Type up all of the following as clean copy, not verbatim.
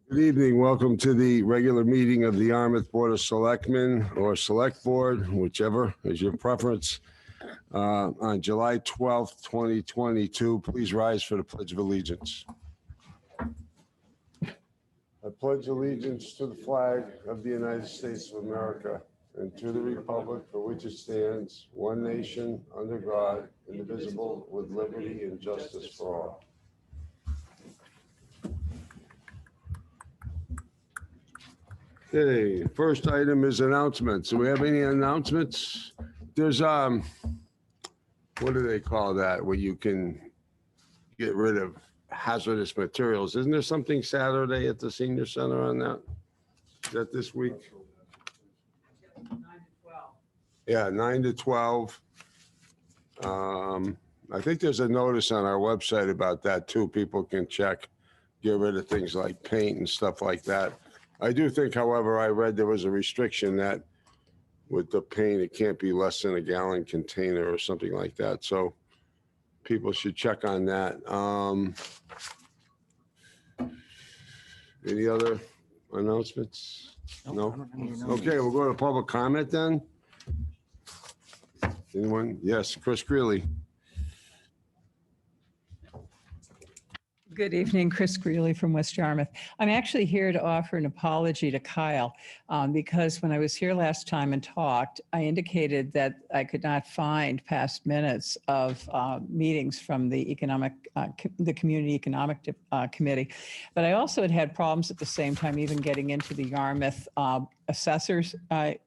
Good evening. Welcome to the regular meeting of the Yarmouth Board of Selectmen or Select Board, whichever is your preference. On July 12th, 2022, please rise for the Pledge of Allegiance. I pledge allegiance to the flag of the United States of America and to the republic for which it stands, one nation, under God, indivisible, with liberty and justice for all. Okay, first item is announcements. Do we have any announcements? There's, what do they call that, where you can get rid of hazardous materials? Isn't there something Saturday at the senior center on that? Is that this week? 9 to 12. Yeah, 9 to 12. I think there's a notice on our website about that too. People can check, get rid of things like paint and stuff like that. I do think, however, I read there was a restriction that with the paint, it can't be less than a gallon container or something like that. So people should check on that. Any other announcements? No? Okay, we'll go to public comment then. Anyone? Yes, Chris Greeley. Good evening, Chris Greeley from West Yarmouth. I'm actually here to offer an apology to Kyle because when I was here last time and talked, I indicated that I could not find past minutes of meetings from the Community Economic Committee. But I also had problems at the same time even getting into the Yarmouth assessors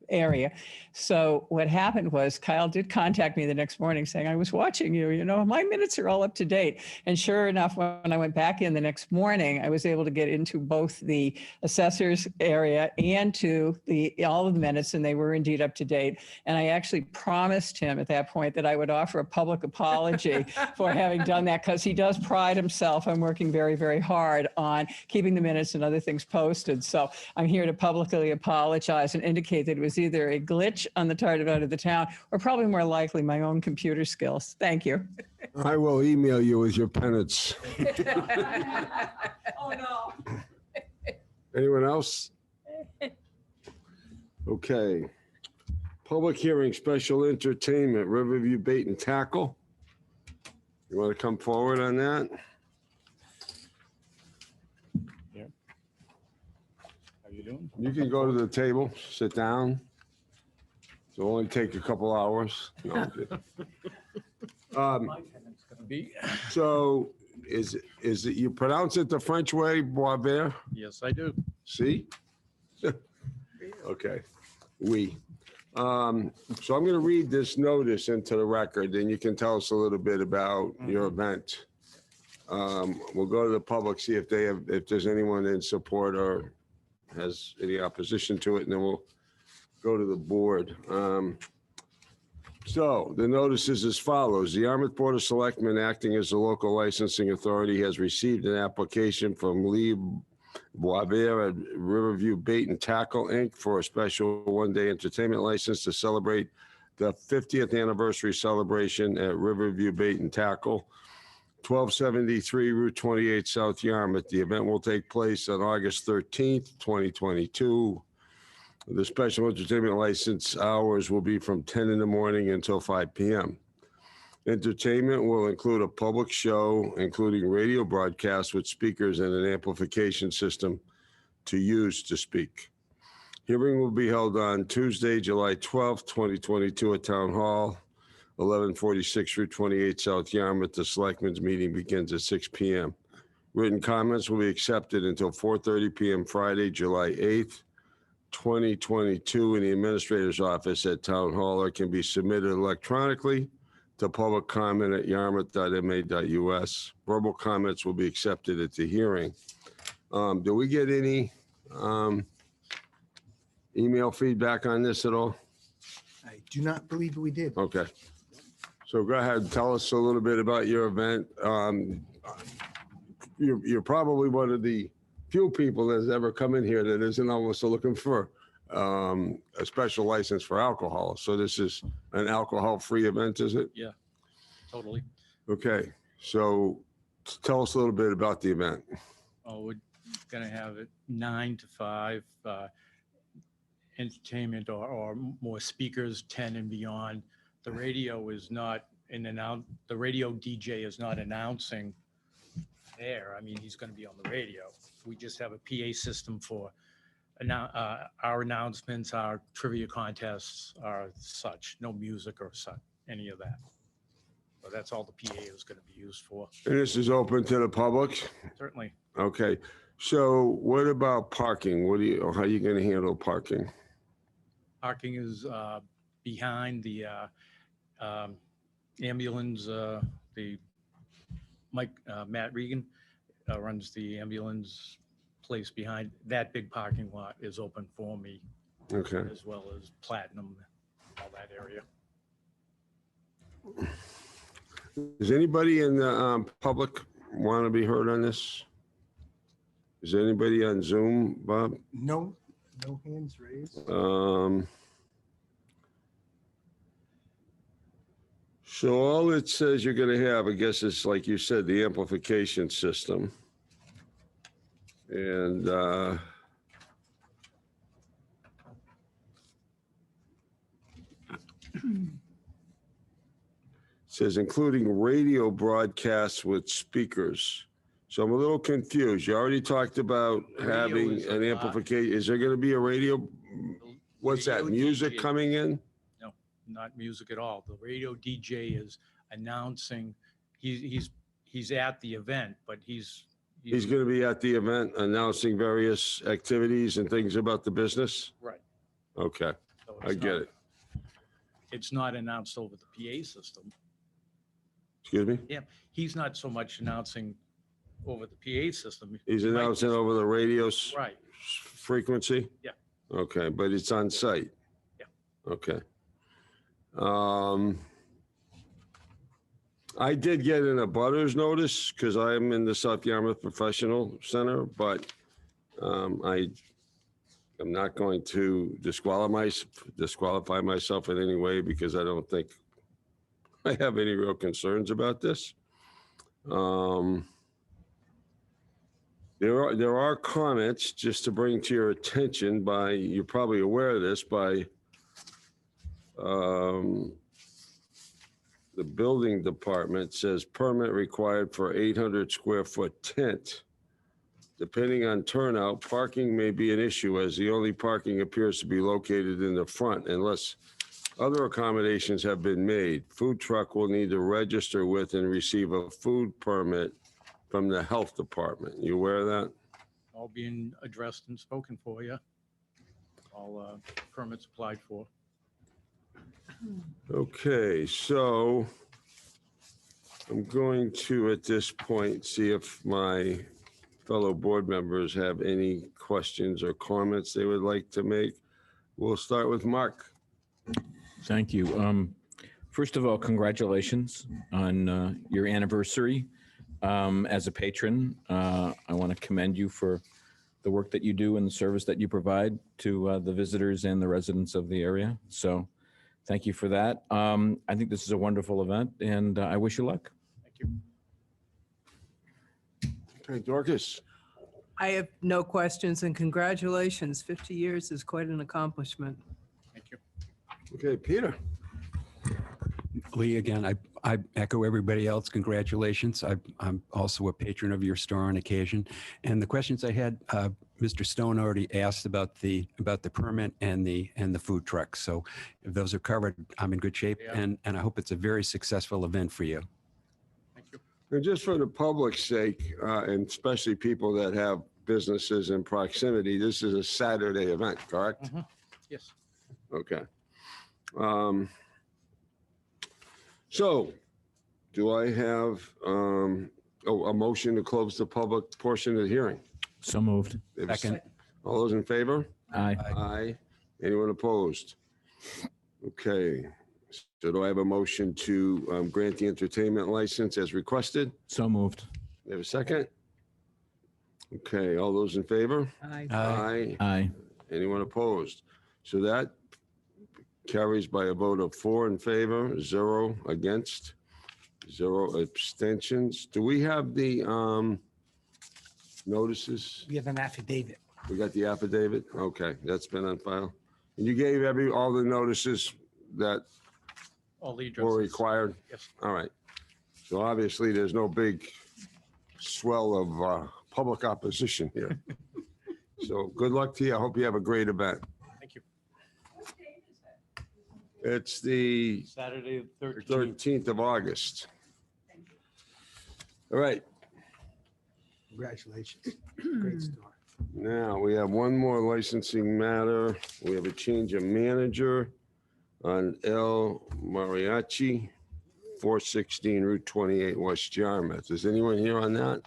area. So what happened was Kyle did contact me the next morning saying, I was watching you, you know, my minutes are all up to date. And sure enough, when I went back in the next morning, I was able to get into both the assessors area and to all of the minutes, and they were indeed up to date. And I actually promised him at that point that I would offer a public apology for having done that, because he does pride himself on working very, very hard on keeping the minutes and other things posted. So I'm here to publicly apologize and indicate that it was either a glitch on the part of the town or probably more likely my own computer skills. Thank you. I will email you with your penance. Oh, no. Anyone else? Okay. Public hearing, special entertainment, Riverview Bait and Tackle. You want to come forward on that? You doing? You can go to the table, sit down. It'll only take a couple hours. No, I'm kidding. So is it, you pronounce it the French way, Boisvert? Yes, I do. See? Okay, oui. So I'm going to read this notice into the record, and you can tell us a little bit about your event. We'll go to the public, see if there's anyone in support or has any opposition to it, and then we'll go to the board. So the notice is as follows. The Yarmouth Board of Selectmen, acting as the local licensing authority, has received an application from Lee Boisvert at Riverview Bait and Tackle, Inc. for a special one-day entertainment license to celebrate the 50th anniversary celebration at Riverview Bait and Tackle, 1273 Route 28, South Yarmouth. The event will take place on August 13th, 2022. The special entertainment license hours will be from 10 in the morning until 5 p.m. Entertainment will include a public show, including radio broadcasts with speakers and an amplification system to use to speak. Hearing will be held on Tuesday, July 12th, 2022 at Town Hall, 1146 Route 28, South Yarmouth. The Selectmen's meeting begins at 6 p.m. Written comments will be accepted until 4:30 p.m. Friday, July 8th, 2022 in the administrator's office at Town Hall, or can be submitted electronically to public comment at yarmouth.ma.us. Verbal comments will be accepted at the hearing. Do we get any email feedback on this at all? I do not believe we did. Okay. So go ahead, tell us a little bit about your event. You're probably one of the few people that has ever come in here that isn't almost looking for a special license for alcohol. So this is an alcohol-free event, is it? Yeah, totally. Okay, so tell us a little bit about the event. Oh, gonna have it 9 to 5, entertainment or more speakers, 10 and beyond. The radio is not the radio DJ is not announcing there. I mean, he's gonna be on the radio. We just have a PA system for our announcements, our trivia contests are such, no music or such, any of that. So that's all the PA is going to be used for, And this is open to the public? certainly. Okay. So what about parking? How are you going to handle parking? Parking is behind the ambulance, Matt Regan runs the ambulance place behind. That big parking lot is open for me, Okay. as well as Platinum, all that area. Does anybody in the public want to be heard on this? Is anybody on Zoom, Bob? No hands raised. So all it says you're going to have, I guess, is like you said, the amplification system. And says including radio broadcasts with speakers. So I'm a little confused. You already talked about Radio having is a an lot. amplification. Is there going to be a radio? What's that? Radio Music DJ. coming in? No, not music at all. The radio DJ is announcing, he's at the event, but he's He's going to be at the event announcing various activities and things about the business? right. Okay, So I get it. It's not announced over the PA system. Excuse me? He's not so much announcing over the PA system. He's He might announcing just- over the radio Right. frequency? Yeah. Okay, but it's on site? Yeah. Okay. I did get an abutters notice because I'm in the South Yarmouth Professional Center, but I am not going to disqualify myself in any way because I don't think I have any real concerns about this. There are comments, just to bring to your attention by, you're probably aware of this, by the building department says permit required for 800 square foot tent. Depending on turnout, parking may be an issue as the only parking appears to be located in the front unless other accommodations have been made. Food truck will need to register with and receive a food permit from the health department. You aware of that? All being addressed and spoken for, yeah. All permits applied for. Okay, so I'm going to, at this point, see if my fellow board members have any questions or comments they would like to make. We'll start with Mark. Thank you. First of all, congratulations on your anniversary as a patron. I want to commend you for the work that you do and the service that you provide to the visitors and the residents of the area. So thank you for that. I think this is a wonderful event and I wish you luck. Thank you. Okay, Dorcas. I have no questions and congratulations. 50 years is quite an accomplishment. Thank you. Okay, Peter. Lee, again, I echo everybody else. Congratulations. I'm also a patron of your store on occasion. And the questions I had, Mr. Stone already asked about the permit and the food truck. So if those are covered, I'm in good shape. Yeah. And I hope it's a very successful event for you. Thank you. And just for the public's sake, and especially people that have businesses in proximity, this is a Saturday event, correct? Yes. Okay. So do I have a motion to close the public portion of the hearing? So moved. Second. All those in favor? Aye. Aye. Anyone opposed? Okay. So do I have a motion to grant the entertainment license as requested? So moved. You have a second? Okay, all those in favor? Aye. Aye. Aye. Anyone opposed? So that carries by a vote of 4 in favor, 0 against, 0 abstentions. Do we have the notices? We have an affidavit. We got the affidavit? Okay, that's been on file. And you gave all the notices that All the were addresses. required? Yes. All right. So obviously, there's no big swell of public opposition here. So good luck to you. I hope you have a great event. Thank you. It's the Saturday, the 13th. 13th of August. All right, Congratulations. Great story. now we have one more licensing matter. We have a change of manager on El Mariachi, 416 Route 28, West Yarmouth. Is anyone here on that?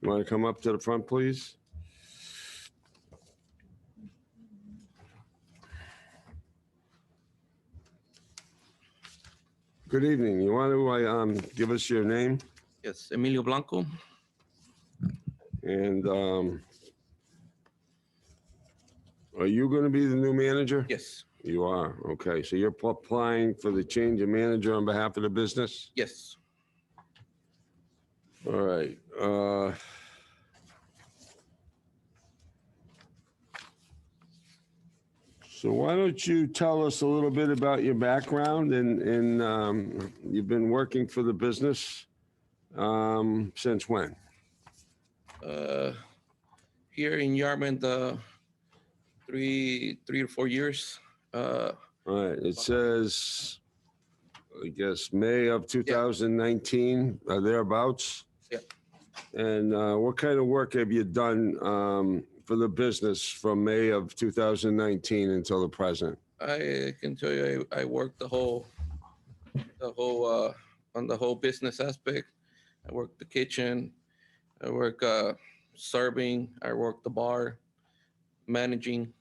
You want to come up to the front, please? Good evening. You want to give us your name? Yes, Emilio Blanco. And are you going to be the new manager? Yes, You are. Okay. So you're applying for the change of manager on behalf of the business? yes. All right. So why don't you tell us a little bit about your background and you've been working for the business since when? Here in Yarmouth, 3 or 4 years. All right. It says, I guess, May of 2019, thereabouts. Yeah. And what kind of work have you done for the business from May of 2019 until the present? I can tell you, I worked on the whole business aspect. I worked the kitchen. I work serving. I work the bar, managing,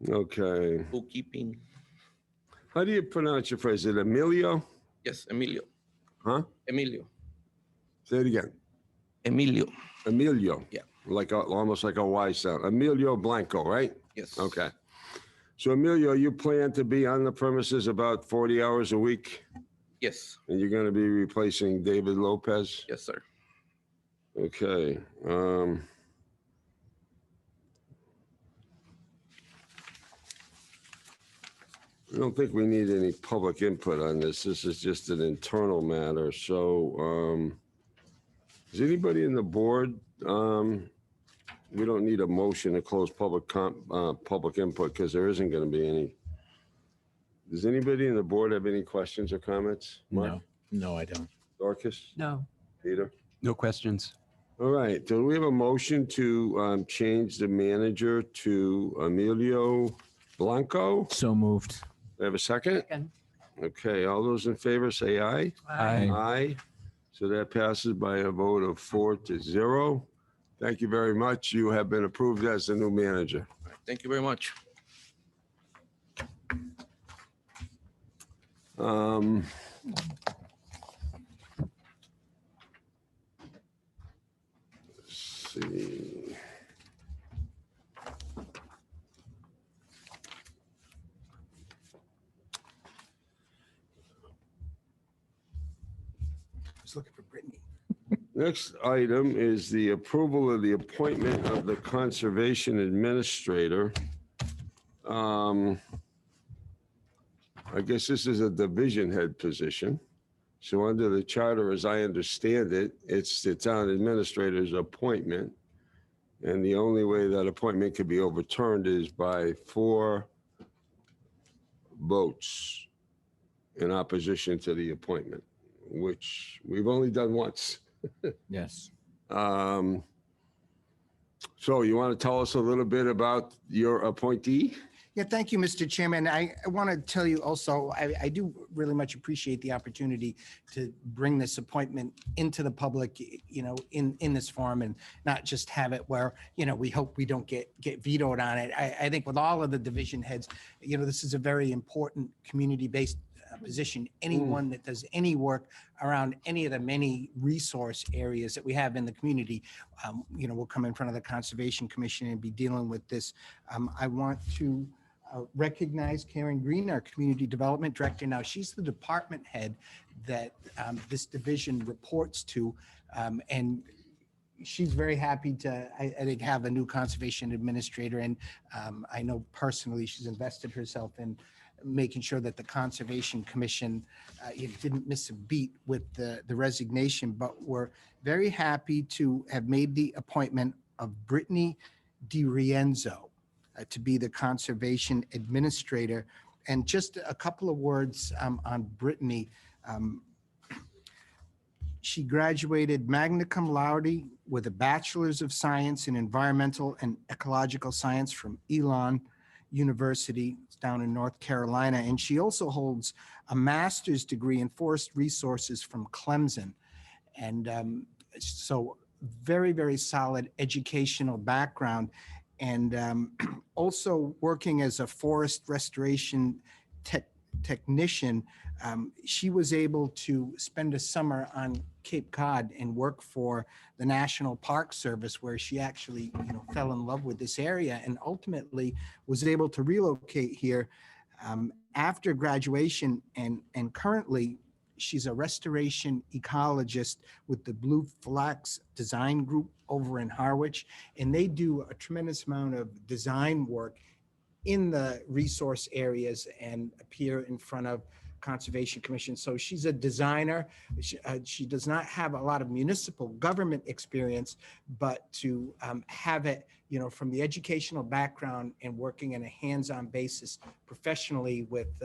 Okay. bookkeeping. How do you pronounce your phrase? Is it Emilio? Yes, Emilio. Huh? Emilio. Say it again. Emilio. Emilio. Yeah. Almost like a Y sound. Emilio Blanco, right? Yes. Okay. So Emilio, you plan to be on the premises about 40 hours a week, Yes. and you're going to be replacing David Lopez? Yes, sir. Okay. I don't think we need any public input on this. This is just an internal matter. So, is anybody in the board? We don't need a motion to close public input because there isn't going to be any. Does anybody in the board have any questions or comments? Mark? No, I don't. Dorcas? No. Peter? No questions. All right. Do we have a motion to change the manager to Emilio Blanco? So moved. Do I have a second? Second. Okay. All those in favor say aye. Aye. Aye. So that passes by a vote of 4-0. Thank you very much. You have been approved as the new manager. All right, thank you very much. Let's see. I was looking for Brittany. Next item is the approval of the appointment of the Conservation Administrator. I guess this is a division head position. So under the charter, as I understand it, it's the town administrator's appointment. And the only way that appointment could be overturned is by 4 votes in opposition to the appointment, which we've only done once. Yes. So you want to tell us a little bit about your appointee? Yeah, thank you, Mr. Chairman. I want to tell you also, I do really much appreciate the opportunity to bring this appointment into the public, in this form and not just have it where, we hope we don't get vetoed on it. I think with all of the division heads, this is a very important community-based position. Anyone that does any work around any of the many resource areas that we have in the community, will come in front of the Conservation Commission and be dealing with this. I want to recognize Karen Green, our Community Development Director. Now, she's the department head that this division reports to. And she's very happy to, I think, have a new conservation administrator. And I know personally, she's invested herself in making sure that the Conservation Commission didn't miss a beat with the resignation. But we're very happy to have made the appointment of Brittany DiRienzo to be the Conservation Administrator. And just a couple of words on Brittany. She graduated magna cum laude with a Bachelor's of Science in Environmental and Ecological Science from Elon University. It's down in North Carolina. And she also holds a master's degree in forest resources from Clemson. And so very, very solid educational background. And also working as a forest restoration technician. She was able to spend a summer on Cape Cod and work for the National Park Service, where she actually, fell in love with this area and ultimately was able to relocate here after graduation. And currently, she's a restoration ecologist with the Blue Flax Design Group over in Harwich, and they do a tremendous amount of design work in the resource areas and appear in front of Conservation Commission. So she's a designer. She does not have a lot of municipal government experience, but to have it, from the educational background and working in a hands-on basis professionally with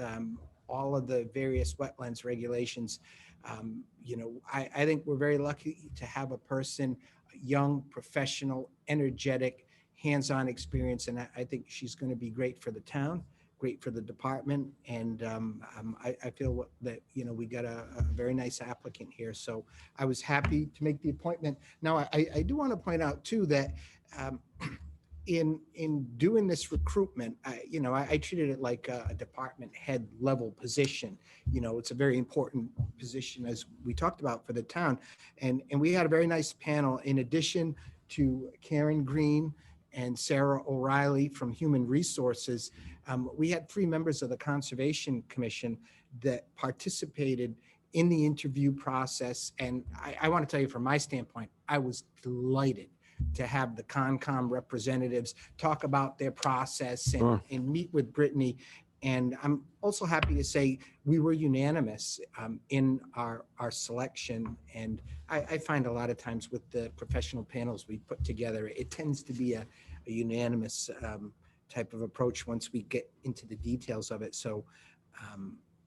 all of the various wetlands regulations, I think we're very lucky to have a person, young, professional, energetic, hands-on experience. And I think she's going to be great for the town, great for the department. And I feel that, we got a very nice applicant here. So I was happy to make the appointment. Now, I do want to point out too, that in doing this recruitment, I treated it like a department head level position. It's a very important position, as we talked about, for the town. And we had a very nice panel. In addition to Karen Green and Sarah O'Reilly from Human Resources, we had 3 members of the Conservation Commission that participated in the interview process. And I want to tell you, from my standpoint, I was delighted to have the Concom representatives talk about their process and meet with Brittany. And I'm also happy to say we were unanimous in our selection. And I find a lot of times with the professional panels we put together, it tends to be a unanimous type of approach once we get into the details of it. So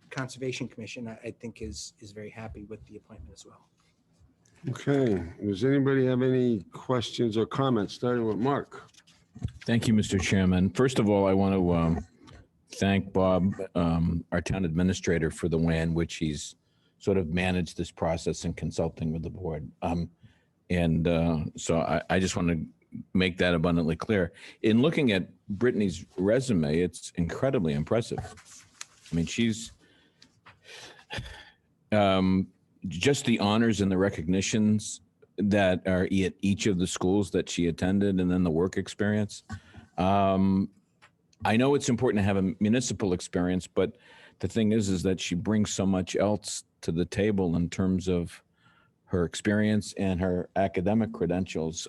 Conservation Commission, I think, is very happy with the appointment as well. Okay, does anybody have any questions or comments, starting with Mark? Thank you, Mr. Chairman. First of all, I want to thank Bob, our town administrator, for the way in which he's sort of managed this process in consulting with the board. So I just want to make that abundantly clear. In looking at Brittany's resume, it's incredibly impressive. I mean, she's just the honors and the recognitions that are at each of the schools that she attended, and then the work experience. I know it's important to have a municipal experience, but the thing is that she brings so much else to the table in terms of her experience and her academic credentials.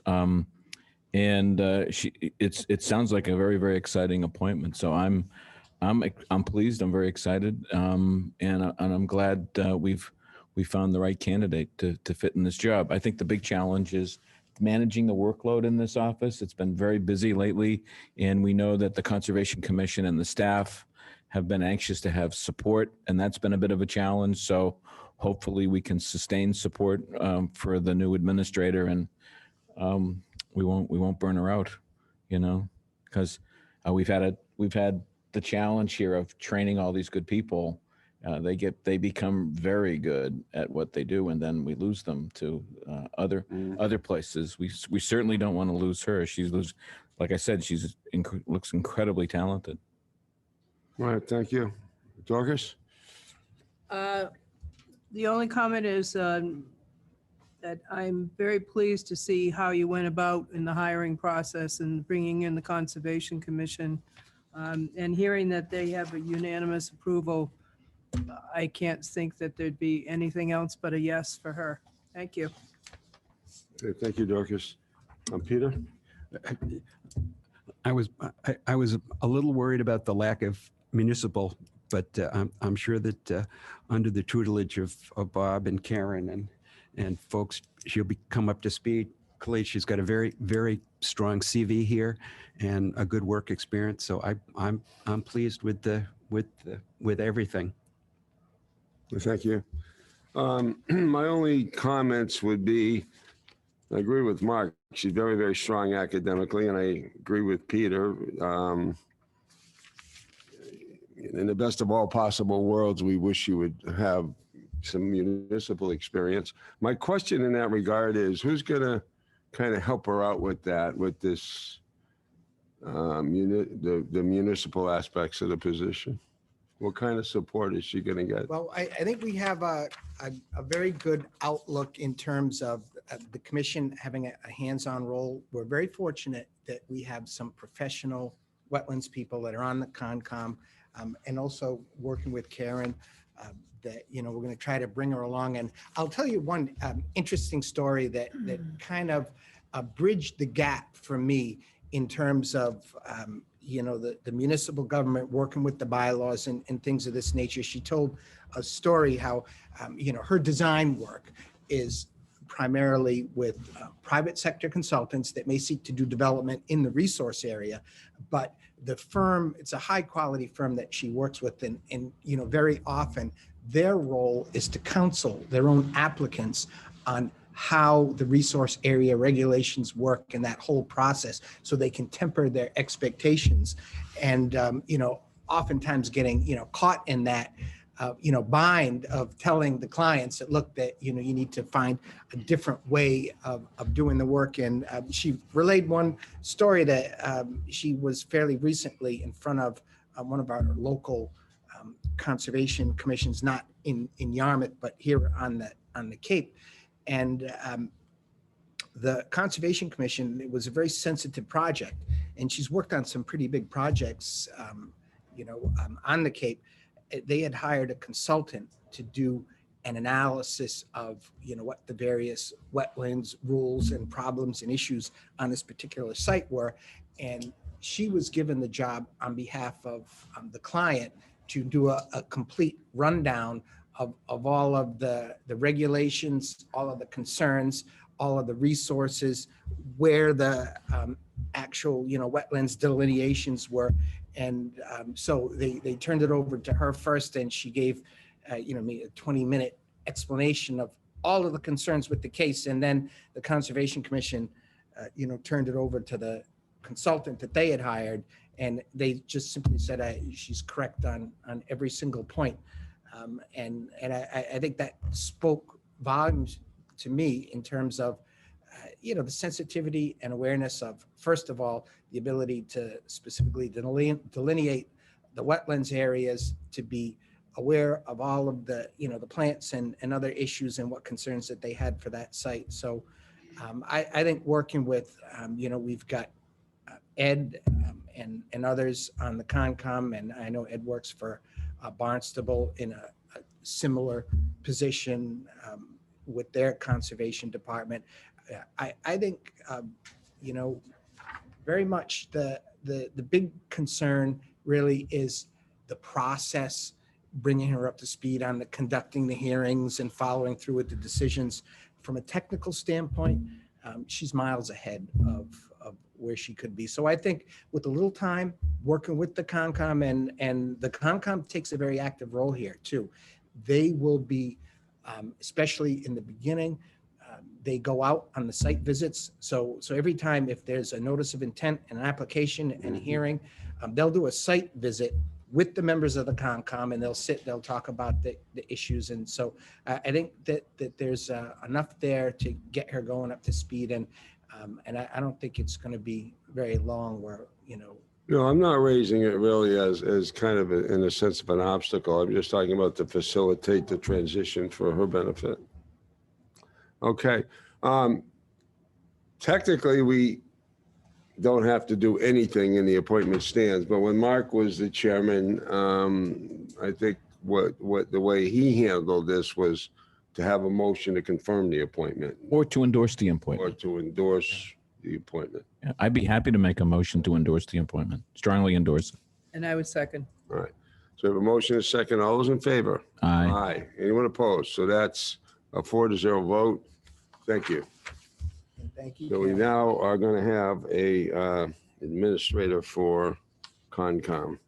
It sounds like a very, very exciting appointment. So I'm pleased. I'm very excited, and I'm glad we found the right candidate to fit in this job. I think the big challenge is managing the workload in this office. It's been very busy lately, and we know that the Conservation Commission and the staff have been anxious to have support, and that's been a bit of a challenge. So hopefully we can sustain support for the new administrator, and we won't burn her out, because we've had the challenge here of training all these good people. They become very good at what they do, and then we lose them to other places. We certainly don't want to lose her. Like I said, looks incredibly talented. All right, thank you. Dorcas? The only comment is that I'm very pleased to see how you went about in the hiring process and bringing in the Conservation Commission. And hearing that they have a unanimous approval, I can't think that there'd be anything else but a yes for her. Thank you. Okay, thank you, Dorcas. Peter? I was a little worried about the lack of municipal, but I'm sure that under the tutelage of Bob and Karen and folks, she'll come up to speed. Clearly, she's got a very, very strong CV here and a good work experience. So I'm pleased with everything. Thank you. My only comments would be, I agree with Mark. She's very, very strong academically, and I agree with Peter. In the best of all possible worlds, we wish you would have some municipal experience. My question in that regard is, who's going to kind of help her out with that, with this, the municipal aspects of the position? What kind of support is she going to get? Well, I think we have a very good outlook in terms of the commission having a hands-on role. We're very fortunate that we have some professional wetlands people that are on the Concom, and also working with Karen, that, we're going to try to bring her along. And I'll tell you one interesting story that kind of bridged the gap for me in terms of, the municipal government working with the bylaws and things of this nature. She told a story how, her design work is primarily with private sector consultants that may seek to do development in the resource area. But the firm, it's a high quality firm that she works with, and very often their role is to counsel their own applicants on how the resource area regulations work and that whole process, so they can temper their expectations. And, oftentimes getting, caught in that, bind of telling the clients that, look, that, you need to find a different way of doing the work. And she relayed one story that she was fairly recently in front of one of our local conservation commissions, not in Yarmouth, but here on the Cape. And the Conservation Commission, it was a very sensitive project, and she's worked on some pretty big projects, on the Cape. They had hired a consultant to do an analysis of, what the various wetlands rules and problems and issues on this particular site were. And she was given the job on behalf of the client to do a complete rundown of all of the regulations, all of the concerns, all of the resources, where the actual, wetlands delineations were. And so they turned it over to her first, and she gave, me a 20-minute explanation of all of the concerns with the case. And then the Conservation Commission, turned it over to the consultant that they had hired, and they just simply said, she's correct on every single point. And I think that spoke volumes to me in terms of, the sensitivity and awareness of, first of all, the ability to specifically delineate the wetlands areas, to be aware of all of the, the plants and other issues and what concerns that they had for that site. So I think working with, we've got Ed and others on the Concom, and I know Ed works for Barnstable in a similar position with their conservation department. I think, very much the big concern really is the process, bringing her up to speed on conducting the hearings and following through with the decisions. From a technical standpoint, she's miles ahead of where she could be. So I think with a little time working with the Concom, and the Concom takes a very active role here too. They will be, especially in the beginning, they go out on the site visits. So every time if there's a notice of intent and an application and a hearing, they'll do a site visit with the members of the Concom, and they'll talk about the issues. And so I think that there's enough there to get her going up to speed. And I don't think it's going to be very long where, No, I'm not raising it really as kind of in a sense of an obstacle. I'm just talking about to facilitate the transition for her benefit. Okay. Technically, don't have to do anything and the appointment stands. But when Mark was the chairman, I think the way he handled this was to have a motion to confirm the appointment Or to endorse the or appointment. to endorse the appointment. Yeah, I'd be happy to make a motion to endorse the appointment, strongly endorse it. And I would second. All right. So we have a motion and a second. All those in favor? Aye. Aye. Anyone opposed? So that's a 4-0 vote. Thank you. Thank you. So we Chair. now are going to have a administrator for Concom.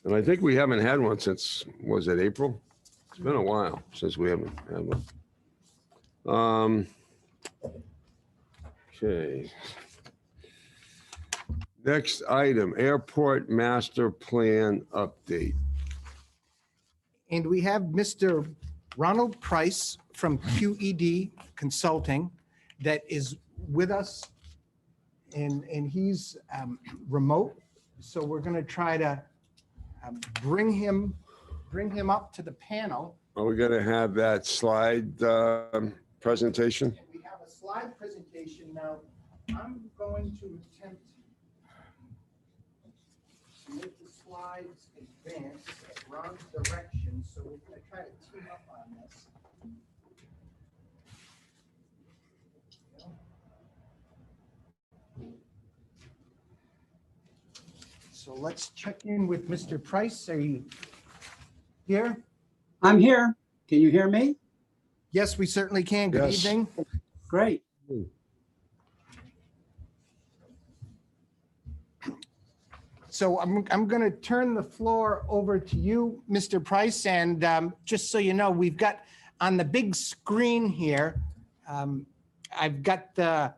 And I think we haven't had one since, was it April? It's been a while since we haven't had one. Okay. Next item, Airport Master Plan Update. And we have Mr. Ronald Price from QED Consulting that is with us, and he's remote. So we're going to try to bring him up to the panel. Are we going to have that slide presentation? We have a slide presentation now. I'm going to attempt to make the slides advance at Ron's direction, so we're going to try to team up on this. So let's check in with Mr. Price. Are you here? I'm here. Can you hear me? Yes, we certainly can. Good Yes. evening. Great. So I'm going to turn the floor over to you, Mr. Price. And just so you know, we've got on the big screen here, I've got the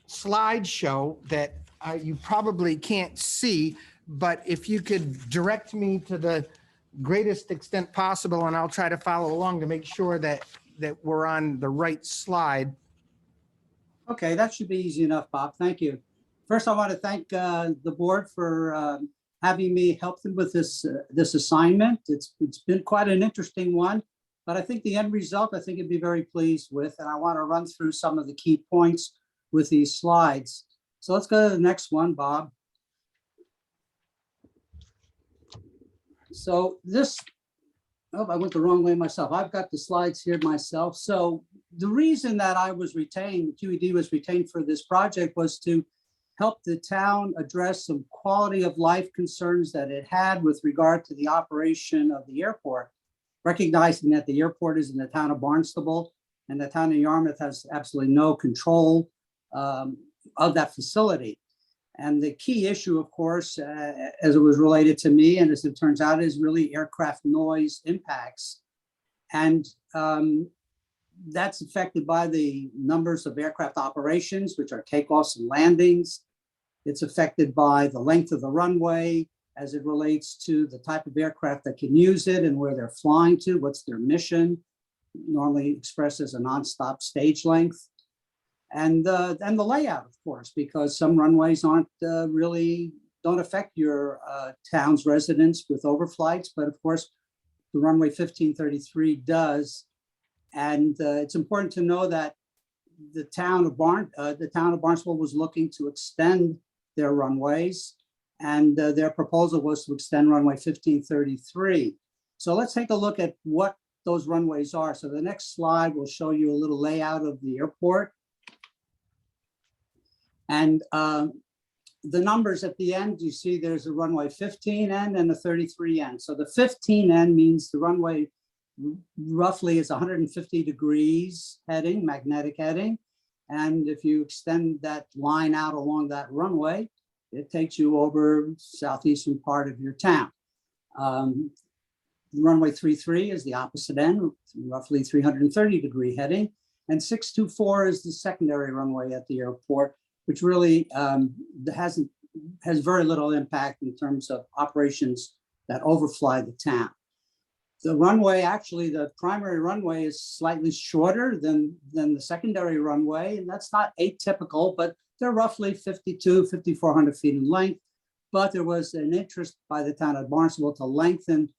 slideshow that you probably can't see, but if you could direct me to the greatest extent possible, and I'll try to follow along to make sure that we're on the right slide. Okay, that should be easy enough, Bob. Thank you. First, I want to thank the board for having me help them with this assignment. It's been quite an interesting one, but I think the end result, I think you'd be very pleased with, and I want to run through some of the key points with these slides. So let's go to the next one, Bob. So this, oh, I went the wrong way myself. I've got the slides here myself. So the reason that I was retained, QED was retained for this project, was to help the town address some quality of life concerns that it had with regard to the operation of the airport, recognizing that the airport is in the town of Barnstable and the town of Yarmouth has absolutely no control of that facility. And the key issue, of course, as it was related to me, and as it turns out, is really aircraft noise impacts. And that's affected by the numbers of aircraft operations, which are takeoffs and landings. It's affected by the length of the runway as it relates to the type of aircraft that can use it and where they're flying to, what's their mission, normally expressed as a nonstop stage length. And the layout, of course, because some runways aren't don't affect your town's residents with overflights, but of course, the runway 1533 does. And it's important to know that the town of Barnstable was looking to extend their runways, and their proposal was to extend runway 1533. So let's take a look at what those runways are. So the next slide will show you a little layout of the airport. And the numbers at the end, you see there's a runway 15N and a 33N. So the 15N means the runway roughly is 150 degrees heading, magnetic heading. And if you extend that line out along that runway, it takes you over southeastern part of your town. Runway 33 is the opposite end, roughly 330 degree heading. And 624 is the secondary runway at the airport, which really has very little impact in terms of operations that overfly the town. The runway, actually, the primary runway is slightly shorter than the secondary runway, and that's not atypical, but they're roughly 5,400 feet in length. But there was an interest by the town of Barnstable to lengthen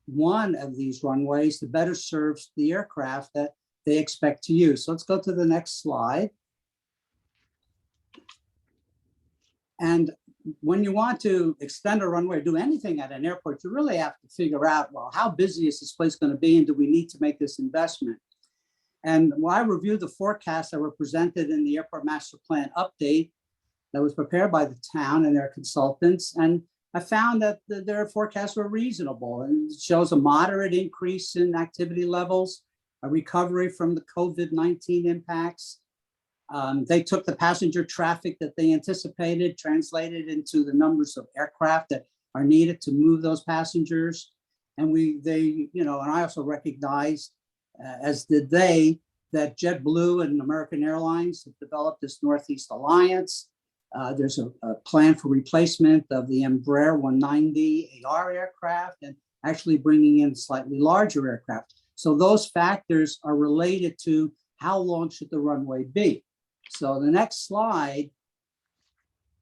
one of these runways to better serve the aircraft that they expect to use. So let's go to the next slide. And when you want to extend a runway or do anything at an airport, you really have to figure out, well, how busy is this place going to be and do we need to make this investment? And when I reviewed the forecasts that were presented in the airport master plan update that was prepared by the town and their consultants, and I found that their forecasts were reasonable and it shows a moderate increase in activity levels, a recovery from the COVID-19 impacts. They took the passenger traffic that they anticipated, translated into the numbers of aircraft that are needed to move those passengers. And and I also recognized, as did they, that JetBlue and American Airlines have developed this Northeast Alliance. There's a plan for replacement of the Embraer 190 AR aircraft and actually bringing in slightly larger aircraft. So those factors are related to how long should the runway be. So the next slide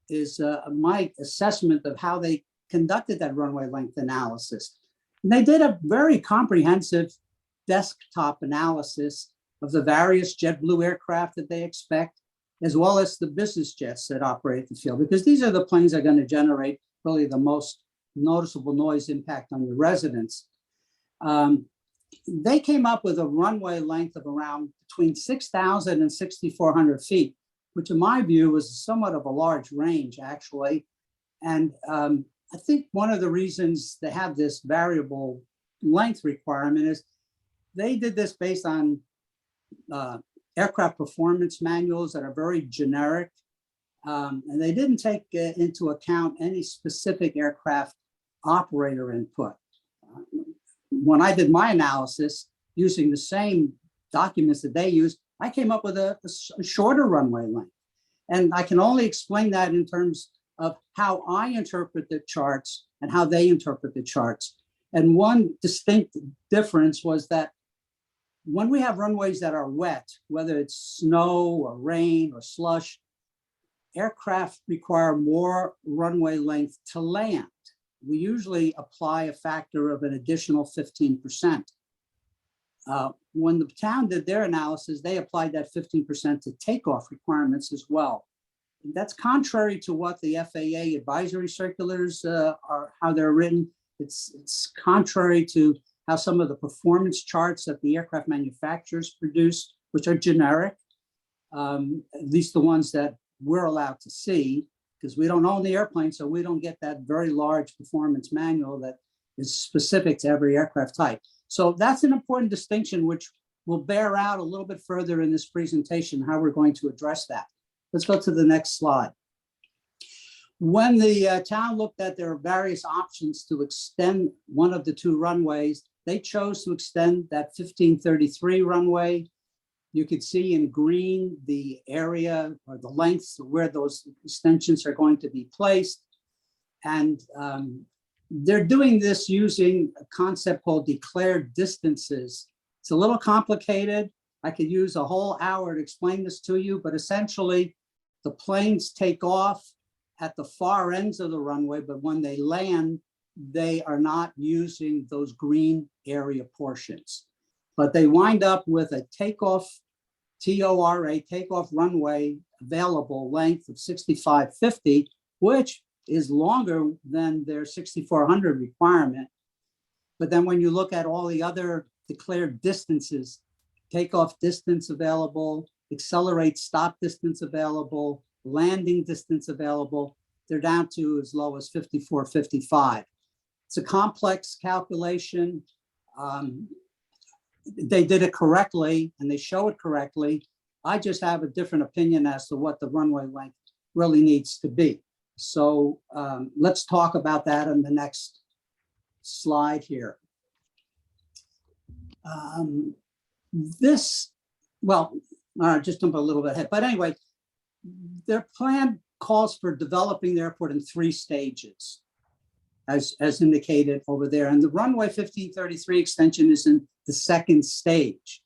is my assessment of how they conducted that runway length analysis. And they did a very comprehensive desktop analysis of the various JetBlue aircraft that they expect, as well as the business jets that operate the field, because these are the planes that are going to generate really the most noticeable noise impact on your residents. They came up with a runway length of around between 6,000 and 6,400 feet, which in my view was somewhat of a large range, actually. And I think one of the reasons they have this variable length requirement is they did this based on aircraft performance manuals that are very generic. And they didn't take into account any specific aircraft operator input. When I did my analysis using the same documents that they use, I came up with a shorter runway length. And I can only explain that in terms of how I interpret the charts and how they interpret the charts. And one distinct difference was that when we have runways that are wet, whether it's snow or rain or slush, aircraft require more runway length to land. We usually apply a factor of an additional 15%. When the town did their analysis, they applied that 15% to takeoff requirements as well. That's contrary to what the FAA advisory circulars are, how they're written. It's contrary to how some of the performance charts that the aircraft manufacturers produce, which are generic, at least the ones that we're allowed to see, because we don't own the airplane, so we don't get that very large performance manual that is specific to every aircraft type. So that's an important distinction, which will bear out a little bit further in this presentation, how we're going to address that. Let's go to the next slide. When the town looked at their various options to extend one of the two runways, they chose to extend that 1533 runway. You could see in green the area or the lengths where those extensions are going to be placed. And they're doing this using a concept called declared distances. It's a little complicated. I could use a whole hour to explain this to you, but essentially the planes take off at the far ends of the runway, but when they land, they are not using those green area portions. But they wind up with a takeoff, TORA, takeoff runway available length of 6550, which is longer than their 6400 requirement. But then when you look at all the other declared distances, takeoff distance available, accelerate stop distance available, landing distance available, they're down to as low as 5455. It's a complex calculation. They did it correctly and they show it correctly. I just have a different opinion as to what the runway length really needs to be. So let's talk about that on the next slide here. Just jump a little bit ahead. But anyway, their plan calls for developing the airport in 3 stages, as indicated over there. And the runway 1533 extension is in the 2nd stage,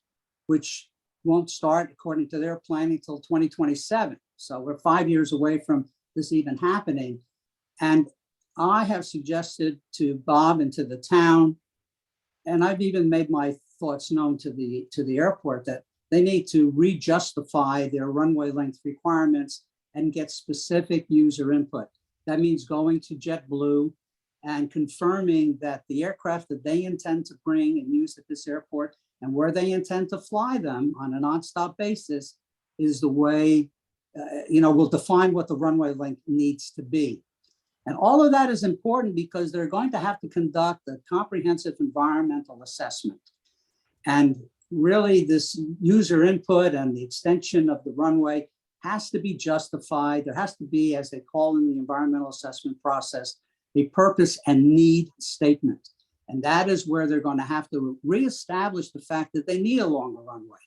which won't start, according to their planning, until 2027. So we're 5 years away from this even happening. And I have suggested to Bob and to the town, and I've even made my thoughts known to the airport, that they need to re-justify their runway length requirements and get specific user input. That means going to JetBlue and confirming that the aircraft that they intend to bring and use at this airport and where they intend to fly them on a nonstop basis is the way, will define what the runway length needs to be. And all of that is important because they're going to have to conduct a comprehensive environmental assessment. And really this user input and the extension of the runway has to be justified. There has to be, as they call in the environmental assessment process, a purpose and need statement. And that is where they're going to have to reestablish the fact that they need a longer runway.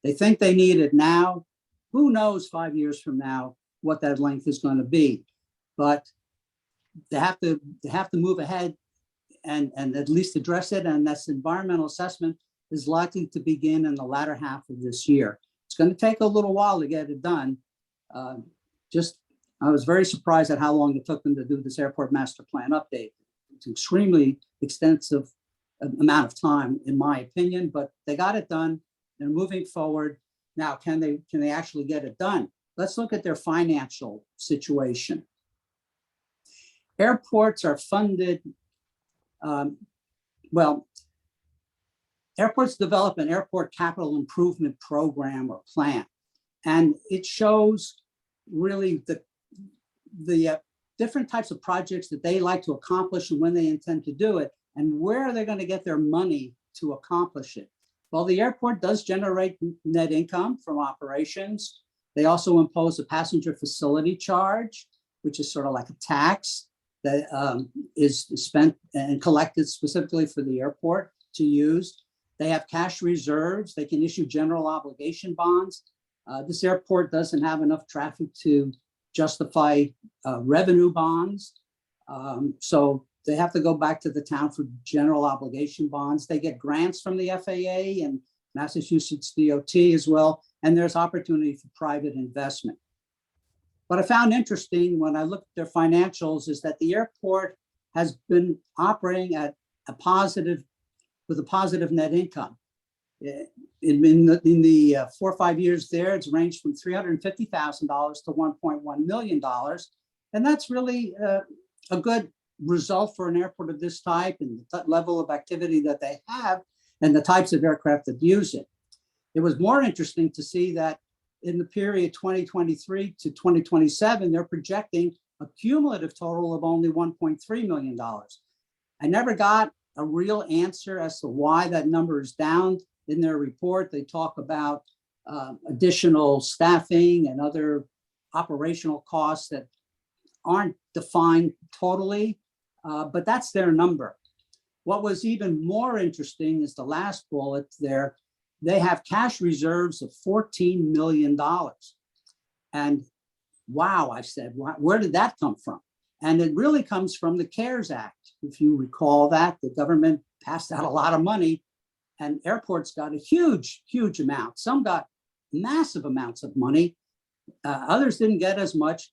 They think they need it now. Who knows 5 years from now what that length is going to be? But they have to move ahead and at least address it. And this environmental assessment is likely to begin in the latter half of this year. It's going to take a little while to get it done. I was very surprised at how long it took them to do this airport master plan update. It's an extremely extensive amount of time, in my opinion, but they got it done. They're moving forward. Now, can they actually get it done? Let's look at their financial situation. Airports are funded, airports develop an airport capital improvement program or plan, and it shows really the different types of projects that they like to accomplish and when they intend to do it and where they're going to get their money to accomplish it. Well, the airport does generate net income from operations. They also impose a passenger facility charge, which is sort of like a tax that is spent and collected specifically for the airport to use. They have cash reserves. They can issue general obligation bonds. This airport doesn't have enough traffic to justify revenue bonds. So they have to go back to the town for general obligation bonds. They get grants from the FAA and Massachusetts DOT as well. And there's opportunity for private investment. What I found interesting when I looked at their financials is that the airport has been operating at with a positive net income. In the 4 or 5 years there, it's ranged from $350,000 to $1.1 million. And that's really a good result for an airport of this type and the level of activity that they have and the types of aircraft that use it. It was more interesting to see that in the period 2023 to 2027, they're projecting a cumulative total of only $1.3 million. I never got a real answer as to why that number is down. In their report, they talk about additional staffing and other operational costs that aren't defined totally, but that's their number. What was even more interesting is the last bullet there. They have cash reserves of $14 million. And wow, I said, where did that come from? And it really comes from the CARES Act. If you recall that, the government passed out a lot of money and airports got a huge, huge amount. Some got massive amounts of money. Others didn't get as much.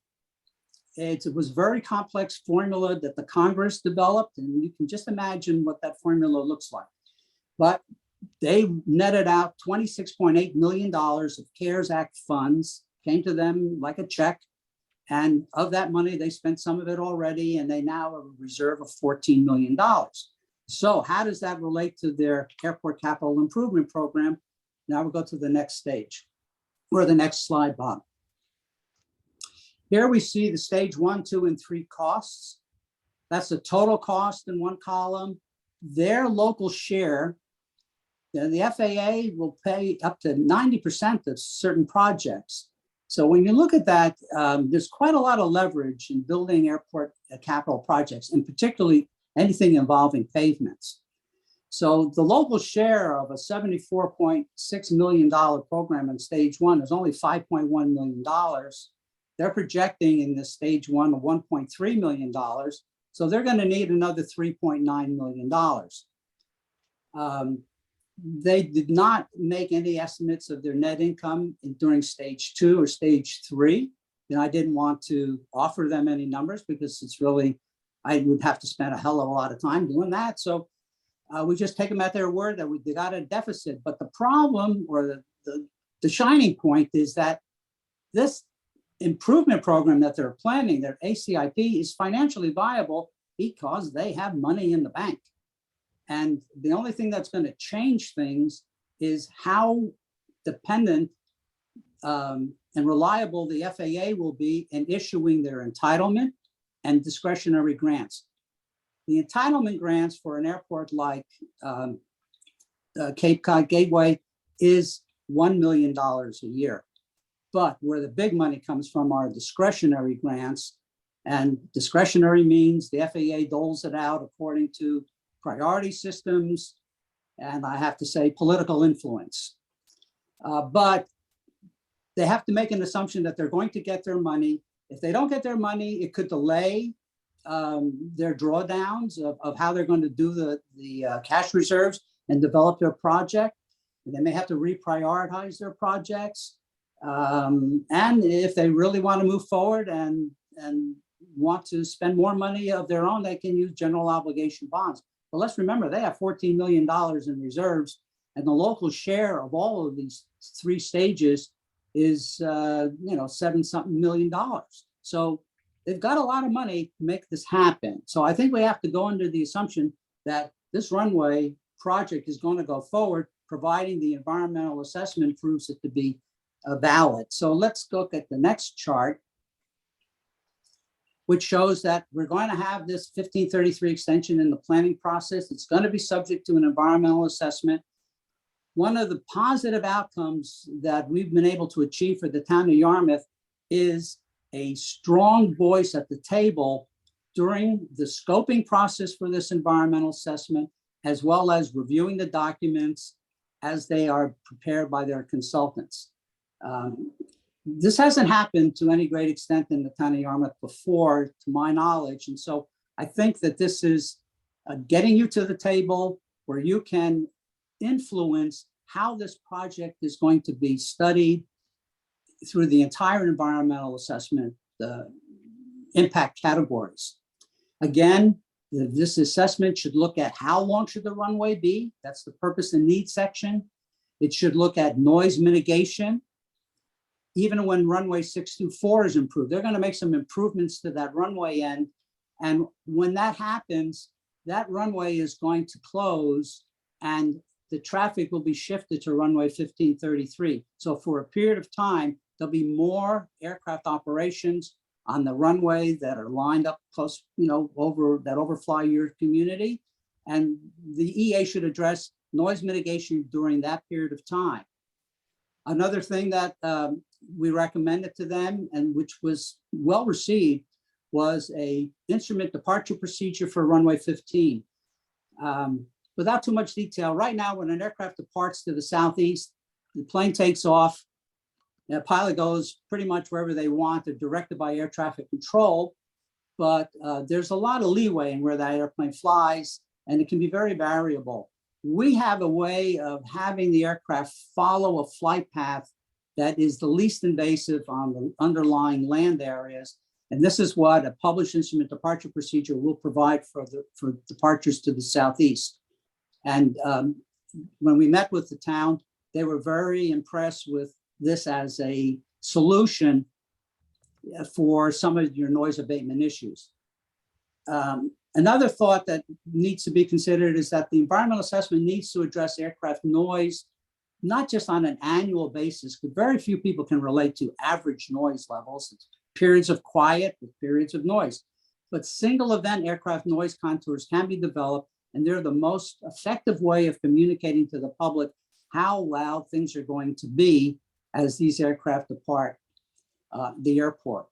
It was a very complex formula that the Congress developed, and you can just imagine what that formula looks like. But they netted out $26.8 million of CARES Act funds, came to them like a check. And of that money, they spent some of it already, and they now have a reserve of $14 million. So how does that relate to their airport capital improvement program? Now we'll go to the next stage, or the next slide, Bob. Here we see the stage 1, 2, and 3 costs. That's the total cost in one column. Their local share, the FAA will pay up to 90% of certain projects. So when you look at that, there's quite a lot of leverage in building airport capital projects, and particularly anything involving pavements. So the local share of a $74.6 million program in stage 1 is only $5.1 million. They're projecting in this stage 1 of $1.3 million. So they're going to need another $3.9 million. They did not make any estimates of their net income during stage 2 or stage 3. And I didn't want to offer them any numbers because it's really, I would have to spend a hell of a lot of time doing that. So we just take them at their word that they got a deficit. But the problem, or the shining point, is that this improvement program that they're planning, their ACIP, is financially viable because they have money in the bank. And the only thing that's going to change things is how dependent and reliable the FAA will be in issuing their entitlement and discretionary grants. The entitlement grants for an airport like Cape Cod Gateway is $1 million a year. But where the big money comes from are discretionary grants, and discretionary means the FAA doles it out according to priority systems, and I have to say political influence. But they have to make an assumption that they're going to get their money. If they don't get their money, it could delay their drawdowns of how they're going to do the cash reserves and develop their project. And they may have to reprioritize their projects. And if they really want to move forward and want to spend more money of their own, they can use general obligation bonds. But let's remember, they have $14 million in reserves, and the local share of all of these three stages is, $7-something million. So they've got a lot of money to make this happen. So I think we have to go under the assumption that this runway project is going to go forward, providing the environmental assessment proves it to be valid. So let's look at the next chart, which shows that we're going to have this 1533 extension in the planning process. It's going to be subject to an environmental assessment. One of the positive outcomes that we've been able to achieve for the town of Yarmouth is a strong voice at the table during the scoping process for this environmental assessment, as well as reviewing the documents as they are prepared by their consultants. This hasn't happened to any great extent in the town of Yarmouth before, to my knowledge. And so I think that this is getting you to the table where you can influence how this project is going to be studied through the entire environmental assessment, the impact categories. Again, this assessment should look at how long should the runway be? That's the purpose and needs section. It should look at noise mitigation. Even when runway 624 is improved, they're going to make some improvements to that runway end. And when that happens, that runway is going to close and the traffic will be shifted to runway 1533. So for a period of time, there'll be more aircraft operations on the runway that are lined up close, overfly your community. And the EA should address noise mitigation during that period of time. Another thing that we recommended to them, and which was well received, was a instrument departure procedure for runway 15. Without too much detail, right now when an aircraft departs to the southeast, the plane takes off, the pilot goes pretty much wherever they want. They're directed by air traffic control, but there's a lot of leeway in where that airplane flies, and it can be very variable. We have a way of having the aircraft follow a flight path that is the least invasive on the underlying land areas. And this is what a published instrument departure procedure will provide for departures to the southeast. And when we met with the town, they were very impressed with this as a solution for some of your noise abatement issues. Another thought that needs to be considered is that the environmental assessment needs to address aircraft noise, not just on an annual basis, because very few people can relate to average noise levels. It's periods of quiet with periods of noise. But single event aircraft noise contours can be developed, and they're the most effective way of communicating to the public how loud things are going to be as these aircraft depart the airport.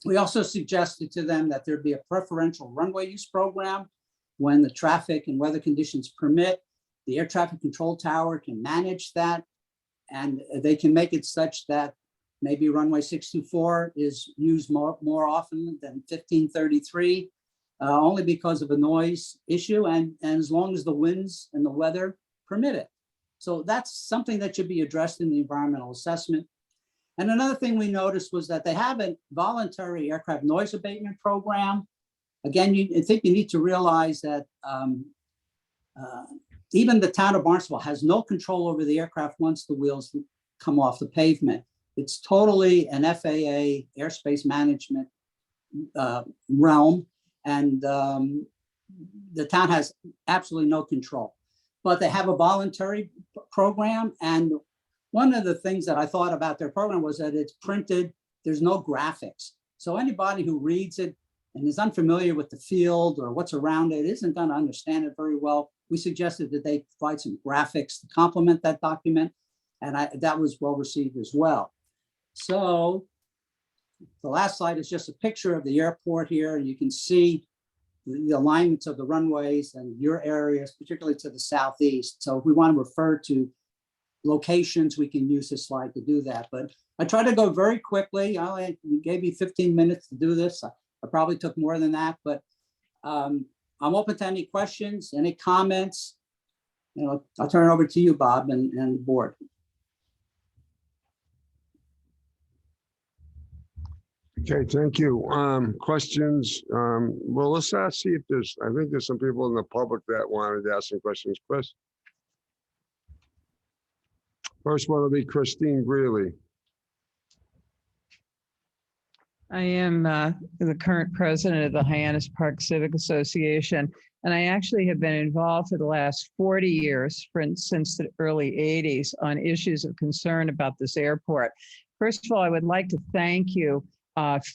We also suggested to them that there be a preferential runway use program when the traffic and weather conditions permit. The air traffic control tower can manage that, and they can make it such that maybe runway 624 is used more often than 1533, only because of a noise issue, and as long as the winds and the weather permit it. So that's something that should be addressed in the environmental assessment. And another thing we noticed was that they have a voluntary aircraft noise abatement program. Again, I think you need to realize that even the town of Barnstable has no control over the aircraft once the wheels come off the pavement. It's totally an FAA airspace management realm, and the town has absolutely no control. But they have a voluntary program, and one of the things that I thought about their program was that it's printed, there's no graphics. So anybody who reads it and is unfamiliar with the field or what's around it isn't going to understand it very well. We suggested that they provide some graphics to complement that document, and that was well received as well. So the last slide is just a picture of the airport here, and you can see the alignments of the runways and your areas, particularly to the southeast. So if we want to refer to locations, we can use this slide to do that. But I try to go very quickly. I gave you 15 minutes to do this. I probably took more than that, but I'm open to any questions, any comments. I'll turn it over to you, Bob, and the board. Okay, thank you. Questions? Well, let's see if I think there's some people in the public that wanted to ask some questions. Chris? First one will be Christine Greeley. I am the current president of the Hyannis Park Civic Association, and I actually have been involved for the last 40 years, since the early 80s, on issues of concern about this airport. First of all, I would like to thank you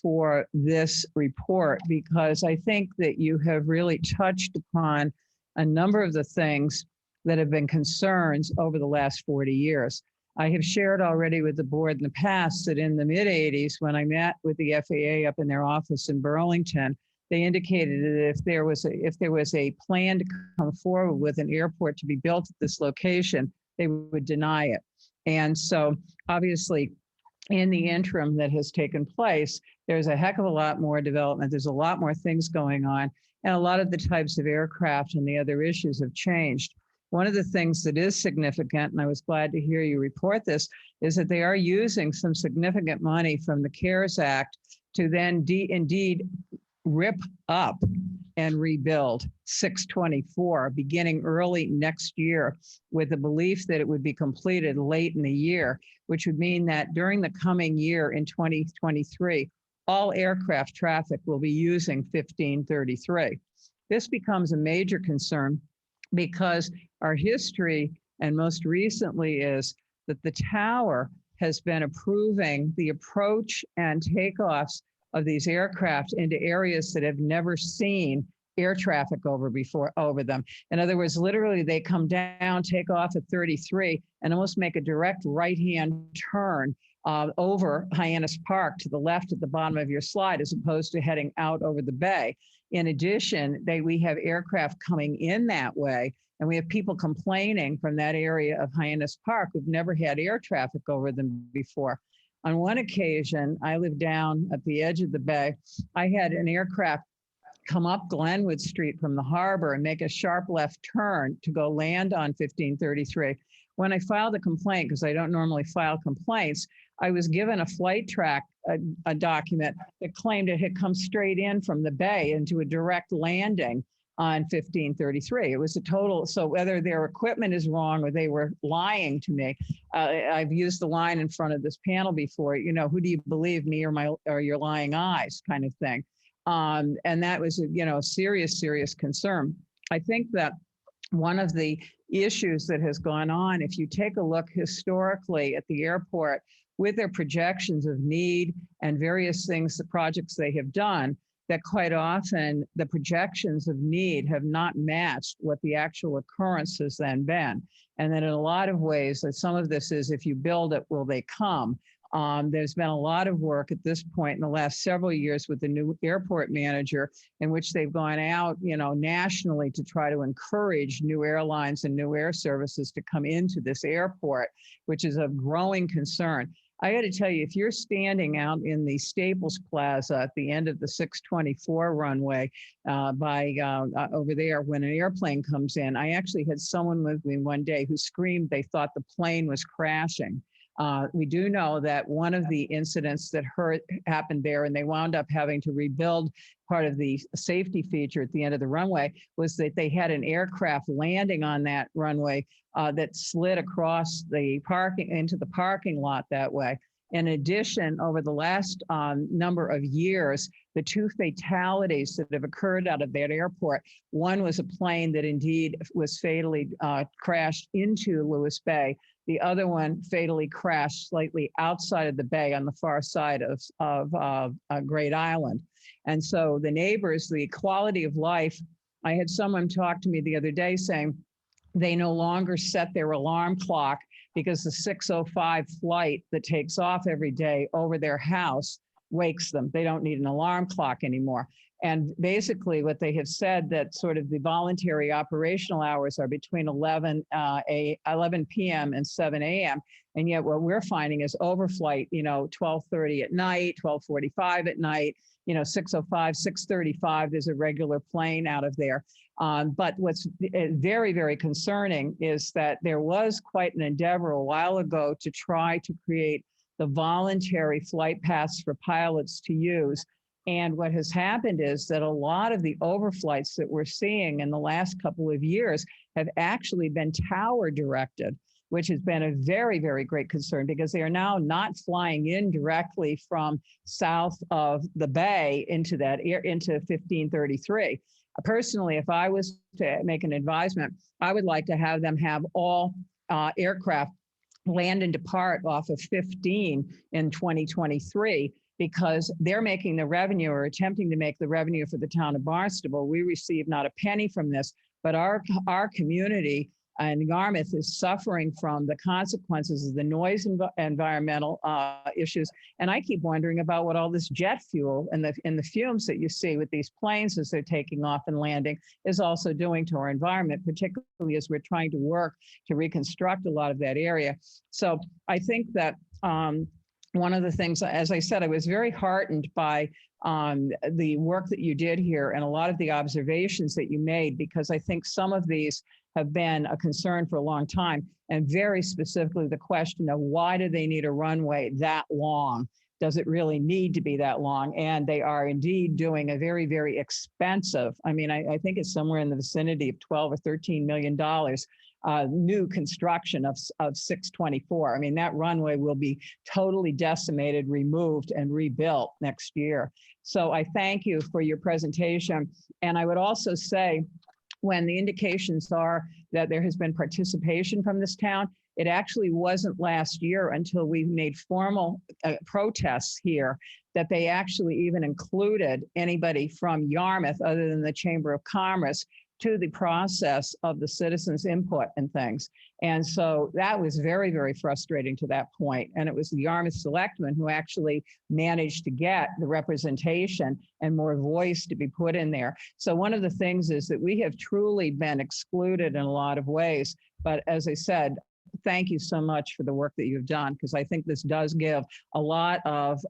for this report, because I think that you have really touched upon a number of the things that have been concerns over the last 40 years. I have shared already with the board in the past that in the mid-'80s, when I met with the FAA up in their office in Burlington, they indicated that if there was a plan to come forward with an airport to be built at this location, they would deny it. And so obviously, in the interim that has taken place, there's a heck of a lot more development. There's a lot more things going on, and a lot of the types of aircraft and the other issues have changed. One of the things that is significant, and I was glad to hear you report this, is that they are using some significant money from the CARES Act to then indeed rip up and rebuild 624 beginning early next year, with the belief that it would be completed late in the year, which would mean that during the coming year in 2023, all aircraft traffic will be using 1533. This becomes a major concern because our history, and most recently, is that the tower has been approving the approach and takeoffs of these aircraft into areas that have never seen air traffic over them. In other words, literally they come down, take off at 33, and almost make a direct right-hand turn over Hyannis Park to the left at the bottom of your slide, as opposed to heading out over the bay. In addition, we have aircraft coming in that way, and we have people complaining from that area of Hyannis Park who've never had air traffic over them before. On one occasion, I lived down at the edge of the bay. I had an aircraft come up Glenwood Street from the harbor and make a sharp left turn to go land on 1533. When I filed a complaint, because I don't normally file complaints, I was given a flight track, a document that claimed it had come straight in from the bay into a direct landing on 1533. It was a total, so whether their equipment is wrong or they were lying to me, I've used the line in front of this panel before, who do you believe, me or your lying eyes kind of thing. And that was, a serious concern. I think that one of the issues that has gone on, if you take a look historically at the airport with their projections of need and various things, the projects they have done, that quite often the projections of need have not matched what the actual occurrence has then been. And then in a lot of ways, some of this is, if you build it, will they come? There's been a lot of work at this point in the last several years with the new airport manager, in which they've gone out, nationally to try to encourage new airlines and new air services to come into this airport, which is a growing concern. I got to tell you, if you're standing out in the Staples Plaza at the end of the 624 runway over there, when an airplane comes in, I actually had someone with me one day who screamed they thought the plane was crashing. We do know that one of the incidents that happened there, and they wound up having to rebuild part of the safety feature at the end of the runway, was that they had an aircraft landing on that runway that slid across the parking into the parking lot that way. In addition, over the last number of years, the 2 fatalities that have occurred out of that airport, one was a plane that indeed was fatally crashed into Lewis Bay. The other one fatally crashed slightly outside of the bay on the far side of Great Island. And so the neighbors, the quality of life, I had someone talk to me the other day saying they no longer set their alarm clock because the 6:05 flight that takes off every day over their house wakes them. They don't need an alarm clock anymore. And basically what they have said that sort of the voluntary operational hours are between 11 p.m. and 7 a.m. And yet what we're finding is overflight, 12:30 at night, 12:45 at night, 6:05, 6:35, there's a regular plane out of there. But what's very, very concerning is that there was quite an endeavor a while ago to try to create the voluntary flight paths for pilots to use. And what has happened is that a lot of the overflights that we're seeing in the last couple of years have actually been tower directed, which has been a very, very great concern because they are now not flying in directly from south of the bay into 1533. Personally, if I was to make an advisement, I would like to have them have all aircraft land and depart off of 15 in 2023 because they're making the revenue or attempting to make the revenue for the town of Barnstable. We receive not a penny from this, but our community and Yarmouth is suffering from the consequences of the noise and environmental issues. And I keep wondering about what all this jet fuel and the fumes that you see with these planes as they're taking off and landing is also doing to our environment, particularly as we're trying to work to reconstruct a lot of that area. So I think that one of the things, as I said, I was very heartened by the work that you did here and a lot of the observations that you made, because I think some of these have been a concern for a long time, and very specifically the question of why do they need a runway that long? Does it really need to be that long? And they are indeed doing a very, very expensive, I mean, I think it's somewhere in the vicinity of $12 or $13 million new construction of 624. I mean, that runway will be totally decimated, removed, and rebuilt next year. So I thank you for your presentation. And I would also say, when the indications are that there has been participation from this town, it actually wasn't last year until we made formal protests here that they actually even included anybody from Yarmouth other than the Chamber of Commerce to the process of the citizens' input and things. And so that was very, very frustrating to that point. And it was the Yarmouth Selectmen who actually managed to get the representation and more voice to be put in there. So one of the things is that we have truly been excluded in a lot of ways. But as I said, thank you so much for the work that you've done, because I think this does give a lot of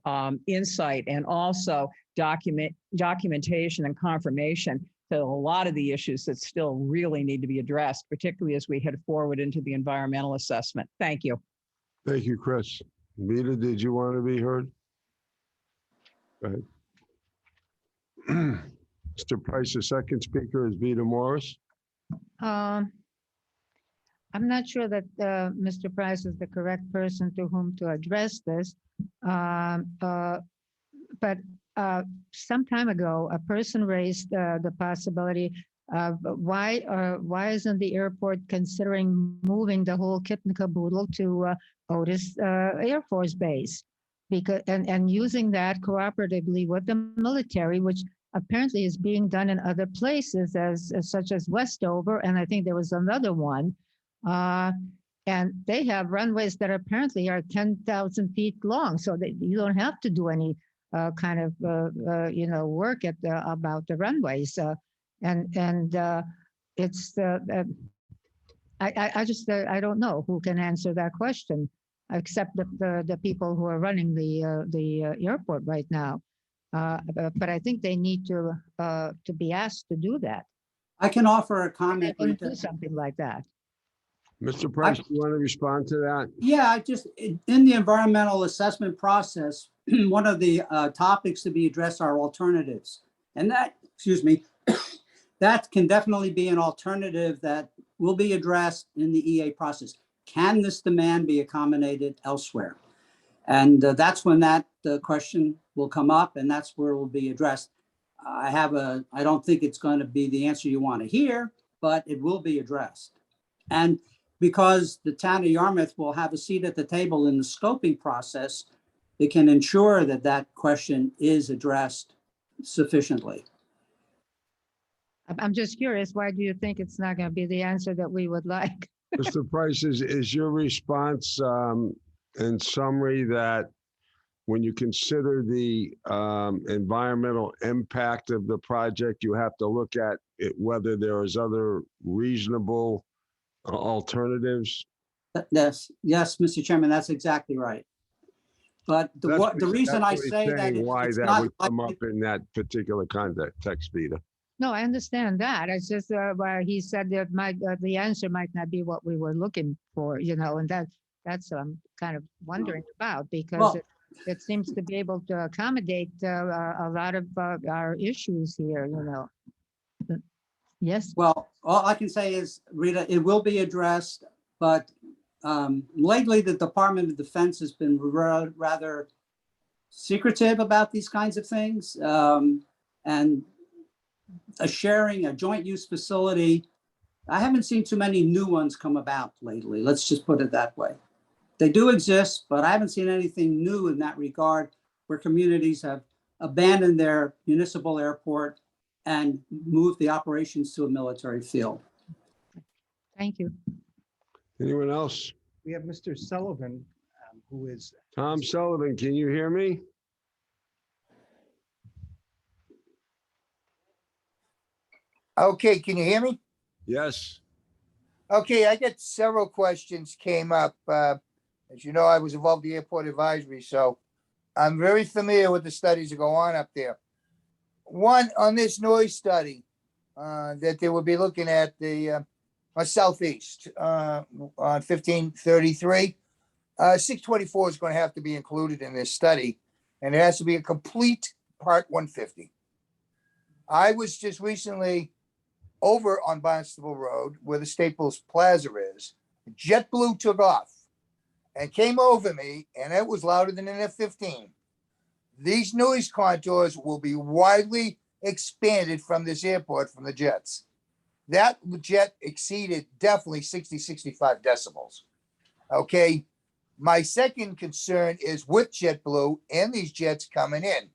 insight and also documentation and confirmation to a lot of the issues that still really need to be addressed, particularly as we head forward into the environmental assessment. Thank you. Thank you, Chris. Vita, did you want to be heard? Go ahead. Mr. Price, the second speaker is Vita Morris. I'm not sure that Mr. Price is the correct person to whom to address this, but some time ago, a person raised the possibility of why isn't the airport considering moving the whole kit and caboodle to Otis Air Force Base, because and using that cooperatively with the military, which apparently is being done in other places, as such as Westover, and I think there was another one. And they have runways that apparently are 10,000 feet long, so that you don't have to do any kind of work about the runways. It's I don't know who can answer that question except the people who are running the airport right now. But I think they need to be asked to do that. I can offer a comment. They can do something like that. Mr. Price, do you want to respond to that? Yeah, in the environmental assessment process, one of the topics to be addressed are alternatives. And that, excuse me, that can definitely be an alternative that will be addressed in the EA process. Can this demand be accommodated elsewhere? And that's when that question will come up, and that's where it will be addressed. I don't think it's going to be the answer you want to hear, but it will be addressed. And because the town of Yarmouth will have a seat at the table in the scoping process, it can ensure that that question is addressed sufficiently. I'm just curious, why do you think it's not going to be the answer that we would like? Mr. Price, is your response in summary that when you consider the environmental impact of the project, you have to look at it, whether there is other reasonable alternatives? Yes, Mr. Chairman, that's exactly right. But the reason I say that why it's that not would come likely- up in that particular context, Peter. No, I understand that. It's just where he said that the answer might not be what we were looking for, and that's what I'm kind of wondering about, because Well- it seems to be able to accommodate a lot of our issues here, Yes, Well, all I can say is, Rita, it will be addressed, but lately the Department of Defense has been rather secretive about these kinds of things. And a joint use facility, I haven't seen too many new ones come about lately. Let's just put it that way. They do exist, but I haven't seen anything new in that regard where communities have abandoned their municipal airport and moved the operations to a military field. thank you. Anyone else? We have Mr. Sullivan, who is. Tom Sullivan, can you hear me? Okay, can you hear me? Yes. Okay, I got several questions came up. As you know, I was involved in the airport advisory, so I'm very familiar with the studies that go on up there. One, on this noise study, that they will be looking at the southeast on 1533. 624 is going to have to be included in this study, and it has to be a complete Part 150. I was just recently over on Barnstable Road where the Staples Plaza is. JetBlue took off and came over me, and it was louder than an F-15. These noise contours will be widely expanded from this airport from the jets. That jet exceeded definitely 60, 65 decibels. Okay. My second concern is with JetBlue and these jets coming in.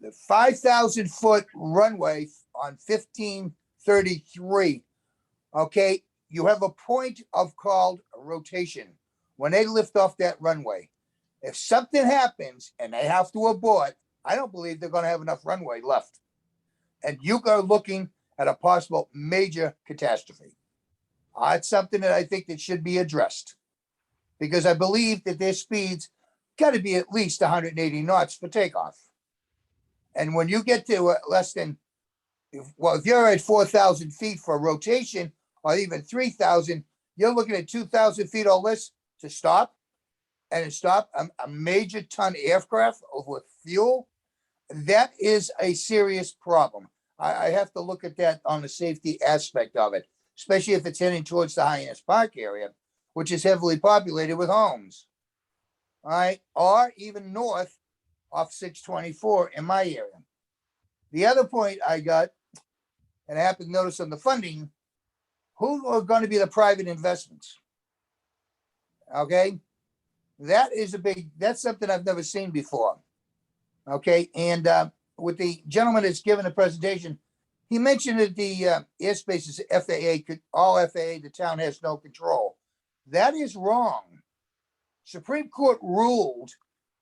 The 5,000-foot runway on 1533, okay, you have a point of called rotation when they lift off that runway. If something happens and they have to abort, I don't believe they're going to have enough runway left. And you are looking at a possible major catastrophe. It's something that I think that should be addressed, because I believe that their speeds got to be at least 180 knots for takeoff. And when you get to less than, if you're at 4,000 feet for rotation, or even 3,000, you're looking at 2,000 feet or less to stop. And to stop a major ton aircraft with fuel, that is a serious problem. I have to look at that on the safety aspect of it, especially if it's heading towards the Hyannis Park area, which is heavily populated with homes. All right, or even north off 624 in my area. The other point I got, and I happen to notice on the funding, who are going to be the private investments? Okay, that's something I've never seen before. Okay, and with the gentleman that's given the presentation, he mentioned that the airspace is all FAA, the town has no control. That is wrong. Supreme Court ruled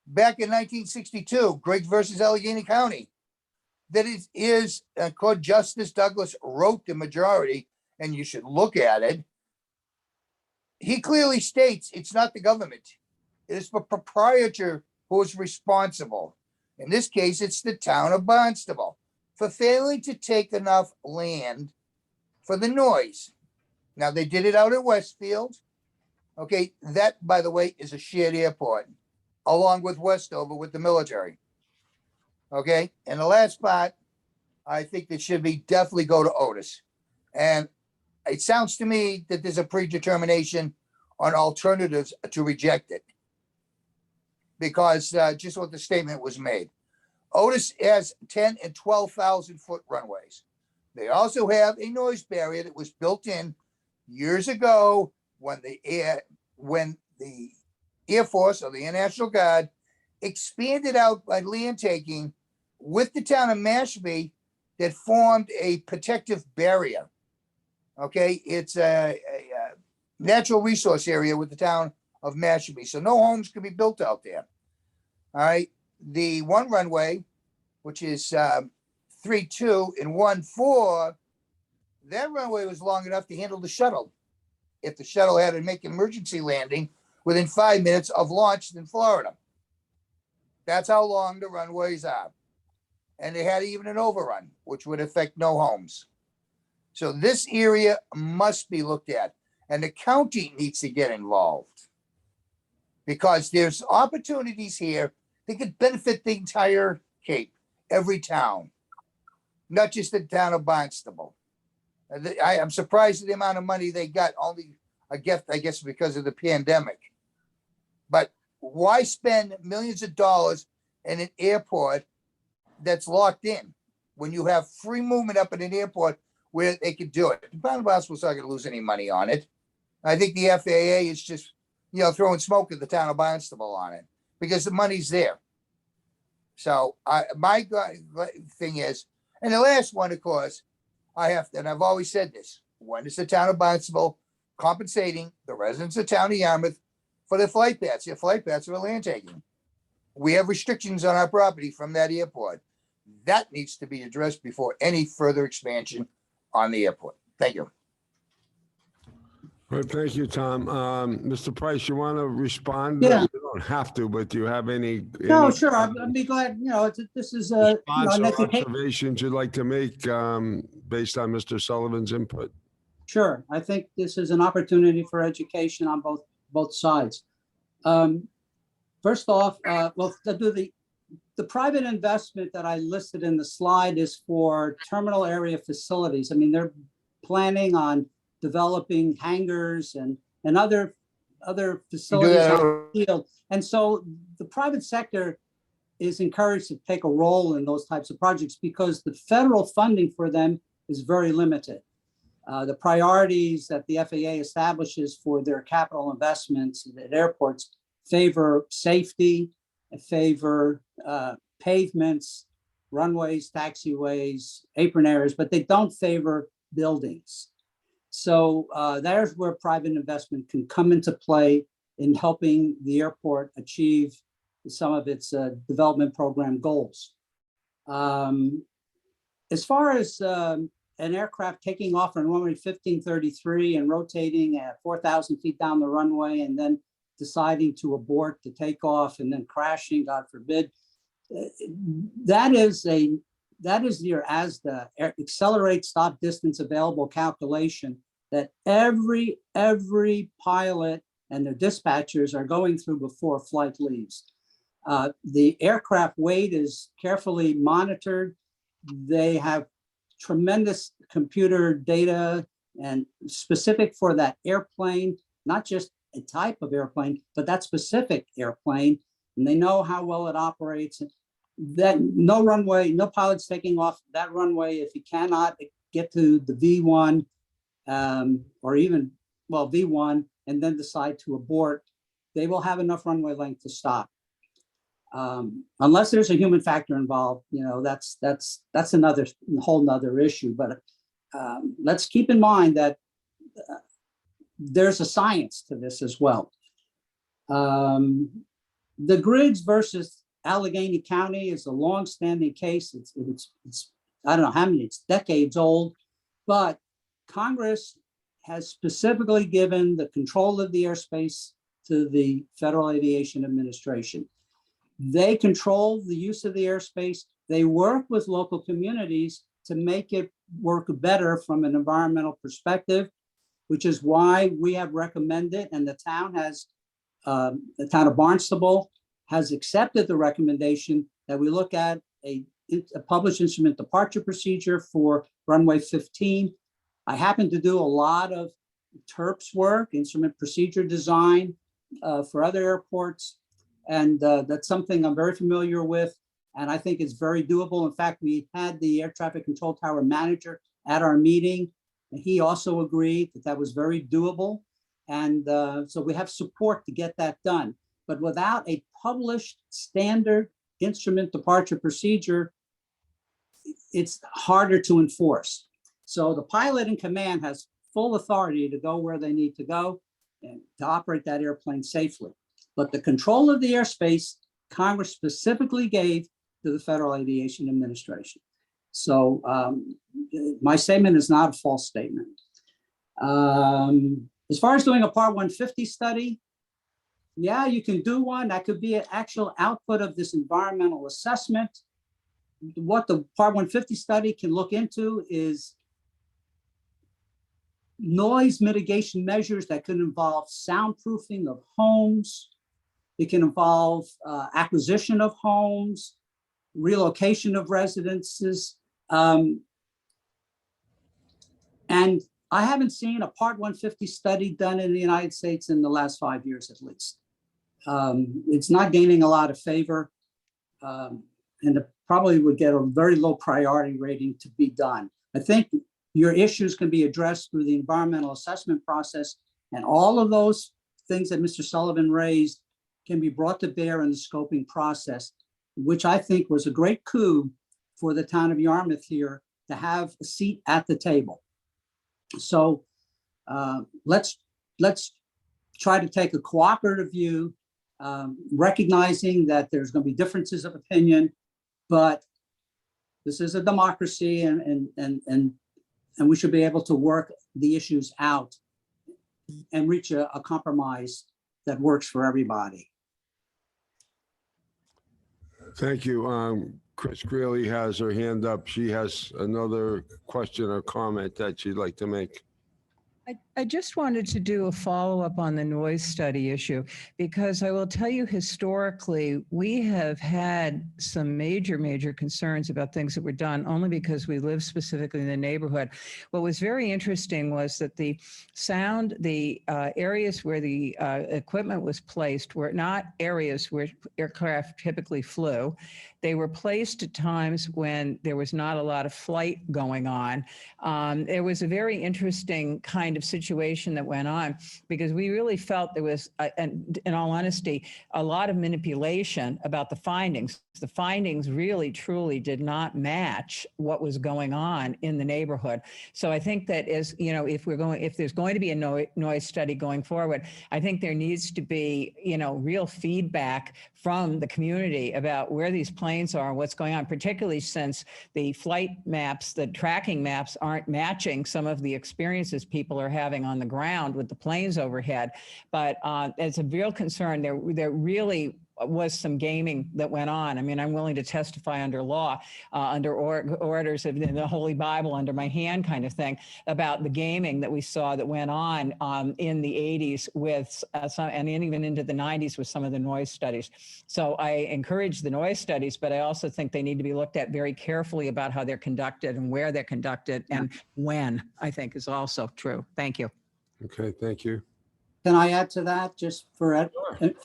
back in 1962, Griggs versus Allegheny County, that it is, Court Justice Douglas wrote the majority, and you should look at it. He clearly states it's not the government. It is the proprietor who is responsible. In this case, it's the town of Barnstable for failing to take enough land for the noise. Now, they did it out at Westfield. Okay, that, by the way, is a shared airport, along with Westover with the military. Okay, and the last part, I think that should be definitely go to Otis. And it sounds to me that there's a predetermination on alternatives to reject it. because just what the statement was made. Otis has 10 and 12,000 foot runways. They also have a noise barrier that was built in years ago when the Air Force or the Air National Guard expanded out by land taking with the town of Mashpee that formed a protective barrier. Okay, it's a natural resource area with the town of Mashpee, so no homes can be built out there. All right, the one runway, which is 3-2 and 1-4, that runway was long enough to handle the shuttle. If the shuttle had to make an emergency landing within 5 minutes of launch in Florida. That's how long the runways are. And they had even an overrun, which would affect no homes. So this area must be looked at, and the county needs to get involved because there's opportunities here that could benefit the entire Cape, every town, not just the town of Barnstable. I'm surprised at the amount of money they got, only a gift, I guess, because of the pandemic. But why spend millions of dollars in an airport that's locked in when you have free movement up at an airport where they could do it? The town of Barnstable is not going to lose any money on it. I think the FAA is just, throwing smoke at the town of Barnstable on it because the money's there. So my thing is, and the last one, of course, and I've always said this, when is the town of Barnstable compensating the residents of the town of Yarmouth for their flight paths? Their flight paths are land taking. We have restrictions on our property from that airport. That needs to be addressed before any further expansion on the airport. Thank you. All right, thank you, Tom. Mr. Price, you want to respond? Yeah. You don't have to, but do you have any? No, sure. I'd be glad. This is a Response an or education. observations you'd like to make based on Mr. Sullivan's input? Sure. I think this is an opportunity for education on both sides. First off, well, the private investment that I listed in the slide is for terminal area facilities. I mean, they're planning on developing hangars and other facilities on the field. And so the private sector is encouraged to take a role in those types of projects because the federal funding for them is very limited. The priorities that the FAA establishes for their capital investments at airports favor safety, favor pavements, runways, taxiways, apron areas, but they don't favor buildings. So there's where private investment can come into play in helping the airport achieve some of its development program goals. As far as an aircraft taking off on runway 1533 and rotating at 4,000 feet down the runway and then deciding to abort the takeoff and then crashing, God forbid, that is your ASDA, accelerate stop distance available calculation that every pilot and their dispatchers are going through before flight leaves. The aircraft weight is carefully monitored. They have tremendous computer data and specific for that airplane, not just a type of airplane, but that specific airplane. And they know how well it operates. That no runway, no pilots taking off that runway if you cannot get to the V1 or even, well, V1 and then decide to abort, they will have enough runway length to stop. Unless there's a human factor involved, that's another whole nother issue. But let's keep in mind that there's a science to this as well. The grids versus Allegheny County is a long-standing case. It's I don't know how many, it's decades old, but Congress has specifically given the control of the airspace to the Federal Aviation Administration. They control the use of the airspace. They work with local communities to make it work better from an environmental perspective, which is why we have recommended, and the town of Barnstable has accepted the recommendation that we look at a published instrument departure procedure for runway 15. I happen to do a lot of TERPS work, instrument procedure design for other airports. And that's something I'm very familiar with. And I think it's very doable. In fact, we had the air traffic control tower manager at our meeting. And he also agreed that that was very doable. And so we have support to get that done. But without a published standard instrument departure procedure, it's harder to enforce. So the pilot in command has full authority to go where they need to go and to operate that airplane safely. But the control of the airspace, Congress specifically gave to the Federal Aviation Administration. So my statement is not a false statement. As far as doing a Part 150 study, yeah, you can do one. That could be an actual output of this environmental assessment. What the Part 150 study can look into is noise mitigation measures that could involve soundproofing of homes. It can involve acquisition of homes, relocation of residences. And I haven't seen a Part 150 study done in the United States in the last 5 years at least. It's not gaining a lot of favor, and it probably would get a very low priority rating to be done. I think your issues can be addressed through the environmental assessment process, and all of those things that Mr. Sullivan raised can be brought to bear in the scoping process, which I think was a great coup for the town of Yarmouth here to have a seat at the table. So let's try to take a cooperative view, recognizing that there's going to be differences of opinion, but this is a democracy, and we should be able to work the issues out and reach a compromise that works for everybody. Thank you. Chris Greeley has her hand up. She has another question or comment that she'd like to make. I just wanted to do a follow-up on the noise study issue, because I will tell you historically, we have had some major concerns about things that were done only because we live specifically in the neighborhood. What was very interesting was that the sound, the areas where the equipment was placed were not areas where aircraft typically flew. They were placed at times when there was not a lot of flight going on. There was a very interesting kind of situation that went on, because we really felt there was, in all honesty, a lot of manipulation about the findings. The findings really, truly did not match what was going on in the neighborhood. So I think that is, you know, if there's going to be a noise study going forward, I think there needs to be, you know, real feedback from the community about where these planes are and what's going on, particularly since the flight maps, the tracking maps aren't matching some of the experiences people are having on the ground with the planes overhead. But it's a real concern. There really was some gaming that went on. I mean, I'm willing to testify under law, under orders of the Holy Bible under my hand kind of thing, about the gaming that we saw that went on in the 80s with some, and even into the 90s with some of the noise studies. So I encourage the noise studies, but I also think they need to be looked at very carefully about how they're conducted and where they're conducted and when, I think is also true. Thank you. Okay, thank you. Can I add to that just for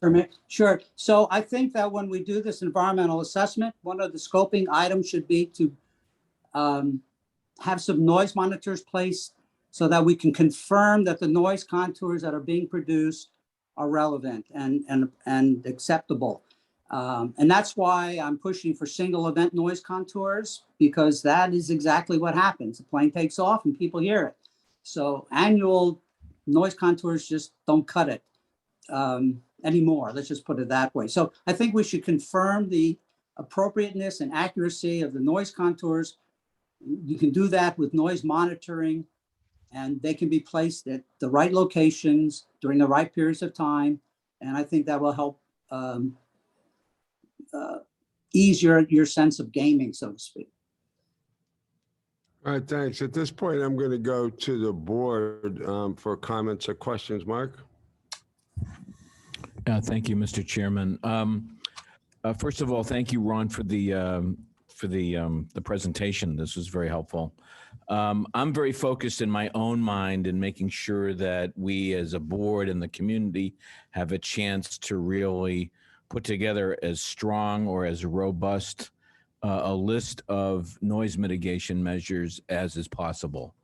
me? Sure. So I think that when we do this environmental assessment, one of the scoping items should be to have some noise monitors placed so that we can confirm that the noise contours that are being produced are relevant and acceptable. And that's why I'm pushing for single event noise contours, because that is exactly what happens. The plane takes off and people hear it. So annual noise contours just don't cut it anymore. Let's just put it that way. So I think we should confirm the appropriateness and accuracy of the noise contours. You can do that with noise monitoring, and they can be placed at the right locations during the right periods of time. And I think that will help ease your sense of gaming, so to speak. All right, thanks. At this point, I'm going to go to the board for comments or questions. Mark? Thank you, Mr. Chairman. First of all, thank you, Ron, for the presentation. This was very helpful. I'm very focused in my own mind in making sure that we as a board and the community have a chance to really put together as strong or as robust a list of noise mitigation measures as is possible.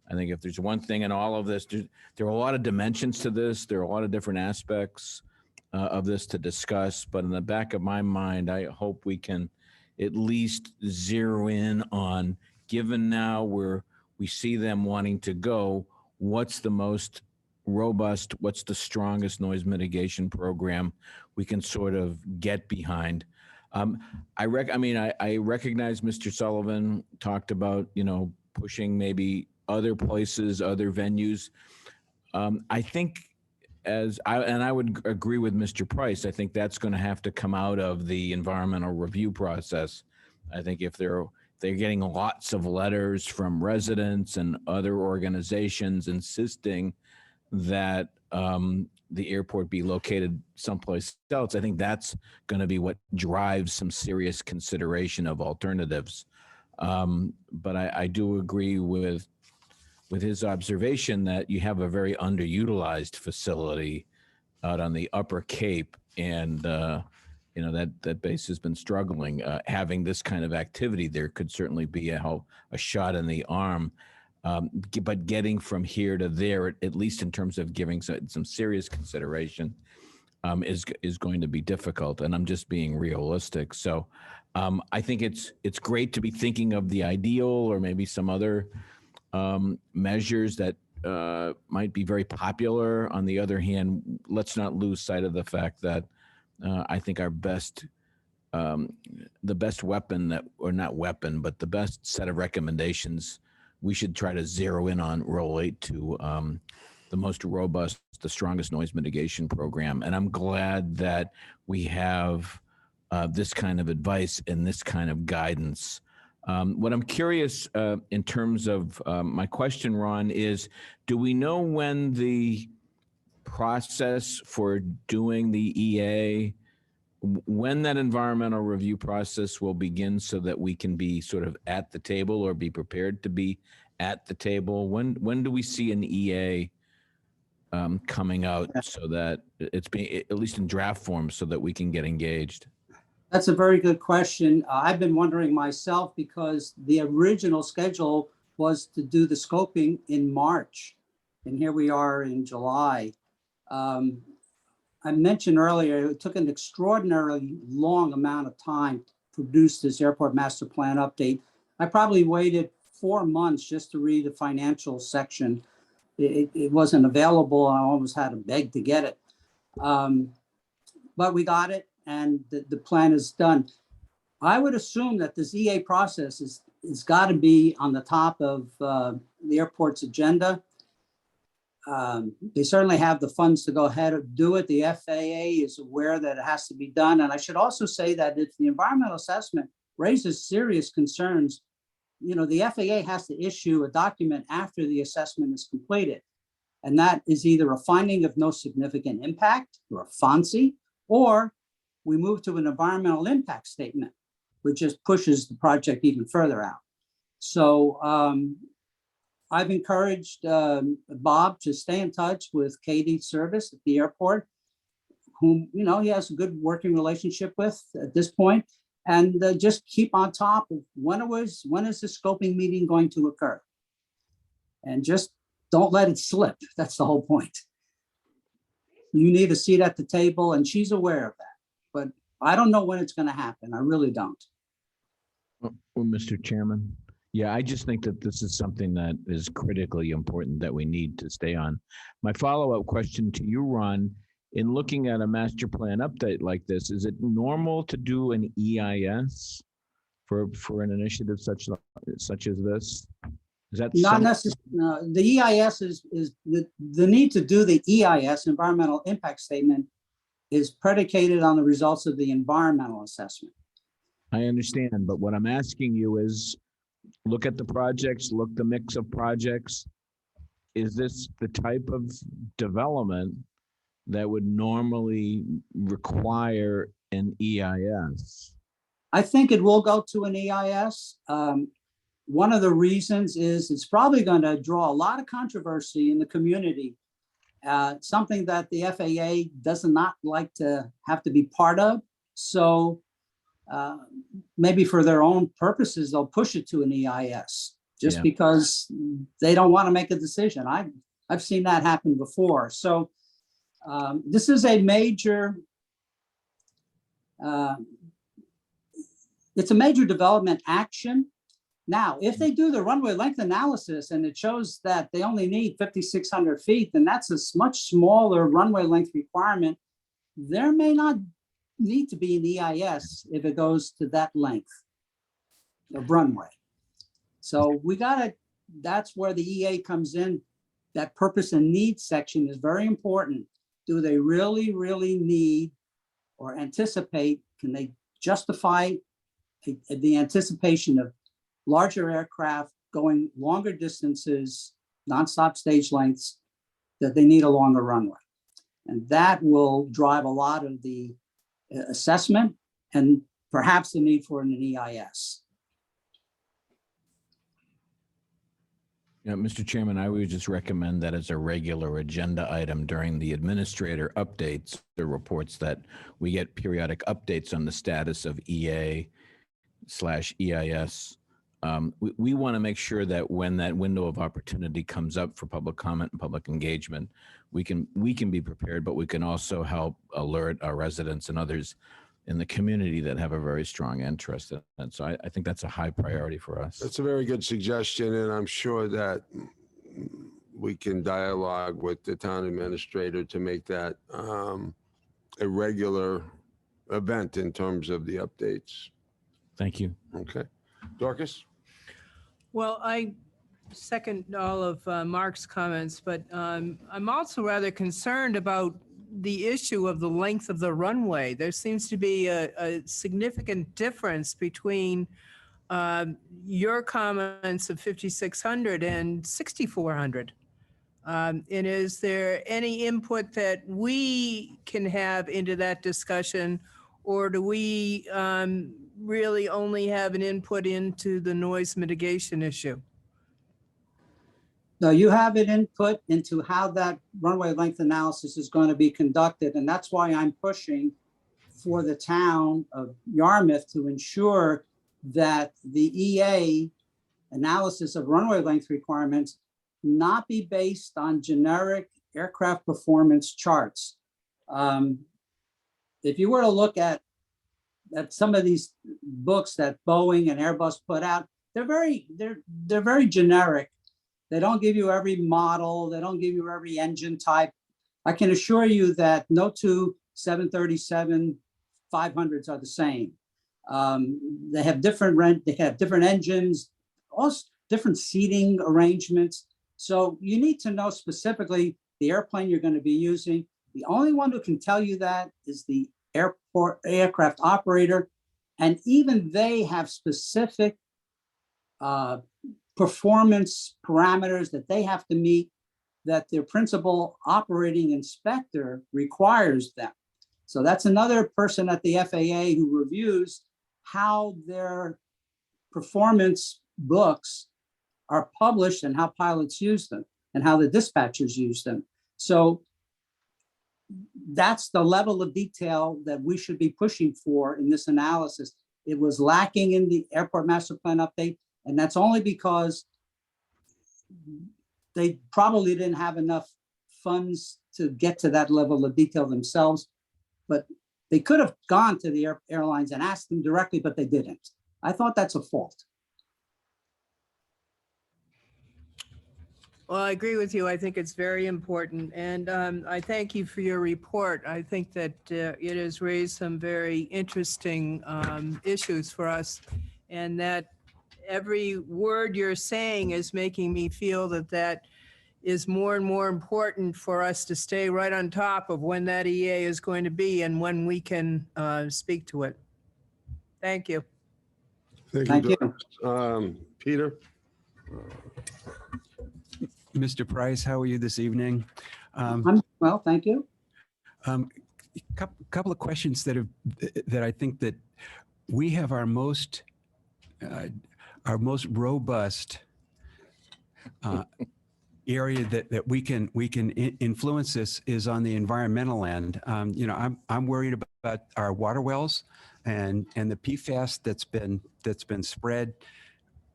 I think if there's one thing in all of this, there are a lot of dimensions to this. There are a lot of different aspects of this to discuss. But in the back of my mind, I hope we can at least zero in on, given now we see them wanting to go, what's the most robust, what's the strongest noise mitigation program we can sort of get behind. I recognize Mr. Sullivan talked about, pushing maybe other places, other venues. I think I would agree with Mr. Price. I think that's going to have to come out of the environmental review process. I think if they're getting lots of letters from residents and other organizations insisting that the airport be located someplace else, I think that's going to be what drives some serious consideration of alternatives. But I do agree with his observation that you have a very underutilized facility out on the Upper Cape, and that base has been struggling. Having this kind of activity there could certainly be a shot in the arm. But getting from here to there, at least in terms of giving some serious consideration, is going to be difficult. And I'm just being realistic. So I think it's great to be thinking of the ideal or maybe some other measures that might be very popular. On the other hand, let's not lose sight of the fact that I think our best, the best weapon but the best set of recommendations we should try to zero in on relate to the most robust, the strongest noise mitigation program. And I'm glad that we have this kind of advice and this kind of guidance. What I'm curious in terms of my question, Ron, is do we know when the process for doing the EA, when that environmental review process will begin so that we can be sort of at the table or be prepared to be at the table? When do we see an EA coming out so that it's being, at least in draft form, so that we can get engaged? That's a very good question. I've been wondering myself because the original schedule was to do the scoping in March, and here we are in July. I mentioned earlier, it took an extraordinarily long amount of time to produce this airport master plan update. I probably waited 4 months just to read the financial section. It wasn't available. I almost had to beg to get it. But we got it, and the plan is done. I would assume that this EA process is got to be on the top of the airport's agenda. They certainly have the funds to go ahead and do it. The FAA is aware that it has to be done. And I should also say that if the environmental assessment raises serious concerns, the FAA has to issue a document after the assessment is completed. And that is either a finding of no significant impact, or a FONSI, or we move to an environmental impact statement, which just pushes the project even further out. So I've encouraged Bob to stay in touch with Katie Service at the airport, whom he has a good working relationship with at this point, and just keep on top of when is the scoping meeting going to occur, and just don't let it slip. That's the whole point. You need a seat at the table, and she's aware of that, but I don't know when it's going to happen. I really don't. Well, Mr. Chairman. Yeah, I just think that this is something that is critically important that we need to stay on. My follow-up question to you, Ron, in looking at a master plan update like this, is it normal to do an EIS for an initiative such as this? Is that not necessarily? The EIS is the need to do the EIS, environmental impact statement, is predicated on the results of the environmental assessment. I understand, but what I'm asking you is, look at the projects, look the mix of projects. Is this the type of development that would normally require an EIS? I think it will go to an EIS. One of the reasons is it's probably going to draw a lot of controversy in the community something that the FAA does not like to have to be part of. So maybe for their own purposes, they'll push it to an EIS just Yeah. because they don't want to make a decision. I've seen that happen before. So this is a major, it's a major development action. Now, if they do the runway length analysis and it shows that they only need 5,600 feet, then that's a much smaller runway length requirement. There may not need to be an EIS if it goes to that length of runway. So that's where the EA comes in. That purpose and need section is very important. Do they really, really need or anticipate, can they justify the anticipation of larger aircraft going longer distances, nonstop stage lengths, that they need a longer runway? And that will drive a lot of the assessment and perhaps the need for an EIS. Yeah, Mr. Chairman, I would just recommend that as a regular agenda item during the administrator updates, the reports that we get periodic updates on the status of EA/EIS. We want to make sure that when that window of opportunity comes up for public comment and public engagement, we can be prepared, but we can also help alert our residents and others in the community that have a very strong interest in it. So I think that's a high priority for us. That's a very good suggestion, and I'm sure that we can dialogue with the town administrator to make that a regular event in terms of the updates. Thank you. Okay. Dorcas? Well, I second all of Mark's comments, but I'm also rather concerned about the issue of the length of the runway. There seems to be a significant difference between your comments of 5,600 and 6,400. And is there any input that we can have into that discussion, or do we really only have an input into the noise mitigation issue? No, you have an input into how that runway length analysis is going to be conducted. And that's why I'm pushing for the town of Yarmouth to ensure that the EA analysis of runway length requirements not be based on generic aircraft performance charts. If you were to look at some of these books that Boeing and Airbus put out, they're very generic. They don't give you every model. They don't give you every engine type. I can assure you that no two 737-500s are the same. They have different engines, also different seating arrangements. So you need to know specifically the airplane you're going to be using. The only one who can tell you that is the aircraft operator. And even they have specific performance parameters that they have to meet, that their principal operating inspector requires them. So that's another person at the FAA who reviews how their performance books are published and how pilots use them and how the dispatchers use them. So that's the level of detail that we should be pushing for in this analysis. It was lacking in the Airport Master Plan update, and that's only because they probably didn't have enough funds to get to that level of detail themselves. But they could have gone to the airlines and asked them directly, but they didn't. I thought that's a fault. Well, I agree with you. I think it's very important. And I thank you for your report. I think that it has raised some very interesting issues for us, and that every word you're saying is making me feel that that is more and more important for us to stay right on top of when that EA is going to be and when we can speak to it. Thank you. Thank you. Dorcas. Peter? Mr. Price, how are you this evening? I'm well, thank you. Couple of questions that I think that we have our most robust area that we can influence this is on the environmental end. You know, I'm worried about our water wells and the PFAS that's been spread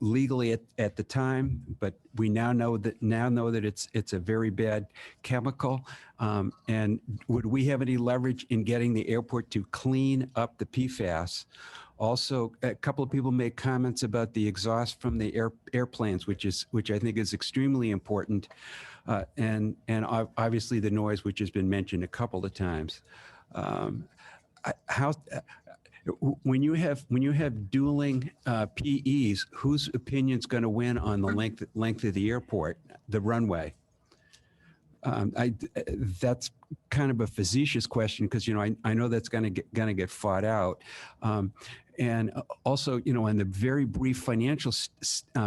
legally at the time, but we now know that it's a very bad chemical. And would we have any leverage in getting the airport to clean up the PFAS? Also, a couple of people made comments about the exhaust from the airplanes, which I think is extremely important, and obviously the noise, which has been mentioned a couple of times. How when you have dueling PEs, whose opinion's going to win on the length of the airport, the runway? That's kind of a facetious question because, you know, I know that's going to get fought out. And also, you know, in the very brief financial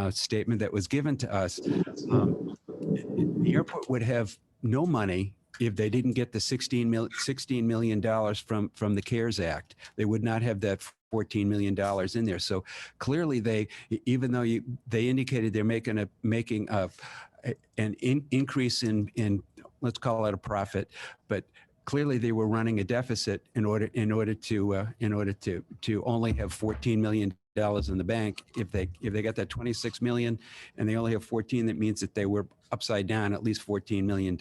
statement that was given to us, the airport would have no money if they didn't get the $16 million from the CARES Act. They would not have that $14 million in there. So clearly even though they indicated they're making an increase in let's call it a profit, but clearly they were running a deficit in order to only have $14 million in the bank. If they got that 26 million and they only have 14, that means that they were upside down at least $14 million.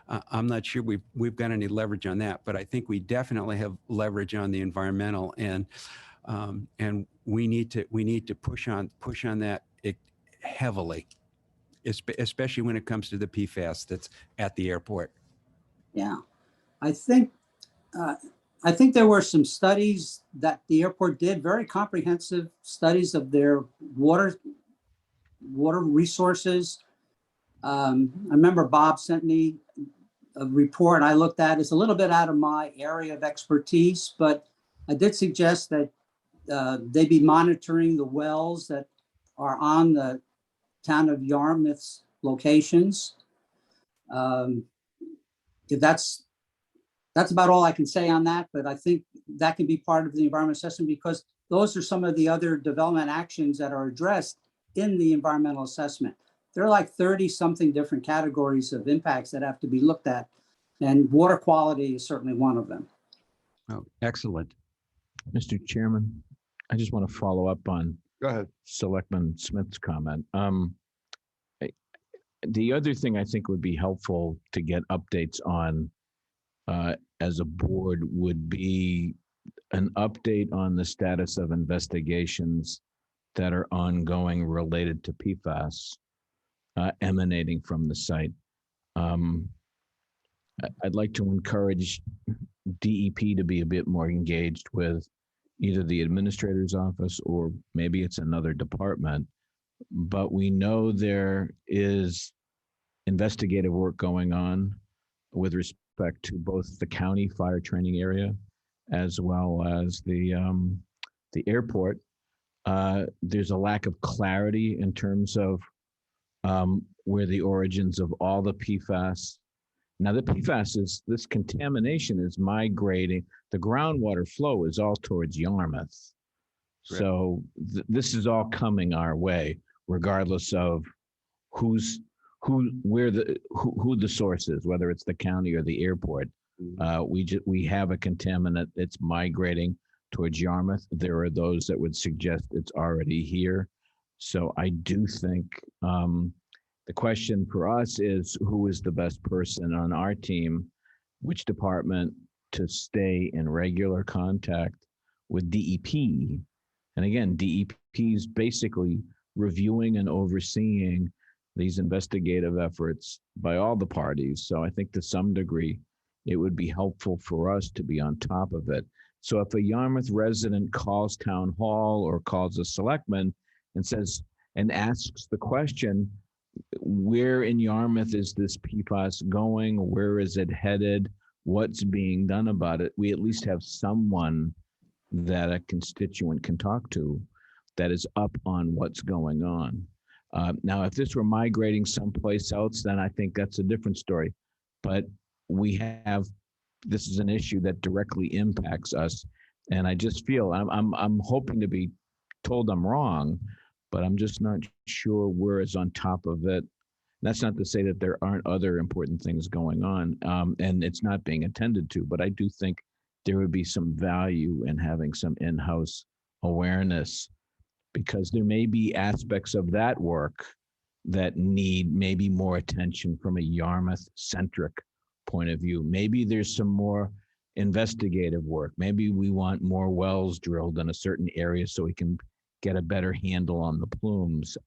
I'm not sure we've got any leverage on that, but I think we definitely have leverage on the environmental, and we need to push on that heavily, especially when it comes to the PFAS that's at the airport. Yeah, I think there were some studies that the airport did, very comprehensive studies of their water resources. I remember Bob sent me a report I looked at. It's a little bit out of my area of expertise, but I did suggest that they be monitoring the wells that are on the town of Yarmouth's locations. If that's about all I can say on that, but I think that can be part of the environmental assessment because those are some of the other development actions that are addressed in the environmental assessment. There are like 30 something different categories of impacts that have to be looked at, and water quality is certainly one of them. Oh, excellent. Mr. Chairman, I just want to follow up on Go ahead. Selectman Smith's comment. The other thing I think would be helpful to get updates on as a board would be an update on the status of investigations that are ongoing related to PFAS emanating from the site. I'd like to encourage DEP to be a bit more engaged with either the administrator's office or maybe it's another department, but we know there is investigative work going on with respect to both the county fire training area as well as the airport. There's a lack of clarity in terms of where the origins of all the PFAS. Now the PFAS this contamination is migrating. The groundwater flow is all towards Yarmouth. Right. So this is all coming our way, regardless of who the source is, whether it's the county or the airport. We have a contaminant that's migrating towards Yarmouth. There are those that would suggest it's already here. So I do think the question for us is who is the best person on our team, which department to stay in regular contact with DEP. And again, DEP is basically reviewing and overseeing these investigative efforts by all the parties. So I think to some degree, it would be helpful for us to be on top of it. So if a Yarmouth resident calls town hall or calls a selectman and says, and asks the question, where in Yarmouth is this PFAS going? Where is it headed? What's being done about it? We at least have someone that a constituent can talk to that is up on what's going on. Now, if this were migrating someplace else, then I think that's a different story. But this is an issue that directly impacts us. And I just feel, I'm hoping to be told I'm wrong, but I'm just not sure we're as on top of it That's not to say that there aren't other important things going on, and it's not being attended to, but I do think there would be some value in having some in-house awareness, because there may be aspects of that work that need maybe more attention from a Yarmouth-centric point of view. Maybe there's some more investigative work. Maybe we want more wells drilled in a certain area so we can get a better handle on the plumes.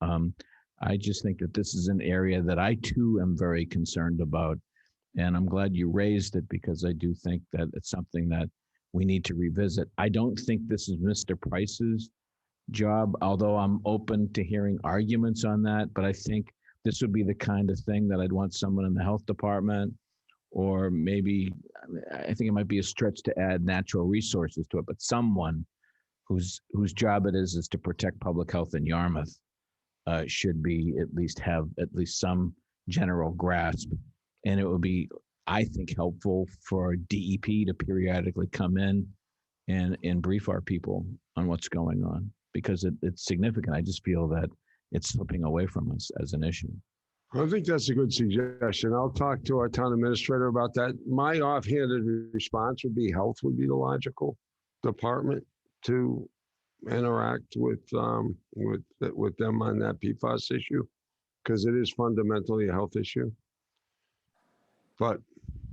I just think that this is an area that I too am very concerned about. And I'm glad you raised it, because I do think that it's something that we need to revisit. I don't think this is Mr. Price's job, although I'm open to hearing arguments on that. But I think this would be the kind of thing that I'd want someone in the health department, or maybe, I think it might be a stretch to add natural resources to it, but someone whose job it is to protect public health in Yarmouth should be have at least some general grasp. And it would be, I think, helpful for DEP to periodically come in and brief our people on what's going on, because it's significant. I just feel that it's slipping away from us as an issue. I think that's a good suggestion. I'll talk to our town administrator about that. My offhanded response would be health would be the logical department to interact with them on that PFAS issue, because it is fundamentally a health issue. But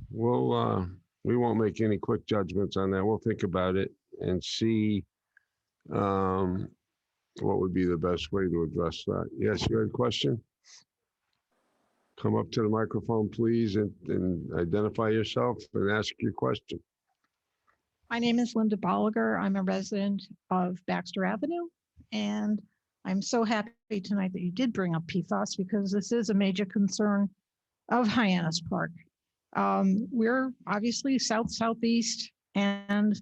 we won't make any quick judgments on that. We'll think about it and see what would be the best way to address that. Yes, you had a question? Come up to the microphone, please, and identify yourself and ask your question. My name is Linda Bolliger. I'm a resident of Baxter Avenue, and I'm so happy tonight that you did bring up PFAS, because this is a major concern of Hyannis Park. We're obviously southeast, and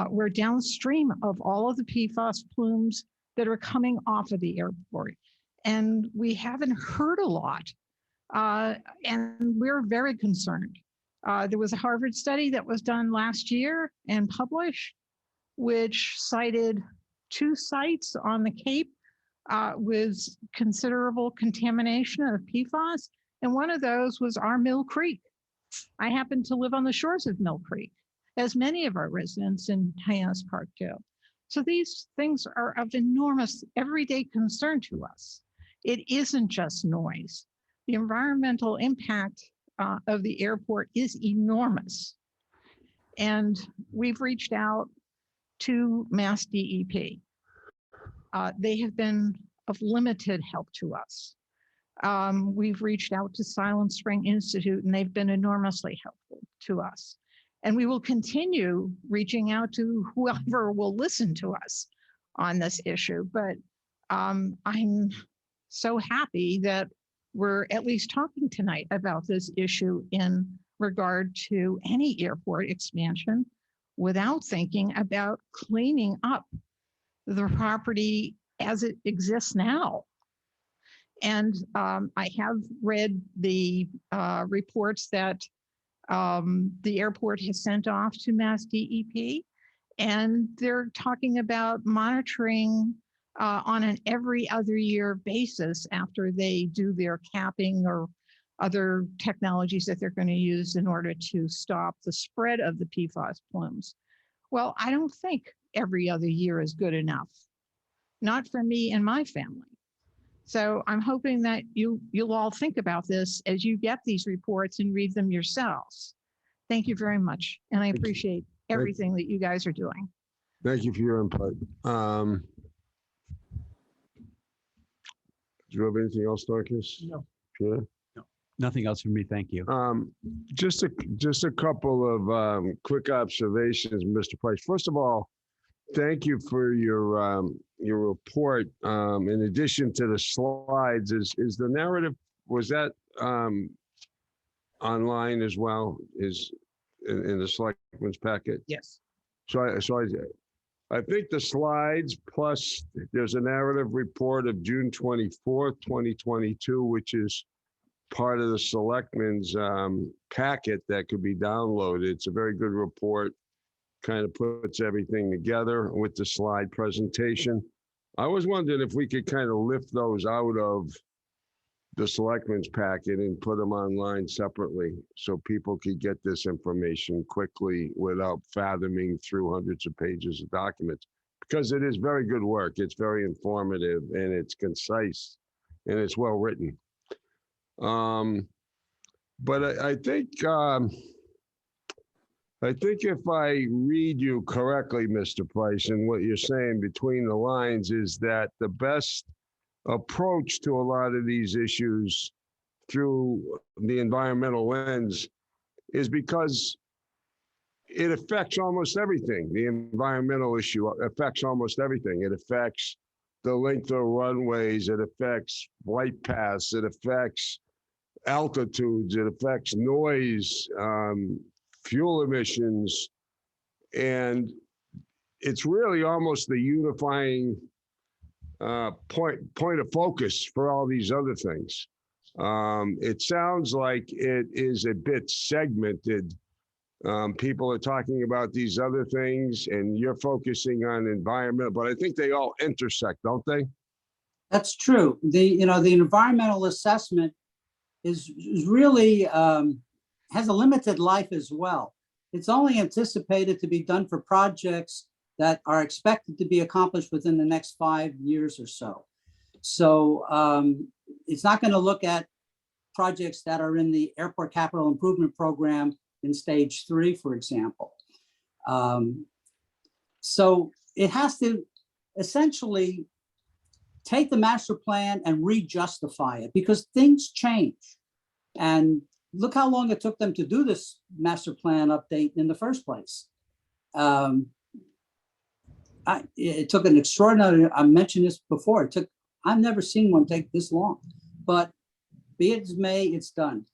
we're downstream of all of the PFAS plumes that are coming off of the airport, and we haven't heard a lot. And we're very concerned. There was a Harvard study that was done last year and published, which cited 2 sites on the Cape with considerable contamination of PFAS. And one of those was our Mill Creek. I happen to live on the shores of Mill Creek, as many of our residents in Hyannis Park do. So these things are of enormous everyday concern to us. It isn't just noise. The environmental impact of the airport is enormous. And we've reached out to Mass DEP. They have been of limited help to us. We've reached out to Silent Spring Institute, and they've been enormously helpful to us. And we will continue reaching out to whoever will listen to us on this issue. But I'm so happy that we're at least talking tonight about this issue in regard to any airport expansion, without thinking about cleaning up the property as it exists now. And I have read the reports that the airport has sent off to Mass DEP, and they're talking about monitoring on an every other year basis after they do their capping or other technologies that they're going to use in order to stop the spread of the PFAS plumes. Well, I don't think every other year is good enough, not for me and my family. So I'm hoping that you'll all think about this as you get these reports and read them yourselves. Thank you very much. And I appreciate everything that you guys are doing. Thank you for your input. Do you have anything else, Dorcas? No. Peter? No, nothing else from me. Thank you. Just a couple of quick observations, Mr. Price. First of all, thank you for your report. In addition to the slides, is the narrative, was that online as well? Is in the Selectmen's packet? Yes. So I think the slides plus there's a narrative report of June 24th, 2022, which is part of the Selectmen's packet that could be downloaded. It's a very good report, kind of puts everything together with the slide presentation. I was wondering if we could kind of lift those out of the selectmen's packet and put them online separately so people could get this information quickly without fathoming through hundreds of pages of documents. Because it is very good work. It's very informative and it's concise and it's well written. But I think if I read you correctly, Mr. Price, and what you're saying between the lines is that the best approach to a lot of these issues through the environmental lens is because it affects almost everything. The environmental issue affects almost everything. It affects the length of runways, it affects flight paths, it affects altitudes, it affects noise, fuel emissions, and it's really almost the unifying point of focus for all these other things. It sounds like it is a bit segmented. People are talking about these other things and you're focusing on environment, but I think they all intersect, don't they? That's true. The environmental assessment is really has a limited life as well. It's only anticipated to be done for projects that are expected to be accomplished within the next 5 years or so. So it's not going to look at projects that are in the Airport Capital Improvement Program in stage 3, for example. So it has to essentially take the master plan and re-justify it because things change. And look how long it took them to do this master plan update in the first place. It took an extraordinary, I mentioned this before, I've never seen one take this long, but be it as may, it's done.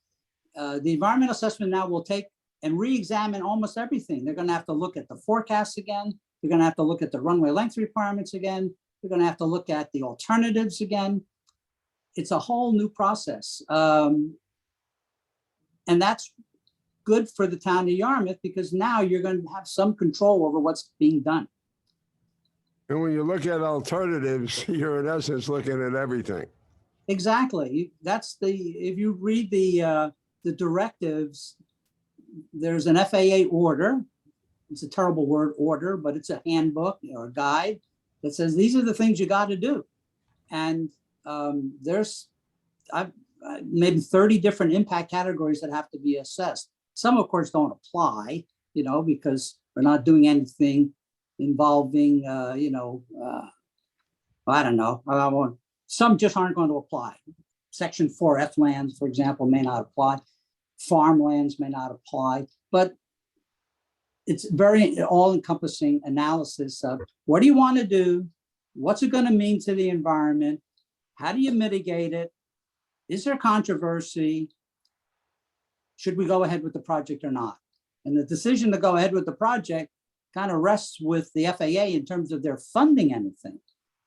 The environmental assessment now will take and re-examine almost everything. They're going to have to look at the forecasts again. They're going to have to look at the runway length requirements again. They're going to have to look at the alternatives again. It's a whole new process. And that's good for the town of Yarmouth because now you're going to have some control over what's being done. And when you look at alternatives, you're in essence looking at everything. Exactly. If you read the directives, there's an FAA order. It's a terrible word, order, but it's a handbook or a guide that says these are the things you got to do. And there's maybe 30 different impact categories that have to be assessed. Some, of course, don't apply, because we're not doing anything involving, I don't know. Some just aren't going to apply. Section 4F lands, for example, may not apply. Farmlands may not apply, but it's very all-encompassing analysis of what do you want to do? What's it going to mean to the environment? How do you mitigate it? Is there controversy? Should we go ahead with the project or not? And the decision to go ahead with the project kind of rests with the FAA in terms of their funding anything.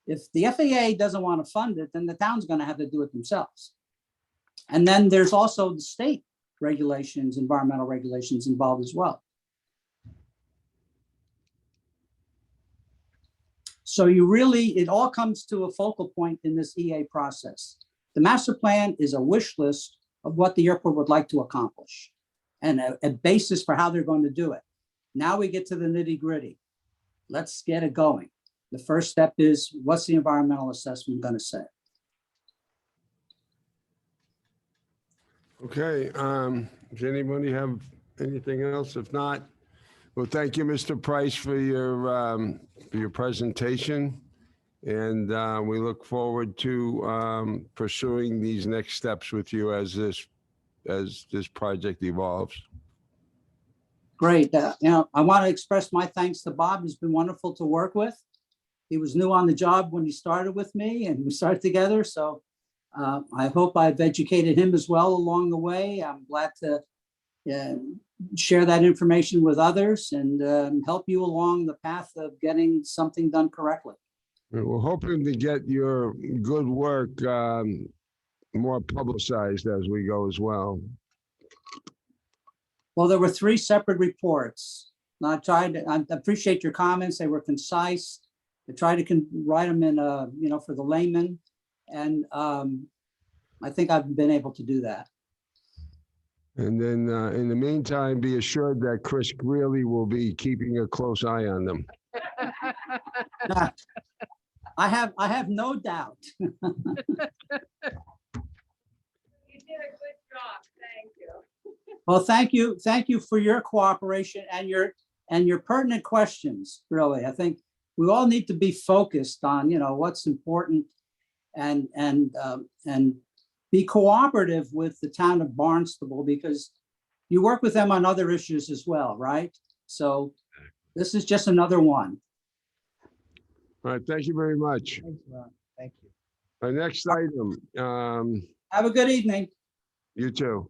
If the FAA doesn't want to fund it, then the town's going to have to do it themselves. And then there's also the state regulations, environmental regulations involved as well. So it all comes to a focal point in this EA process. The master plan is a wish list of what the airport would like to accomplish and a basis for how they're going to do it. Now we get to the nitty gritty. Let's get it going. The first step is, what's the environmental assessment going to say? Okay, does anybody have anything else? If not, well, thank you, Mr. Price, for your presentation. And we look forward to pursuing these next steps with you as this project evolves. Great. I want to express my thanks to Bob. He's been wonderful to work with. He was new on the job when he started with me and we started together. So I hope I've educated him as well along the way. I'm glad to share that information with others and help you along the path of getting something done correctly. We're hoping to get your good work more publicized as we go as well. Well, there were 3 separate reports. I appreciate your comments. They were concise. I tried to write them in, for the layman. And I think I've been able to do that. And then in the meantime, be assured that Chris Greeley will be keeping a close eye on them. I have no doubt. You did a good job. Thank you. Well, thank you for your cooperation and your pertinent questions. Really, I think we all need to be focused on what's important and be cooperative with the town of Barnstable, because you work with them on other issues as well, right? So this is just another one. All right, thank you very much. Thanks, Ron. Thank you. Our next item, Have a good evening. you too.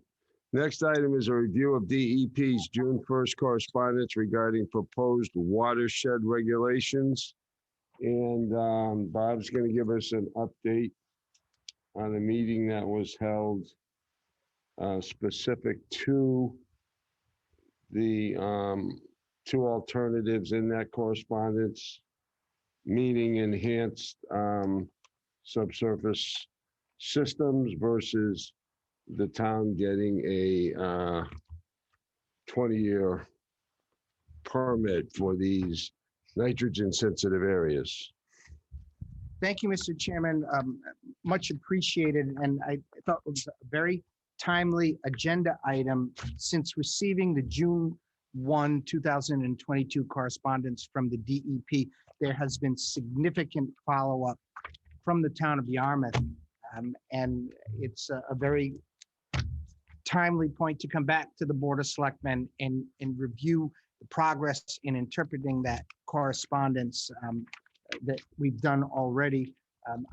Next item is a review of DEP's June 1st correspondence regarding proposed watershed regulations. And Bob's going to give us an update on a meeting that was held specific to the two alternatives in that correspondence, meaning enhanced subsurface systems versus the town getting a 20-year permit for these nitrogen sensitive areas. Thank you, Mr. Chairman. Much appreciated. And I thought it was a very timely agenda item since receiving the June 1, 2022 correspondence from the DEP. There has been significant follow-up from the town of Yarmouth. And it's a very timely point to come back to the Board of Selectmen and review the progress in interpreting that correspondence that we've done already.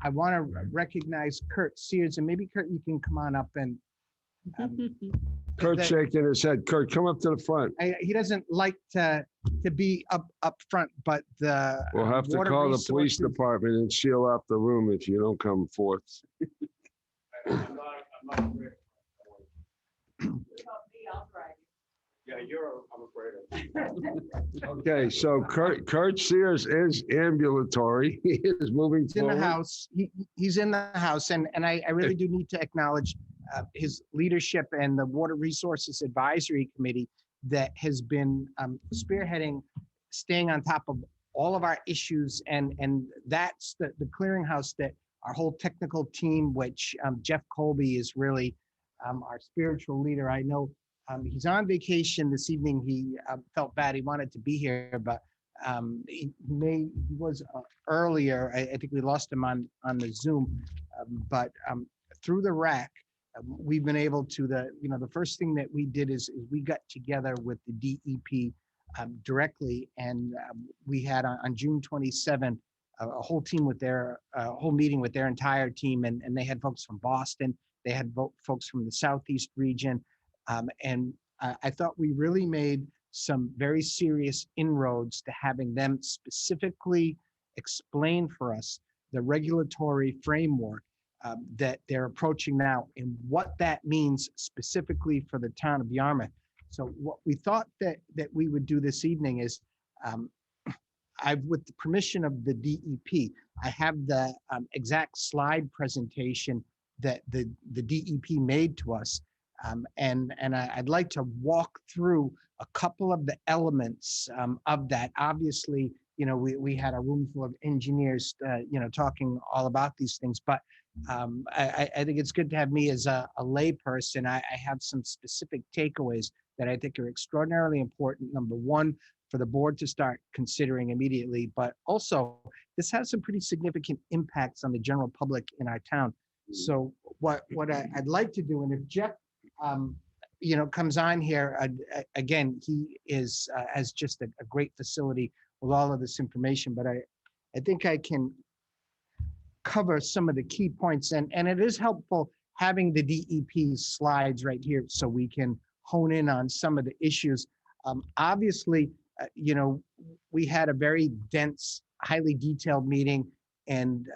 I want to recognize Kurt Sears, and maybe Kurt, you can come on up and. Kurt's shaking his head. Kurt, come up to the front. He doesn't like to be up front, but the. We'll have to water call the police resources- department and seal off the room if you don't come forth. Okay, so Kurt Sears is ambulatory. He is moving He's in the forward. house. He's in the house, and I really do need to acknowledge his leadership and the Water Resources Advisory Committee that has been spearheading, staying on top of all of our issues, and that's the clearinghouse that our whole technical team, which Jeff Colby is really our spiritual leader. I know he's on vacation this evening. He felt bad. He wanted to be here, but he was earlier. I think we lost him on the Zoom, but through the RAC, we've been able to the first thing that we did is we got together with the DEP directly, and we had on June 27 a whole team with their whole meeting with their entire team, and they had folks from Boston, they had folks from the Southeast region, and I thought we really made some very serious inroads to having them specifically explain for us the regulatory framework that they're approaching now and what that means specifically for the town of Yarmouth. So what we thought that we would do this evening is, with the permission of the DEP, I have the exact slide presentation that the DEP made to us. And I'd like to walk through a couple of the elements of that. Obviously, we had a room full of engineers, talking all about these things, but I think it's good to have me as a lay person. I have some specific takeaways that I think are extraordinarily important. Number one, for the board to start considering immediately, but also this has some pretty significant impacts on the general public in our town. So what I'd like to do, and if Jeff, comes on here, again, he has just a great facility with all of this information, but I think I can cover some of the key points, and it is helpful having the DEP slides right here so we can hone in on some of the issues. Obviously, we had a very dense, highly detailed meeting, and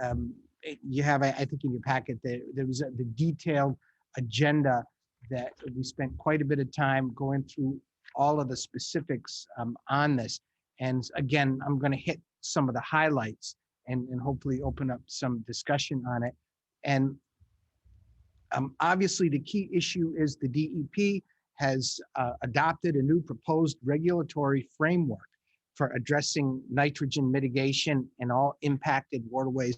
you have, I think in your packet, there was the detailed agenda that we spent quite a bit of time going through all of the specifics on this. And again, I'm going to hit some of the highlights and hopefully open up some discussion on it. And Obviously, the key issue is the DEP has adopted a new proposed regulatory framework for addressing nitrogen mitigation in all impacted waterways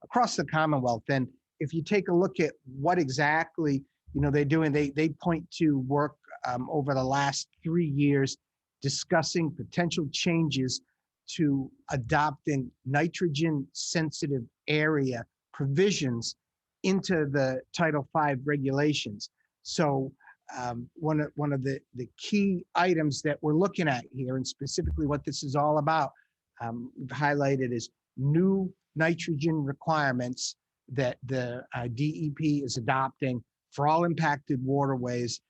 across the Commonwealth. And if you take a look at what exactly they're doing, they point to work over the last 3 years discussing potential changes to adopting nitrogen sensitive area provisions into the Title V regulations. So one of the key items that we're looking at here, and specifically what this is all about, highlighted is new nitrogen requirements that the DEP is adopting for all impacted waterways,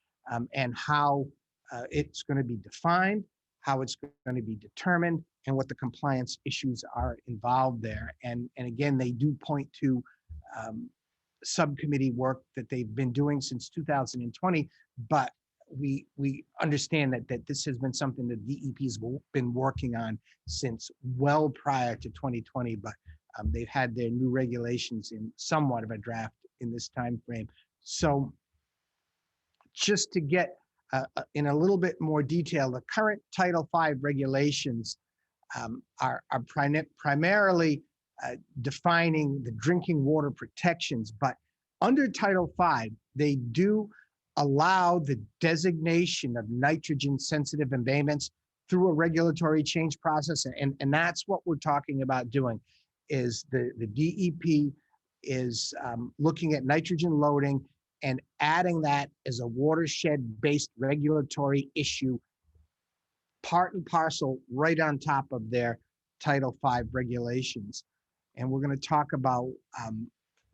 and how it's going to be defined, how it's going to be determined, and what the compliance issues are involved there. And again, they do point to subcommittee work that they've been doing since 2020, but we understand that this has been something that DEP's been working on since well prior to 2020, but they've had their new regulations in somewhat of a draft in this time frame. So just to get in a little bit more detail, the current Title V regulations are primarily defining the drinking water protections, but under Title V, they do allow the designation of nitrogen sensitive embayments through a regulatory change process. And that's what we're talking about doing, is the DEP is looking at nitrogen loading and adding that as a watershed-based regulatory issue, part and parcel, right on top of their Title V regulations. And we're going to talk about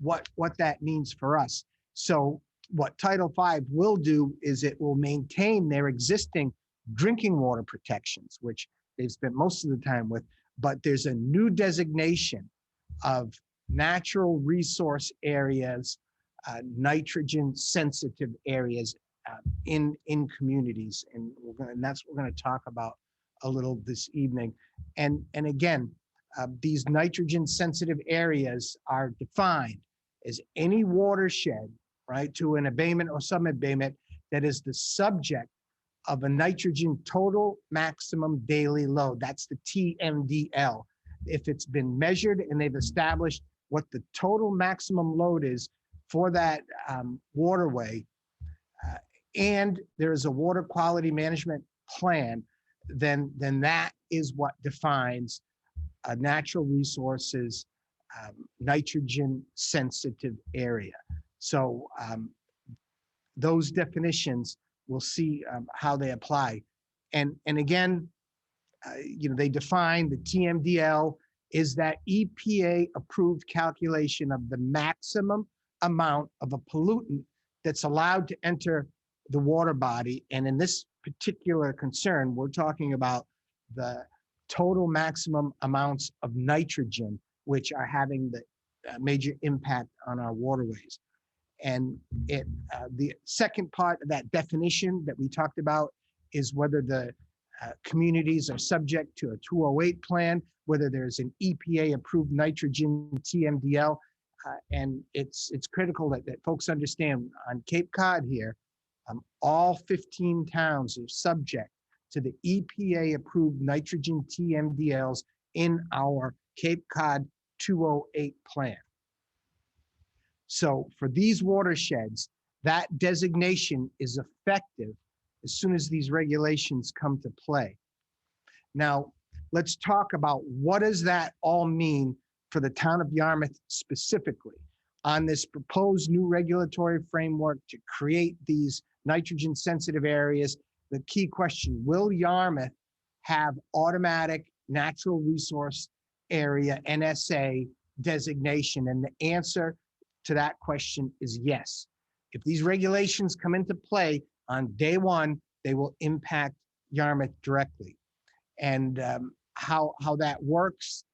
what that means for us. So what Title V will do is it will maintain their existing drinking water protections, which they've spent most of the time with, but there's a new designation of natural resource areas, nitrogen sensitive areas in communities, and that's what we're going to talk about a little this evening. And again, these nitrogen sensitive areas are defined as any watershed, right, to an abatement or subabatement that is the subject of a nitrogen total maximum daily load. That's the TMDL. If it's been measured and they've established what the total maximum load is for that waterway, and there is a water quality management plan, then that is what defines a natural resources nitrogen sensitive area. So those definitions, we'll see how they apply. And again, they define the TMDL is that EPA approved calculation of the maximum amount of a pollutant that's allowed to enter the water body. And in this particular concern, we're talking about the total maximum amounts of nitrogen, which are having the major impact on our waterways. And the second part of that definition that we talked about is whether the communities are subject to a 208 plan, whether there's an EPA approved nitrogen TMDL. And it's critical that folks understand on Cape Cod here, all 15 towns are subject to the EPA approved nitrogen TMDLs in our Cape Cod 208 plan. So for these watersheds, that designation is effective as soon as these regulations come to play. Now, let's talk about what does that all mean for the town of Yarmouth specifically on this proposed new regulatory framework to create these nitrogen sensitive areas. The key question, will Yarmouth have automatic natural resource area NSA designation? And the answer to that question is yes. If these regulations come into play on day one, they will impact Yarmouth directly. And how that works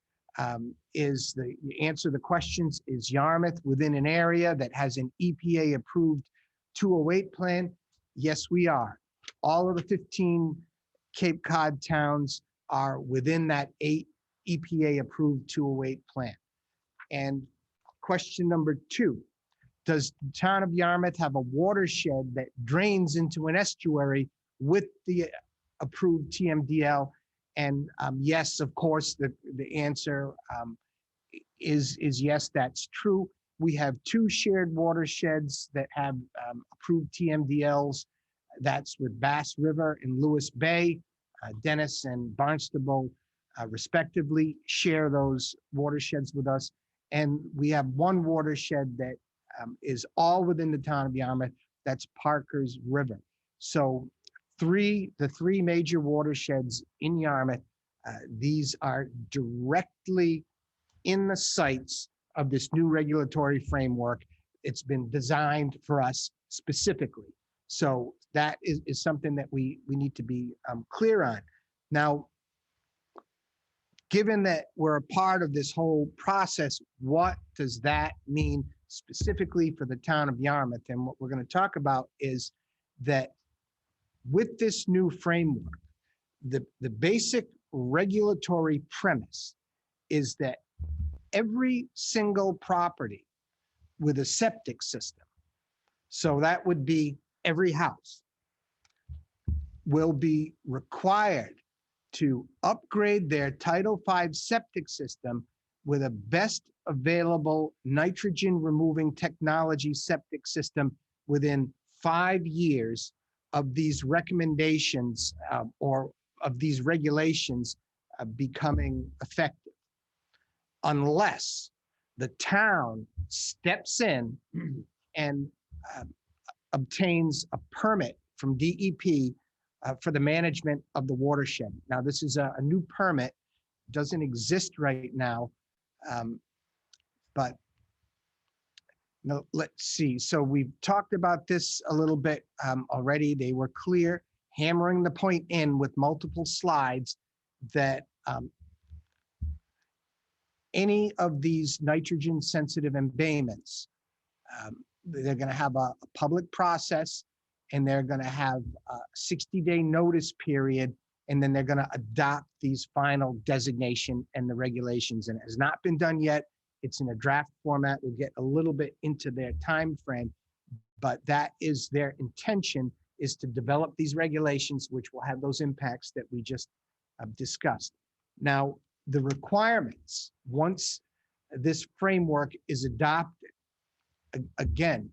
is the answer to the questions, is Yarmouth within an area that has an EPA approved 208 plan? Yes, we are. All of the 15 Cape Cod towns are within that 8 EPA approved 208 plan. And question number 2, does the town of Yarmouth have a watershed that drains into an estuary with the approved TMDL? And yes, of course, the answer is yes, that's true. We have 2 shared watersheds that have approved TMDLs. That's with Bass River and Lewis Bay. Dennis and Barnstable, respectively, share those watersheds with us. And we have 1 watershed that is all within the town of Yarmouth. That's Parker's River. So the 3 major watersheds in Yarmouth, these are directly in the sites of this new regulatory framework. It's been designed for us specifically. So that is something that we need to be clear on. Now, given that we're a part of this whole process, what does that mean specifically for the town of Yarmouth? And what we're going to talk about is that with this new framework, the basic regulatory premise is that every single property with a septic system, so that would be every house, will be required to upgrade their Title V septic system with a best available nitrogen removing technology septic system within 5 years of these recommendations or of these regulations becoming effective, unless the town steps in and obtains a permit from DEP for the management of the watershed. Now, this is a new permit, doesn't exist right now, but no, let's see. So we've talked about this a little bit already. They were clear, hammering the point in with multiple slides that any of these nitrogen sensitive embayments, they're going to have a public process, and they're going to have a 60-day notice period, and then they're going to adopt these final designation and the regulations. And it has not been done yet. It's in a draft format. We'll get a little bit into their time frame, but that is their intention, is to develop these regulations, which will have those impacts that we just discussed. Now, the requirements, once this framework is adopted, again,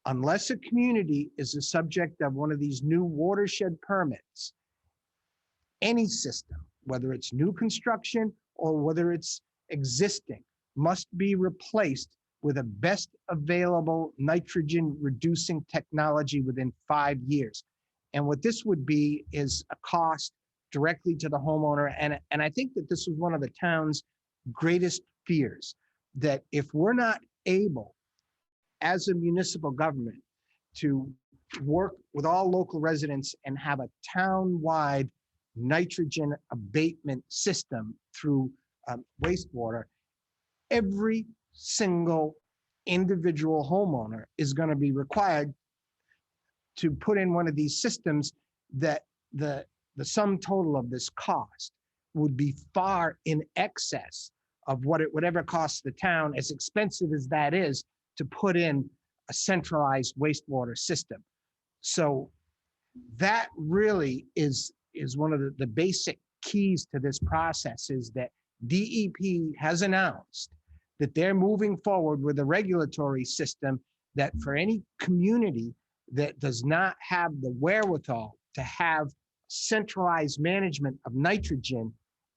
unless a community is the subject of one of these new watershed permits, any system, whether it's new construction or whether it's existing, must be replaced with a best available nitrogen reducing technology within 5 years. And what this would be is a cost directly to the homeowner. And I think that this was one of the town's greatest fears, that if we're not able as a municipal government to work with all local residents and have a town-wide nitrogen abatement system through wastewater, every single individual homeowner is going to be required to put in one of these systems, that the sum total of this cost would be far in excess of whatever costs the town, as expensive as that is, to put in a centralized wastewater system. So that really is one of the basic keys to this process, is that DEP has announced that they're moving forward with a regulatory system that for any community that does not have the wherewithal to have centralized management of nitrogen,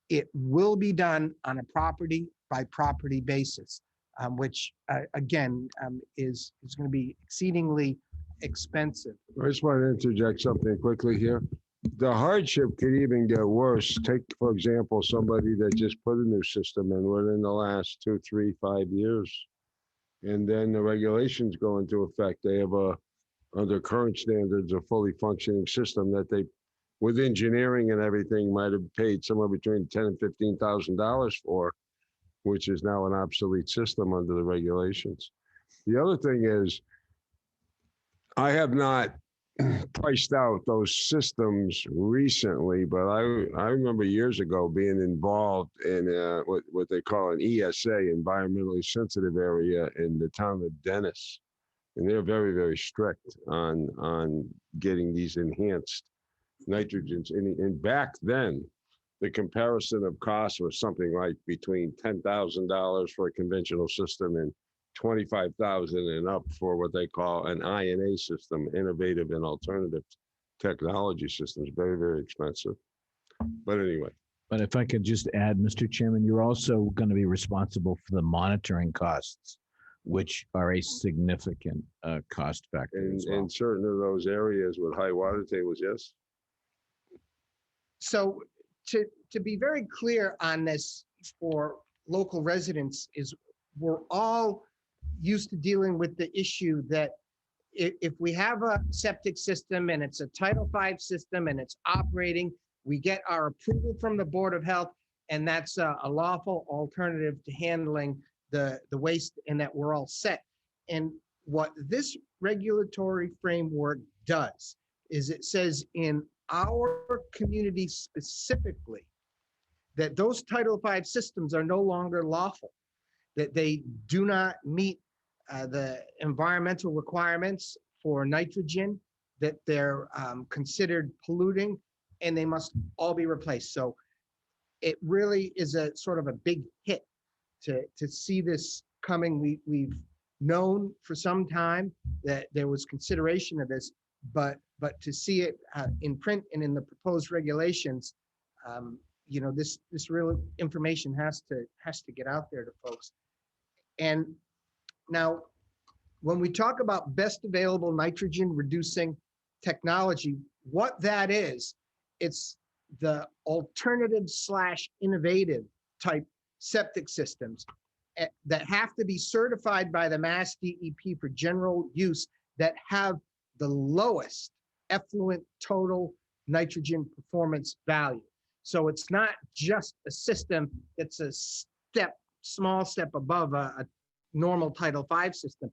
it will be done on a property by property basis, which again is going to be exceedingly expensive. I just want to interject something quickly here. The hardship could even get worse. Take, for example, somebody that just put a new system in within the last 2, 3, 5 years, and then the regulations go into effect. They have under current standards, a fully functioning system that they, with engineering and everything, might have paid somewhere between $10,000 and $15,000 for, which is now an obsolete system under the regulations. The other thing is, I have not priced out those systems recently, but I remember years ago being involved in what they call an ESA, environmentally sensitive area, in the town of Dennis. And they're very, very strict on getting these enhanced nitrogens. And back then, the comparison of costs was something like between $10,000 for a conventional system and 25,000 and up for what they call an INA system, innovative and alternative technology systems. Very, very expensive. But anyway, But if I could just add, Mr. Chairman, you're also going to be responsible for the monitoring costs, which are a significant cost factor as well. in certain of those areas with high water tables, yes. So to be very clear on this for local residents is we're all used to dealing with the issue that if we have a septic system and it's a Title V system and it's operating, we get our approval from the Board of Health, and that's a lawful alternative to handling the waste, and that we're all set. And what this regulatory framework does is it says in our community specifically that those Title V systems are no longer lawful, that they do not meet the environmental requirements for nitrogen, that they're considered polluting, and they must all be replaced. So it really is a sort of a big hit to see this coming. We've known for some time that there was consideration of this, but to see it in print and in the proposed regulations, you know, this real information has to get out there to folks. And now, when we talk about best available nitrogen reducing technology, what that is, it's the alternative / innovative type septic systems that have to be certified by the Mass DEP for general use, that have the lowest effluent total nitrogen performance value. So it's not just a system that's a small step above a normal Title V system.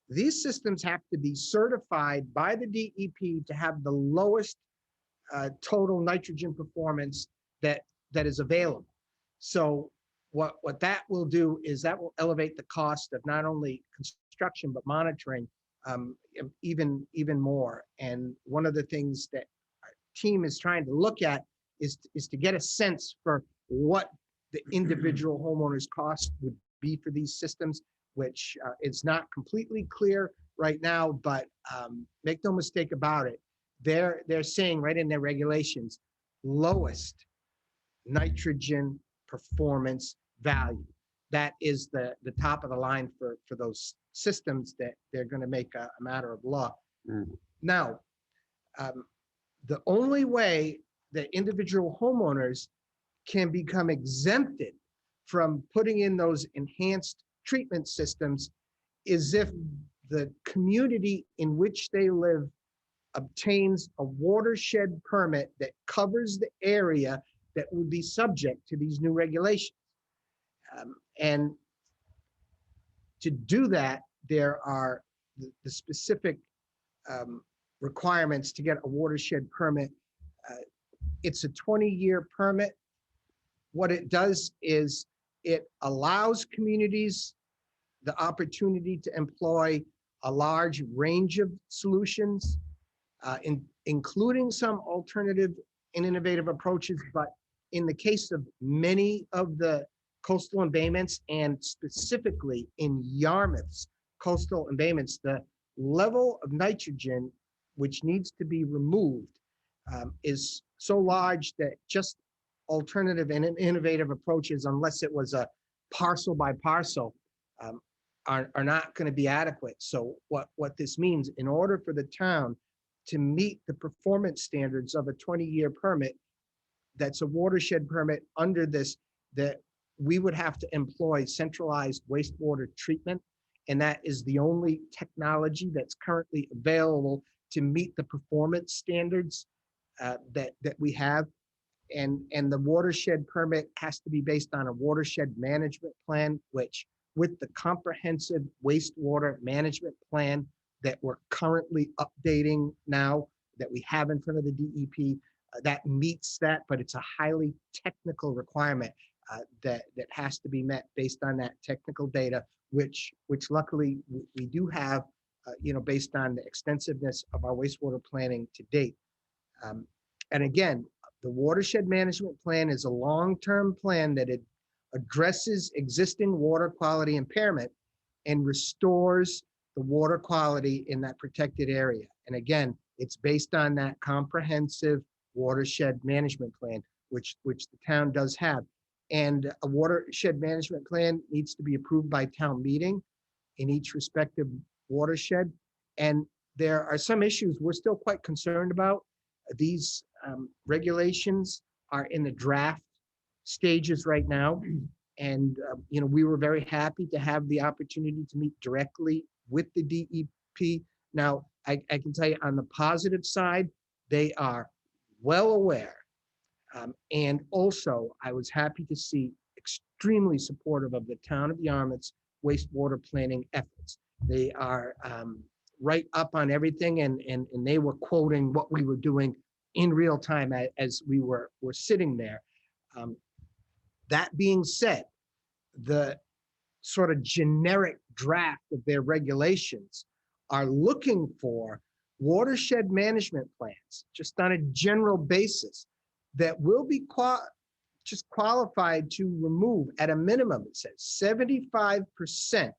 These systems have to be certified by the DEP to have the lowest total nitrogen performance that is available. So what that will do is that will elevate the cost of not only construction but monitoring even more. And one of the things that our team is trying to look at is to get a sense for what the individual homeowners' cost would be for these systems, which is not completely clear right now, but make no mistake about it, they're saying right in their regulations, lowest nitrogen performance value. That is the top of the line for those systems that they're going to make a matter of law. Now, the only way that individual homeowners can become exempted from putting in those enhanced treatment systems is if the community in which they live obtains a watershed permit that covers the area that would be subject to these new regulations. And to do that, there are the specific requirements to get a watershed permit. It's a 20-year permit. What it does is it allows communities the opportunity to employ a large range of solutions, including some alternative and innovative approaches. But in the case of many of the coastal embayments, and specifically in Yarmouth's coastal embayments, the level of nitrogen which needs to be removed is so large that just alternative and innovative approaches, unless it was a parcel by parcel, are not going to be adequate. So what this means, in order for the town to meet the performance standards of a 20-year permit, that's a watershed permit under this, that we would have to employ centralized wastewater treatment. And that is the only technology that's currently available to meet the performance standards that we have. And the watershed permit has to be based on a watershed management plan, which, with the comprehensive wastewater management plan that we're currently updating now, that we have in front of the DEP, that meets that, but it's a highly technical requirement that has to be met based on that technical data, which luckily we do have based on the extensiveness of our wastewater planning to date. And again, the watershed management plan is a long-term plan that it addresses existing water quality impairment and restores the water quality in that protected area. And again, it's based on that comprehensive watershed management plan, which the town does have. And a watershed management plan needs to be approved by town meeting in each respective watershed. And there are some issues we're still quite concerned about. These regulations are in the draft stages right now. And, we were very happy to have the opportunity to meet directly with the DEP. Now, I can tell you on the positive side, they are well aware. And also, I was happy to see extremely supportive of the town of Yarmouth's wastewater planning efforts. They are right up on everything, and they were quoting what we were doing in real time as we were sitting there. That being said, the sort of generic draft of their regulations are looking for watershed management plans, just on a general basis, that will be just qualified to remove, at a minimum, it says 75%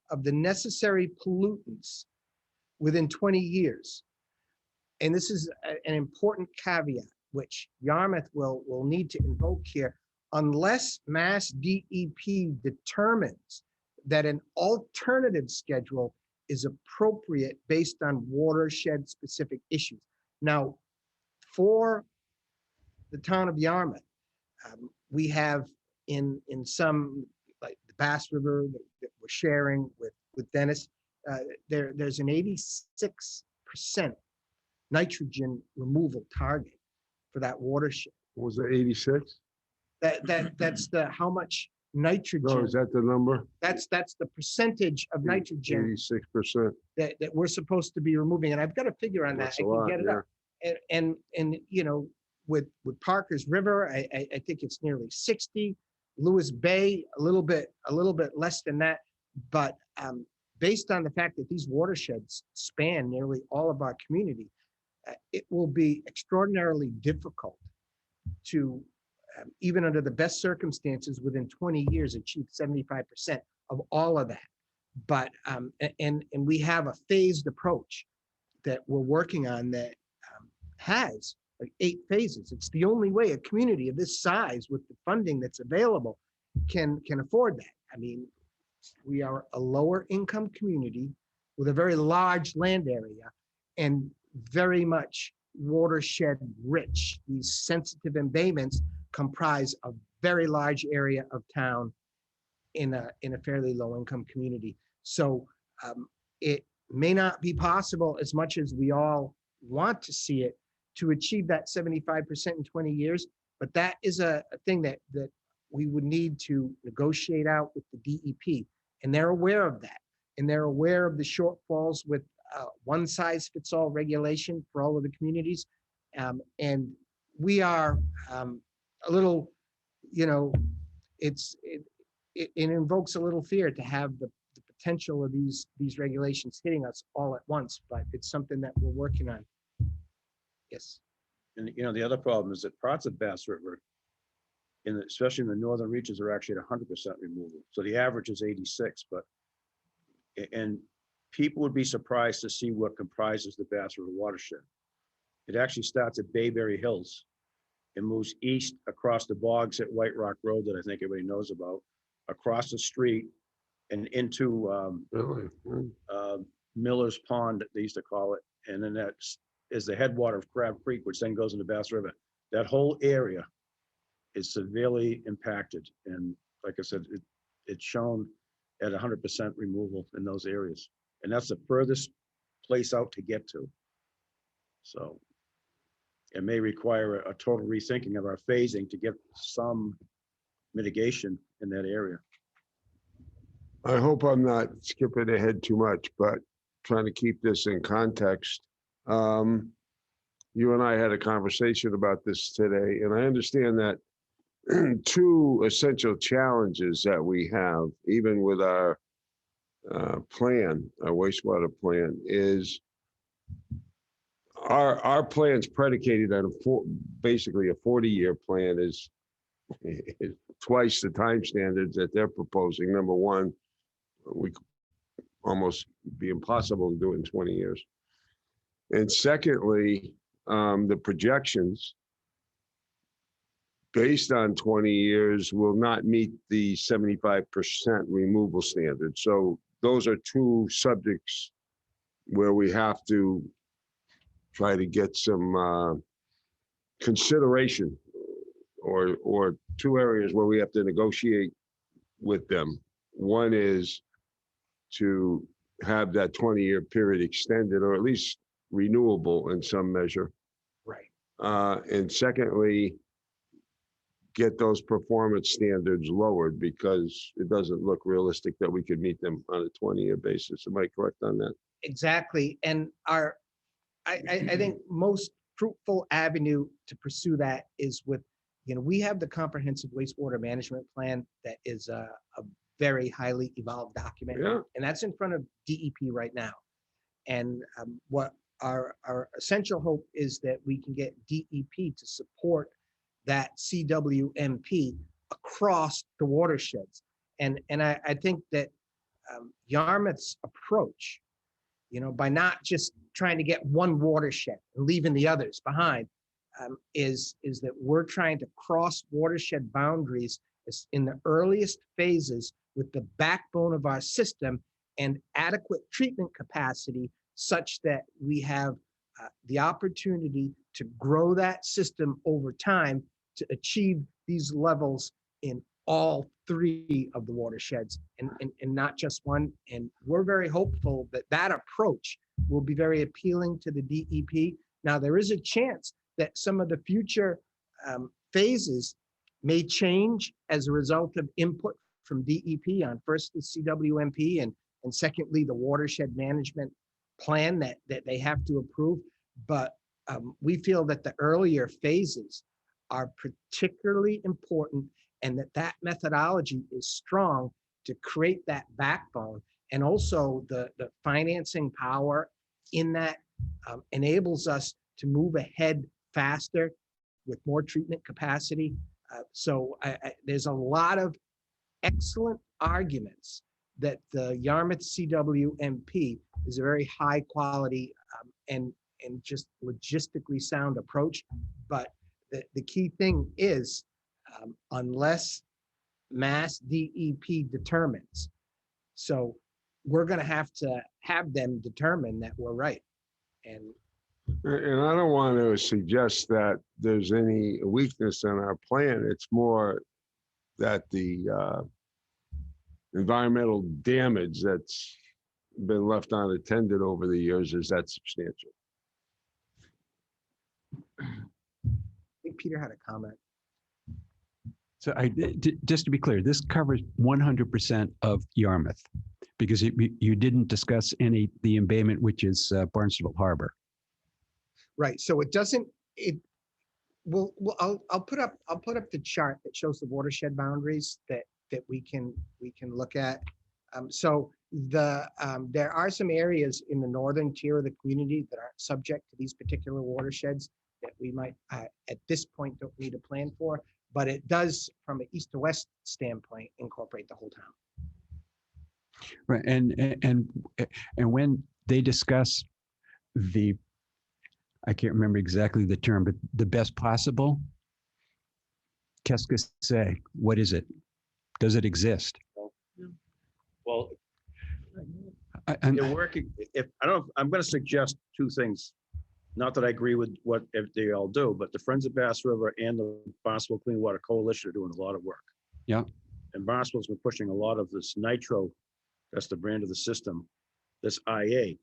of the necessary pollutants within 20 years. And this is an important caveat, which Yarmouth will need to invoke here, unless Mass DEP determines that an alternative schedule is appropriate based on watershed specific issues. Now, for the town of Yarmouth, we have in some, like the Bass River that we're sharing with Dennis, there's an 86% nitrogen removal target for that watershed. What was it, 86? That's the how much nitrogen. No, is that the number? That's the percentage of nitrogen 86%. that we're supposed to be removing. And I've got a figure on that. That's I a can lot, get it yeah. up. And with Parker's River, I think it's nearly 60. Lewis Bay, a little bit less than that. But based on the fact that these watersheds span nearly all of our community, it will be extraordinarily difficult to, even under the best circumstances, within 20 years, achieve 75% of all of that. But, and we have a phased approach that we're working on that has like 8 phases. It's the only way a community of this size with the funding that's available can afford that. I mean, we are a lower income community with a very large land area and very much watershed rich. These sensitive embayments comprise a very large area of town in a fairly low income community. So it may not be possible, as much as we all want to see it, to achieve that 75% in 20 years, but that is a thing that we would need to negotiate out with the DEP, and they're aware of that, and they're aware of the shortfalls with one size fits all regulation for all of the communities, and we are a little, it invokes a little fear to have the potential of these regulations hitting us all at once, but it's something that we're working on. Yes. And the other problem is that parts of Bass River, especially in the northern reaches, are actually at 100% removal. So the average is 86, and people would be surprised to see what comprises the Bass River watershed. It actually starts at Bayberry Hills and moves east across the bogs at White Rock Road that I think everybody knows about, across the street and into Miller's Pond, they used to call it. And then that is the headwater of Crab Creek, which then goes into Bass River. That whole area is severely impacted. And like I said, it's shown at 100% removal in those areas. And that's the furthest place out to get to. So it may require a total rethinking of our phasing to get some mitigation in that area. I hope I'm not skipping ahead too much, but trying to keep this in context. You and I had a conversation about this today, and I understand that 2 essential challenges that we have, even with our plan, our wastewater plan, is our plan's predicated on basically a 40-year plan is twice the time standards that they're proposing. Number one, we almost be impossible to do in 20 years. And secondly, the projections based on 20 years will not meet the 75% removal standard. So those are two subjects where we have to try to get some consideration, or two areas where we have to negotiate with them. One is to have that 20-year period extended, or at least renewable in some measure. Right. And secondly, get those performance standards lowered, because it doesn't look realistic that we could meet them on a 20-year basis. Am I correct on that? Exactly. And I think most fruitful avenue to pursue that is with, we have the comprehensive wastewater management plan that is a very highly evolved document. Yeah. And that's in front of DEP right now. And what our essential hope is that we can get DEP to support that CWMP across the watersheds. And I think that Yarmouth's approach, by not just trying to get one watershed and leaving the others behind, is that we're trying to cross watershed boundaries in the earliest phases with the backbone of our system and adequate treatment capacity, such that we have the opportunity to grow that system over time to achieve these levels in all three of the watersheds, and not just one. And we're very hopeful that that approach will be very appealing to the DEP. Now, there is a chance that some of the future phases may change as a result of input from DEP on first the CWMP and secondly, the watershed management plan that they have to approve. But we feel that the earlier phases are particularly important, and that methodology is strong to create that backbone. And also the financing power in that enables us to move ahead faster with more treatment capacity. So there's a lot of excellent arguments that the Yarmouth CWMP is a very high quality and just logistically sound approach. But the key thing is, unless Mass DEP determines, so we're going to have them determine that we're right. And I don't want to suggest that there's any weakness in our plan. It's more that the environmental damage that's been left unattended over the years is that substantial. I think Peter had a comment. So just to be clear, this covers 100% of Yarmouth, because you didn't discuss the embayment, which is Barnstable Harbor. Right. So it doesn't. I'll put up the chart that shows the watershed boundaries that we can look at. So there are some areas in the northern tier of the community that aren't subject to these particular watersheds that we might at this point don't need a plan for, but it does, from an east to west standpoint, incorporate the whole town. Right. And when they discuss I can't remember exactly the term, but the best possible, qu'est-ce que c'est? What is it? Does it exist? Well, I'm they're working, I'm going to suggest two things. Not that I agree with what they all do, but the Friends of Bass River and the Barnstable Clean Water Coalition are doing a lot of work. Yeah. And Barnstable's been pushing a lot of this nitro, that's the brand of the system, this IA.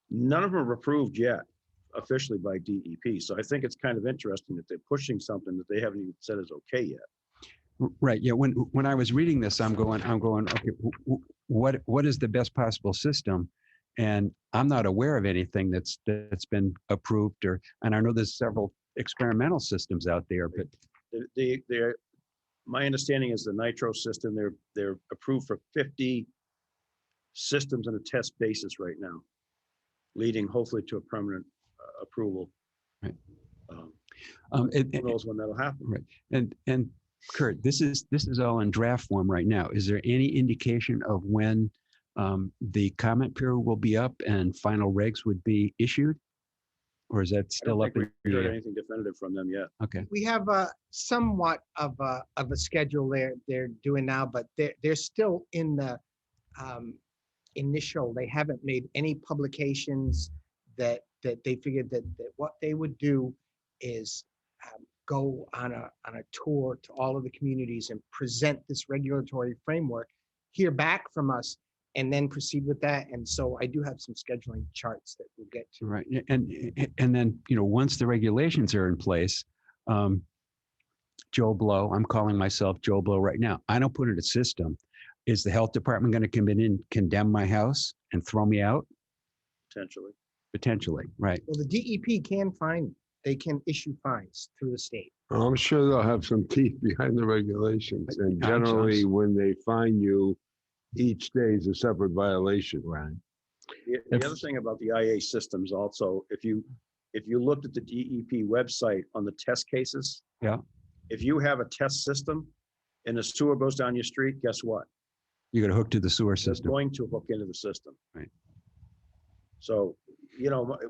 None of them are approved yet officially by DEP. So I think it's kind of interesting that they're pushing something that they haven't even said is okay yet. Right. Yeah. When I was reading this, I'm going, okay, what is the best possible system? And I'm not aware of anything that's been approved, and I know there's several experimental systems out there, but my understanding is the nitro system, they're approved for 50 systems on a test basis right now, leading hopefully to a permanent approval. Right. Who knows when that'll happen? Right. And Kurt, this is all in draft form right now. Is there any indication of when the comment period will be up and final regs would be issued? Or is that I don't still up think in we've the heard air? anything definitive from them yet. Okay. We have a somewhat of a schedule they're doing now, but they're still in the initial. They haven't made any publications that they figured that what they would do is go on a tour to all of the communities and present this regulatory framework, hear back from us, and then proceed with that. And so I do have some scheduling charts that we'll get to. Right. And then, once the regulations are in place, Joe Blow, I'm calling myself Joe Blow right now. I don't put in a system. Is the health department going to come in and condemn my house and throw me out? Potentially. Potentially, right. Well, the DEP can fine, they can issue fines through the state. I'm sure they'll have some teeth behind the regulations. And generally, when they fine you, each day is a separate violation. Right. The other thing about the IA systems also, if you looked at the DEP website on the test cases, Yeah. if you have a test system and the sewer goes down your street, guess what? You're going to hook to the sewer They're system. going to hook into the system. Right. So,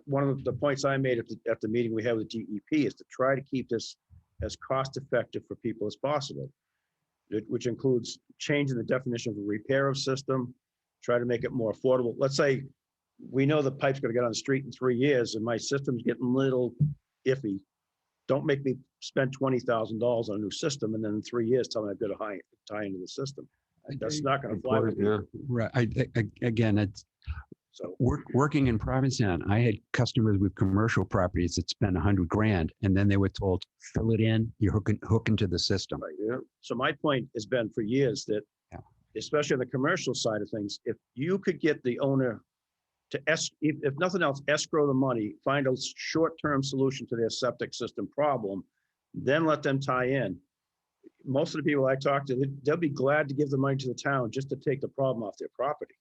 one of the points I made at the meeting we had with DEP is to try to keep this as cost effective for people as possible, which includes changing the definition of a repair of system, try to make it more affordable. Let's say we know the pipe's going to get on the street in 3 years and my system's getting a little iffy. Don't make me spend $20,000 on a new system and then in 3 years tell me I've got to tie into the system. That's not going to fly with me. Yeah. Right. Again, it's So working in Provincetown. I had customers with commercial properties that spent $100,000, and then they were told, fill it in, you're hooking to the system. right, yeah. So my point has been for years that, Yeah. especially on the commercial side of things, if you could get the owner to if nothing else, escrow the money, find a short-term solution to their septic system problem, then let them tie in. Most of the people I talk to, they'll be glad to give the money to the town just to take the problem off their property.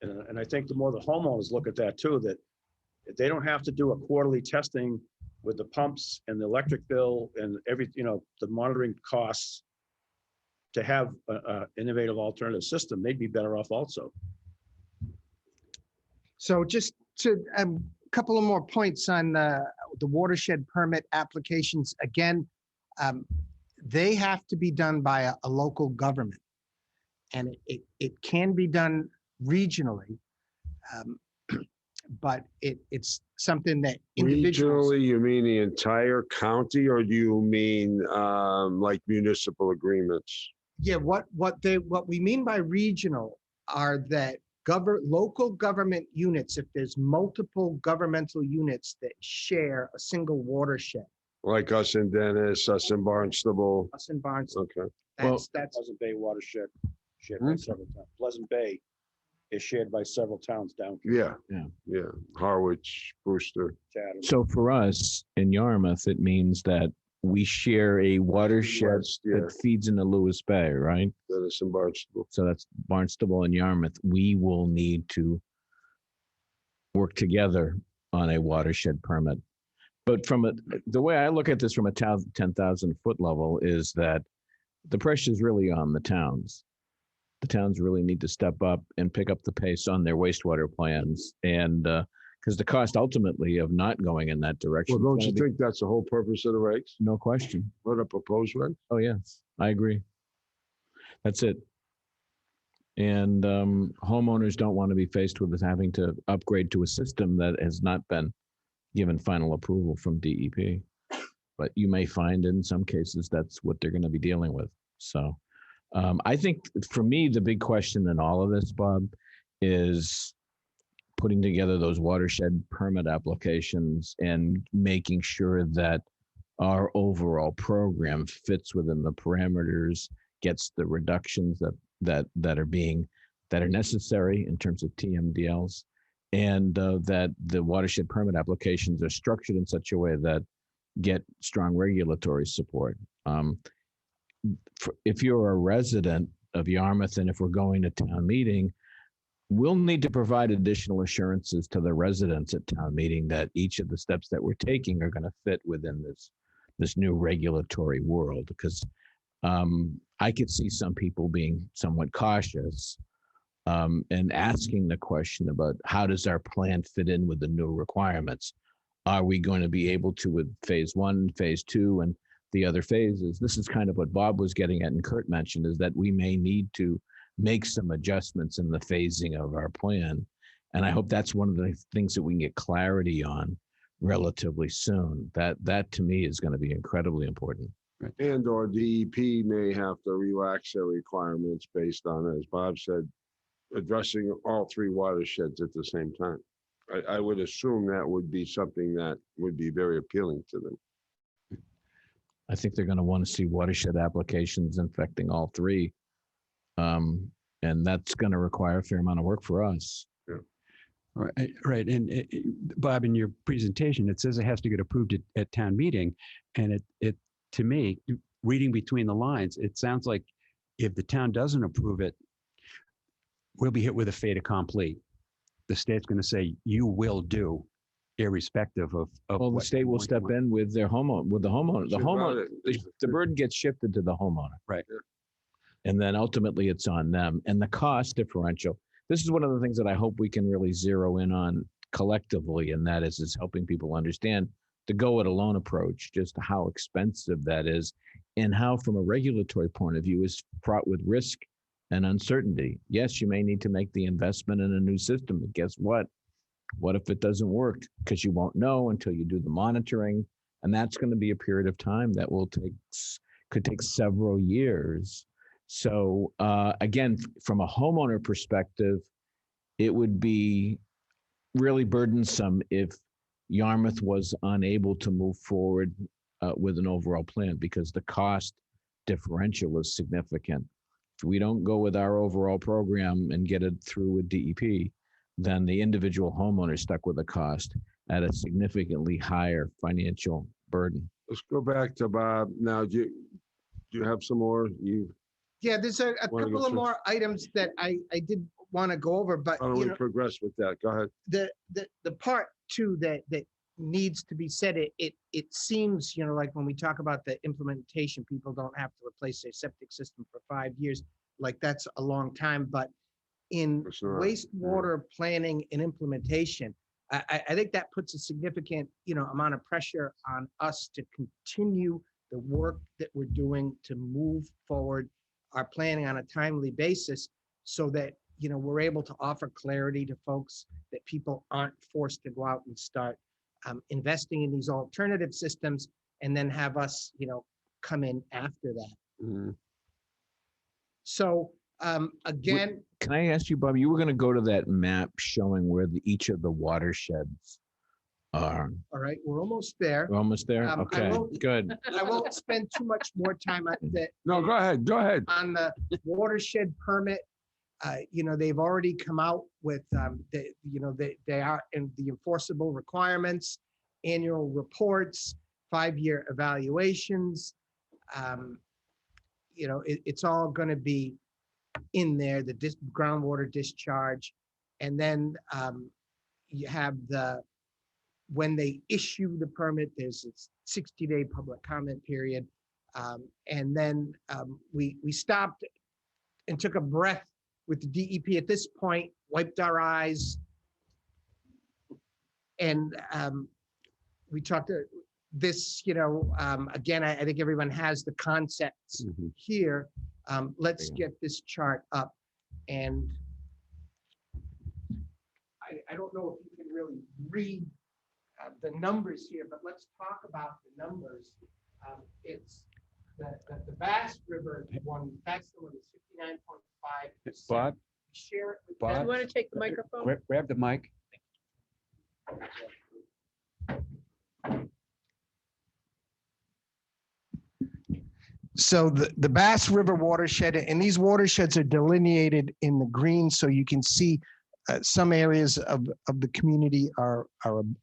And I think the more the homeowners look at that too, that if they don't have to do a quarterly testing with the pumps and the electric bill and the monitoring costs to have an innovative alternative system, they'd be better off also. So just to a couple of more points on the watershed permit applications. Again, they have to be done by a local government, and it can be done regionally, but it's something that individuals. Regionally, you mean the entire county, or do you mean like municipal agreements? Yeah, what we mean by regional are that local government units, if there's multiple governmental units that share a single watershed. Like us in Dennis, us in Barnstable. Us in Barnstable. Okay. That's Pleasant Bay watershed shared by several towns. Pleasant Bay is shared by several towns down. Yeah. Yeah. Yeah. Harwich, Brewster. Chatham. So for us in Yarmouth, it means that we share a watershed West, yeah. that feeds into Lewis Bay, right? Dennis and Barnstable. So that's Barnstable and Yarmouth. We will need to work together on a watershed permit. But the way I look at this from a 10,000 foot level is that the pressure is really on the towns. The towns really need to step up and pick up the pace on their wastewater plans. And because the cost ultimately of not going in that direction. Well, don't you think that's the whole purpose of the regs? No question. What a proposed reg? Oh, yes, I agree. That's it. And homeowners don't want to be faced with having to upgrade to a system that has not been given final approval from DEP. But you may find in some cases that's what they're going to be dealing with. So I think for me, the big question in all of this, Bob, is putting together those watershed permit applications and making sure that our overall program fits within the parameters, gets the reductions that are necessary in terms of TMDLs, and that the watershed permit applications are structured in such a way that get strong regulatory support. If you're a resident of Yarmouth and if we're going to town meeting, we'll need to provide additional assurances to the residents at town meeting that each of the steps that we're taking are going to fit within this new regulatory world, because I could see some people being somewhat cautious and asking the question about how does our plan fit in with the new requirements? Are we going to be able to with phase 1, phase 2, and the other phases? This is kind of what Bob was getting at and Kurt mentioned, is that we may need to make some adjustments in the phasing of our plan. And I hope that's one of the things that we can get clarity on relatively soon. That to me is going to be incredibly important. And or DEP may have to relax their requirements based on, as Bob said, addressing all 3 watersheds at the same time. I would assume that would be something that would be very appealing to them. I think they're going to want to see watershed applications infecting all 3. And that's going to require a fair amount of work for us. Right. And Bob, in your presentation, it says it has to get approved at town meeting. And it, to me, reading between the lines, it sounds like if the town doesn't approve it, we'll be hit with a fait accompli. The state's going to say, you will do, irrespective of Well, the state will step in with their homeowner, with the homeowner. The homeowner, the burden gets shifted to the homeowner. Right. And then ultimately it's on them. And the cost differential, this is one of the things that I hope we can really zero in on collectively, and that is helping people understand the go it alone approach, just how expensive that is, and how from a regulatory point of view is fraught with risk and uncertainty. Yes, you may need to make the investment in a new system, but guess what? What if it doesn't work? Because you won't know until you do the monitoring. And that's going to be a period of time that could take several years. So again, from a homeowner perspective, it would be really burdensome if Yarmouth was unable to move forward with an overall plan, because the cost differential is significant. If we don't go with our overall program and get it through with DEP, then the individual homeowner is stuck with the cost at a significantly higher financial burden. Let's go back to Bob. Now, do you have some more? Yeah, there's a Wanna go couple of through? more items that I did want to go over, but How do you we know, progress with that? Go ahead. the part too that needs to be said, it seems, you know, like when we talk about the implementation, people don't have to replace their septic system for 5 years. Like that's a long time, but in It's not, wastewater planning and implementation, I think that puts a significant, you know, amount of pressure on us to continue the work that we're doing to move forward our planning on a timely basis, so that, you know, we're able to offer clarity to folks, that people aren't forced to go out and start investing in these alternative systems and then have us, you know, come in after that. Mhm. So again, Can I ask you, Bob, you were going to go to that map showing where each of the watersheds are. all right, we're almost there. We're almost there? I Okay, won't- good. I won't spend too much more time on that. No, go ahead. Go ahead. On the watershed permit, you know, they've already come out with, you know, they are in the enforceable requirements, annual reports, 5-year evaluations. You know, it's all going to be in there, the groundwater discharge. And then you have when they issue the permit, there's a 60-day public comment period. And then we stopped and took a breath with the DEP at this point, wiped our eyes. And we talked to this, you know, again, I think everyone has the concepts here. Let's get this chart up. And I don't know if you can really read the numbers here, but let's talk about the numbers. It's the Bass River one, that's the one, 69.5%. Bob, Share it with Bob? You want to take the microphone? grab the mic. So the Bass River watershed, and these watersheds are delineated in the green, so you can see some areas of the community are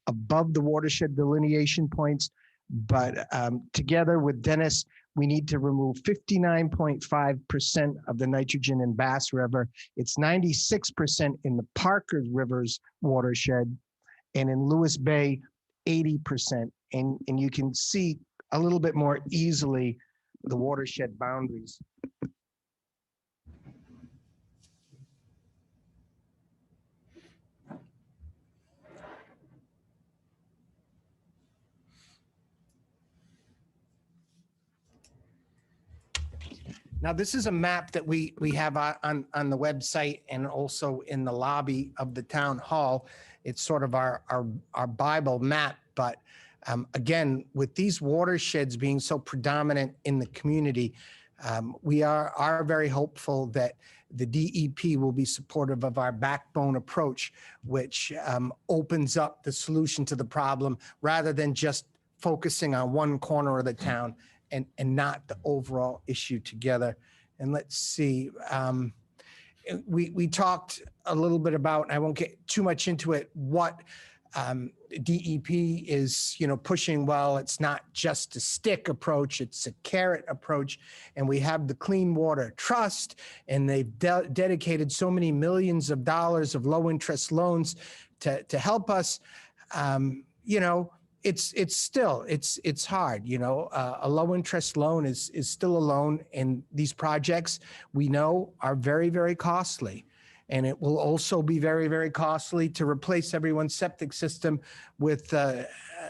above the watershed delineation points. But together with Dennis, we need to remove 59.5% of the nitrogen in Bass River. It's 96% in the Parker River's watershed, and in Lewis Bay, 80%. And you can see a little bit more easily the watershed boundaries. Now, this is a map that we have on the website and also in the lobby of the town hall. It's sort of our Bible map, but again, with these watersheds being so predominant in the community, we are very hopeful that the DEP will be supportive of our backbone approach, which opens up the solution to the problem rather than just focusing on one corner of the town and not the overall issue together. And let's see, we talked a little bit about, and I won't get too much into it, what DEP is, pushing. Well, it's not just a stick approach, it's a carrot approach. And we have the Clean Water Trust, and they've dedicated so many millions of dollars of low interest loans to help us. It's still hard. A low interest loan is still a loan, and these projects we know are very, very costly. And it will also be very, very costly to replace everyone's septic system with, a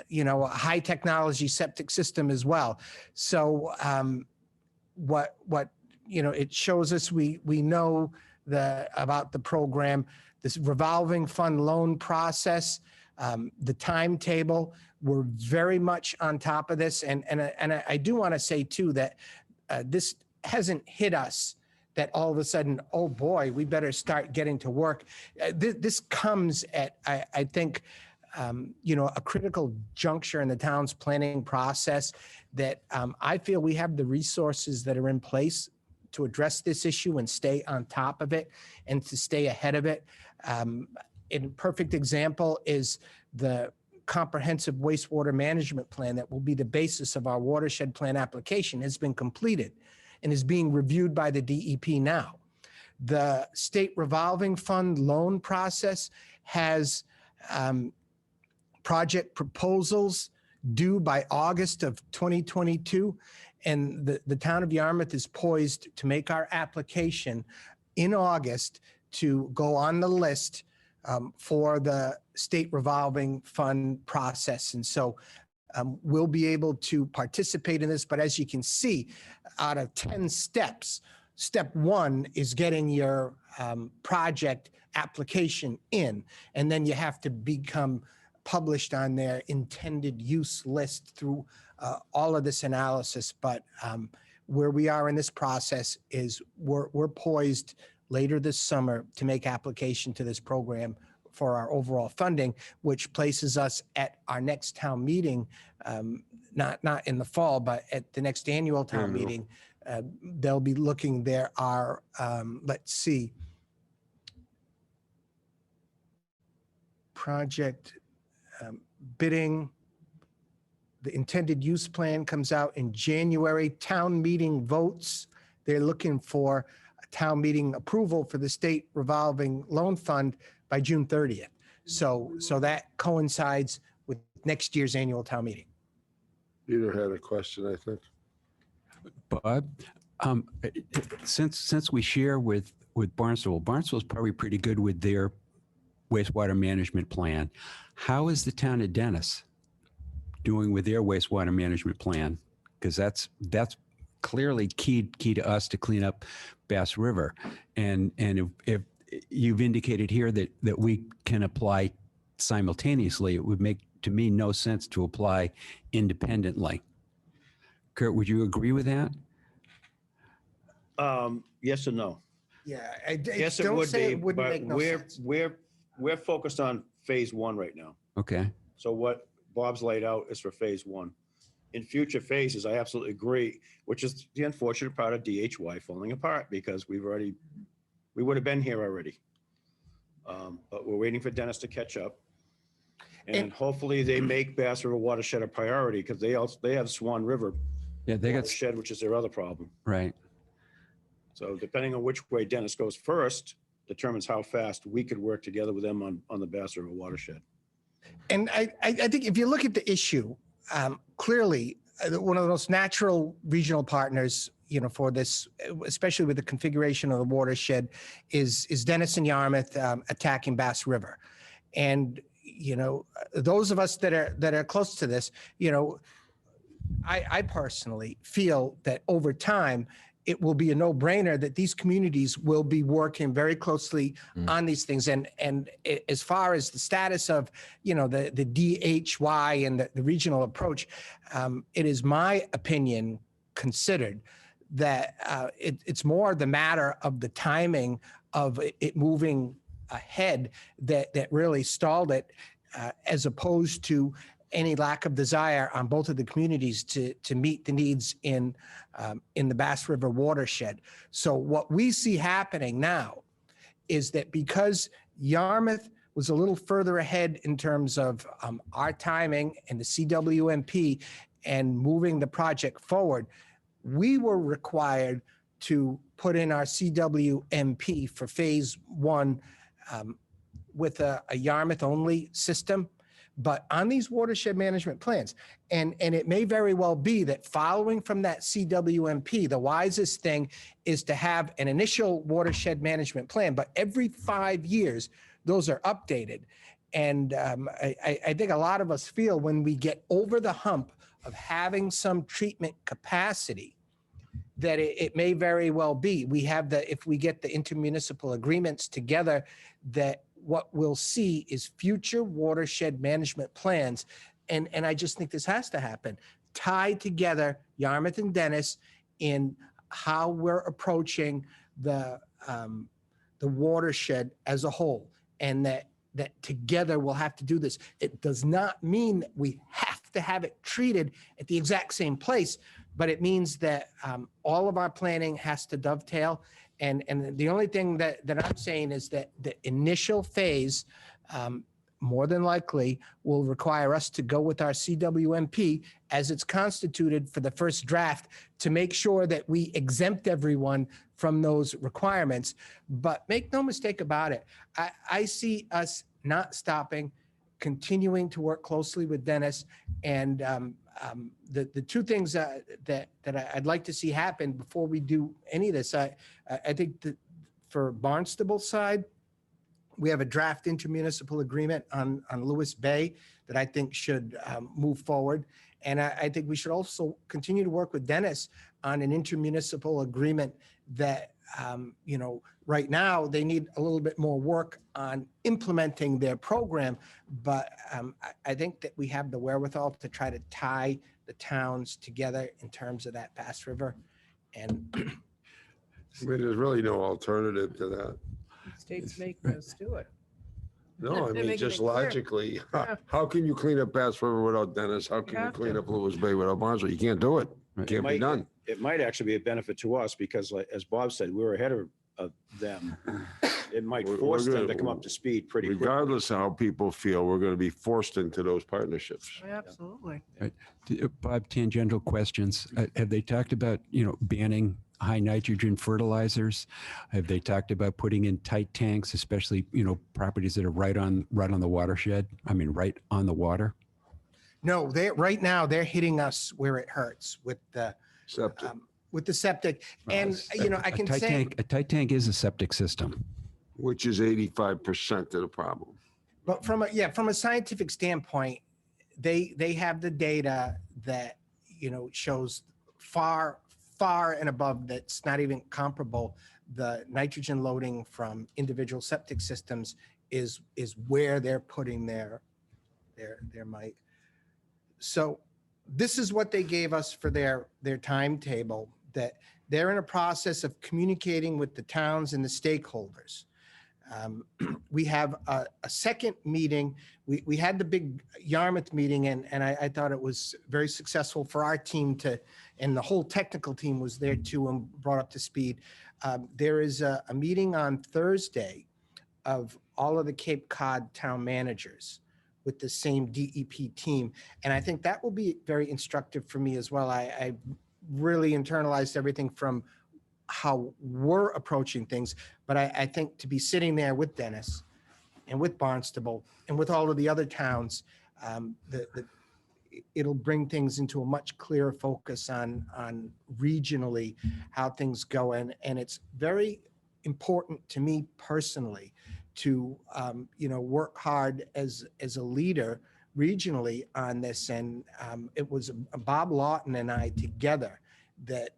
high technology septic system as well. So what it shows us, we know about the program, this revolving fund loan process, the timetable. We're very much on top of this. And I do want to say too that this hasn't hit us that all of a sudden, oh boy, we better start getting to work. This comes at, I think, a critical juncture in the town's planning process that I feel we have the resources that are in place to address this issue and stay on top of it and to stay ahead of it. A perfect example is the comprehensive wastewater management plan that will be the basis of our watershed plan application has been completed and is being reviewed by the DEP now. The state revolving fund loan process has project proposals due by August of 2022. And the town of Yarmouth is poised to make our application in August to go on the list for the state revolving fund process. And so we'll be able to participate in this. But as you can see, out of 10 steps, step one is getting your project application in, and then you have to become published on their intended use list through all of this analysis. But where we are in this process is we're poised later this summer to make application to this program for our overall funding, which places us at our next town meeting, not in the fall, but at the next annual town meeting. They'll be looking, there are, let's see, project bidding. The intended use plan comes out in January. Town meeting votes, they're looking for a town meeting approval for the state revolving loan fund by June 30th. So that coincides with next year's annual town meeting. Peter had a question, I think. Bob, since we share with Barnstable, Barnstable is probably pretty good with their wastewater management plan. How is the town of Dennis doing with their wastewater management plan? Because that's clearly key to us to clean up Bass River. And if you've indicated here that we can apply simultaneously, it would make, to me, no sense to apply independently. Kurt, would you agree with that? Yes and no. Yeah, Yes, it don't would say be, it wouldn't but make no sense. we're focused on phase one right now. Okay. So what Bob's laid out is for phase one. In future phases, I absolutely agree, which is the unfortunate part of DHY falling apart, because we would have been here already. But we're waiting for Dennis to catch up. And hopefully they make Bass River watershed a priority, because they have Swan River Yeah, they got, Shed, which is their other problem. right. So depending on which way Dennis goes first, determines how fast we could work together with them on the Bass River watershed. And I think if you look at the issue, clearly, one of the most natural regional partners, for this, especially with the configuration of the watershed, is Dennis and Yarmouth attacking Bass River. And, those of us that are close to this, I personally feel that over time, it will be a no-brainer that these communities will be working very closely on these things. And as far as the status of, the DHY and the regional approach, it is my opinion considered that it's more the matter of the timing of it moving ahead that really stalled it, as opposed to any lack of desire on both of the communities to meet the needs in the Bass River watershed. So what we see happening now is that because Yarmouth was a little further ahead in terms of our timing and the CWMP and moving the project forward, we were required to put in our CWMP for phase one with a Yarmouth only system, but on these watershed management plans. And it may very well be that following from that CWMP, the wisest thing is to have an initial watershed management plan, but every 5 years, those are updated. And I think a lot of us feel when we get over the hump of having some treatment capacity, that it may very well be. We have if we get the intermunicipal agreements together, that what we'll see is future watershed management plans. And I just think this has to happen. Tie together Yarmouth and Dennis in how we're approaching the watershed as a whole, and that together we'll have to do this. It does not mean that we have to have it treated at the exact same place, but it means that all of our planning has to dovetail. And the only thing that I'm saying is that the initial phase, more than likely, will require us to go with our CWMP as it's constituted for the first draft to make sure that we exempt everyone from those requirements. But make no mistake about it, I see us not stopping, continuing to work closely with Dennis. And the two things that I'd like to see happen before we do any of this, I think that for Barnstable's side, we have a draft intermunicipal agreement on Lewis Bay that I think should move forward. And I think we should also continue to work with Dennis on an intermunicipal agreement that, right now they need a little bit more work on implementing their program. But I think that we have the wherewithal to try to tie the towns together in terms of that Bass River. And I mean, there's really no alternative to that. States making us do it. No, I They're mean, making just it clear. logically, Yeah. how can you clean up Bass River without Dennis? How can you have clean to. up Lewis Bay without Barnsley? You can't do it. It can't be done. It might actually be a benefit to us because, like, as Bob said, we're ahead of them. It might We're force them to gonna- come up to speed pretty quickly. Regardless of how people feel, we're going to be forced into those partnerships. Absolutely. Bob, tangential questions. Have they talked about, banning high nitrogen fertilizers? Have they talked about putting in tight tanks, especially, properties that are right on the watershed? I mean, right on the water? no, right now they're hitting us where it hurts with the Septic. septic. And, I can say. A tight tank is a septic system. Which is 85% of the problem. But from a scientific standpoint, they have the data that, shows far and above, that's not even comparable. The nitrogen loading from individual septic systems is where they're putting their might. So this is what they gave us for their timetable, that they're in a process of communicating with the towns and the stakeholders. We have a second meeting. We had the big Yarmouth meeting, and I thought it was very successful for our team and the whole technical team was there too and brought up to speed. There is a meeting on Thursday of all of the Cape Cod town managers with the same DEP team. And I think that will be very instructive for me as well. I really internalized everything from how we're approaching things. But I think to be sitting there with Dennis and with Barnstable and with all of the other towns, it'll bring things into a much clearer focus on regionally how things go. And it's very important to me personally to, work hard as a leader regionally on this. And it was Bob Lawton and I together that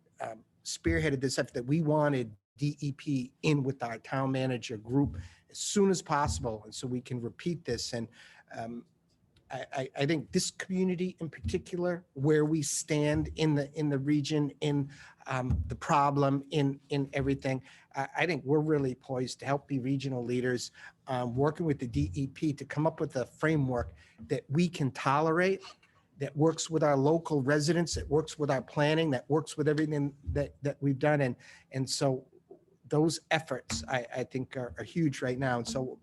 spearheaded this effort, that we wanted DEP in with our town manager group as soon as possible. And so we can repeat this. And I think this community in particular, where we stand in the region, in the problem, in everything, I think we're really poised to help be regional leaders, working with the DEP to come up with a framework that we can tolerate, that works with our local residents, that works with our planning, that works with everything that we've done. And so those efforts, I think, are huge right now. And so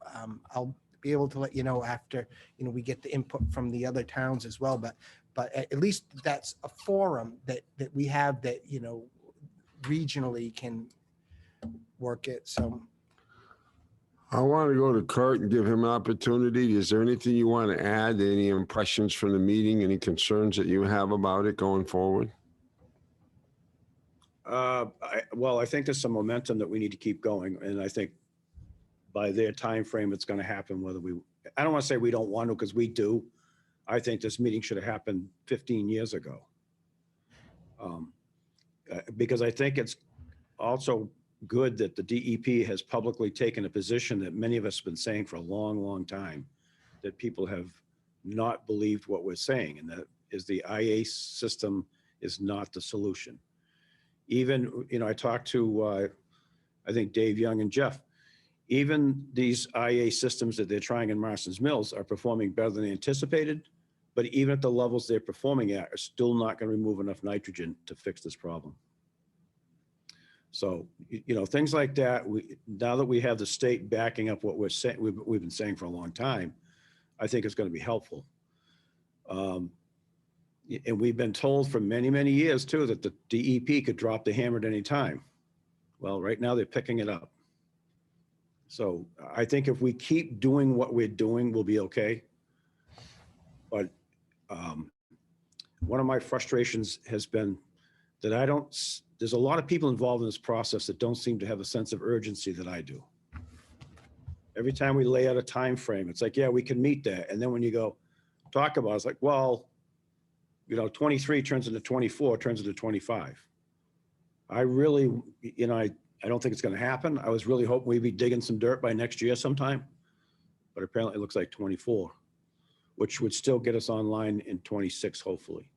I'll be able to let you know after, we get the input from the other towns as well. But at least that's a forum that we have that, regionally can work it. So I want to go to Kurt and give him an opportunity. Is there anything you want to add? Any impressions from the meeting? Any concerns that you have about it going forward? Well, I think there's some momentum that we need to keep going. And I think by their time frame, it's going to happen whether I don't want to say we don't want to, because we do. I think this meeting should have happened 15 years ago. Because I think it's also good that the DEP has publicly taken a position that many of us have been saying for a long, long time, that people have not believed what we're saying, and that is the IA system is not the solution. Even, I talked to, I think, Dave Young and Jeff. Even these IA systems that they're trying in Marston's Mills are performing better than anticipated, but even at the levels they're performing at are still not going to remove enough nitrogen to fix this problem. So, things like that, now that we have the state backing up what we're saying, we've been saying for a long time, I think it's going to be helpful. And we've been told for many, many years too, that the DEP could drop the hammer at any time. Well, right now they're picking it up. So I think if we keep doing what we're doing, we'll be okay. But one of my frustrations has been that there's a lot of people involved in this process that don't seem to have a sense of urgency that I do. Every time we lay out a time frame, it's like, yeah, we can meet that. And then when you go talk about it, it's like, well, 23 turns into 24, turns into 25. I really, I don't think it's going to happen. I was really hoping we'd be digging some dirt by next year sometime, but apparently it looks like 24, which would still get us online in 26, hopefully.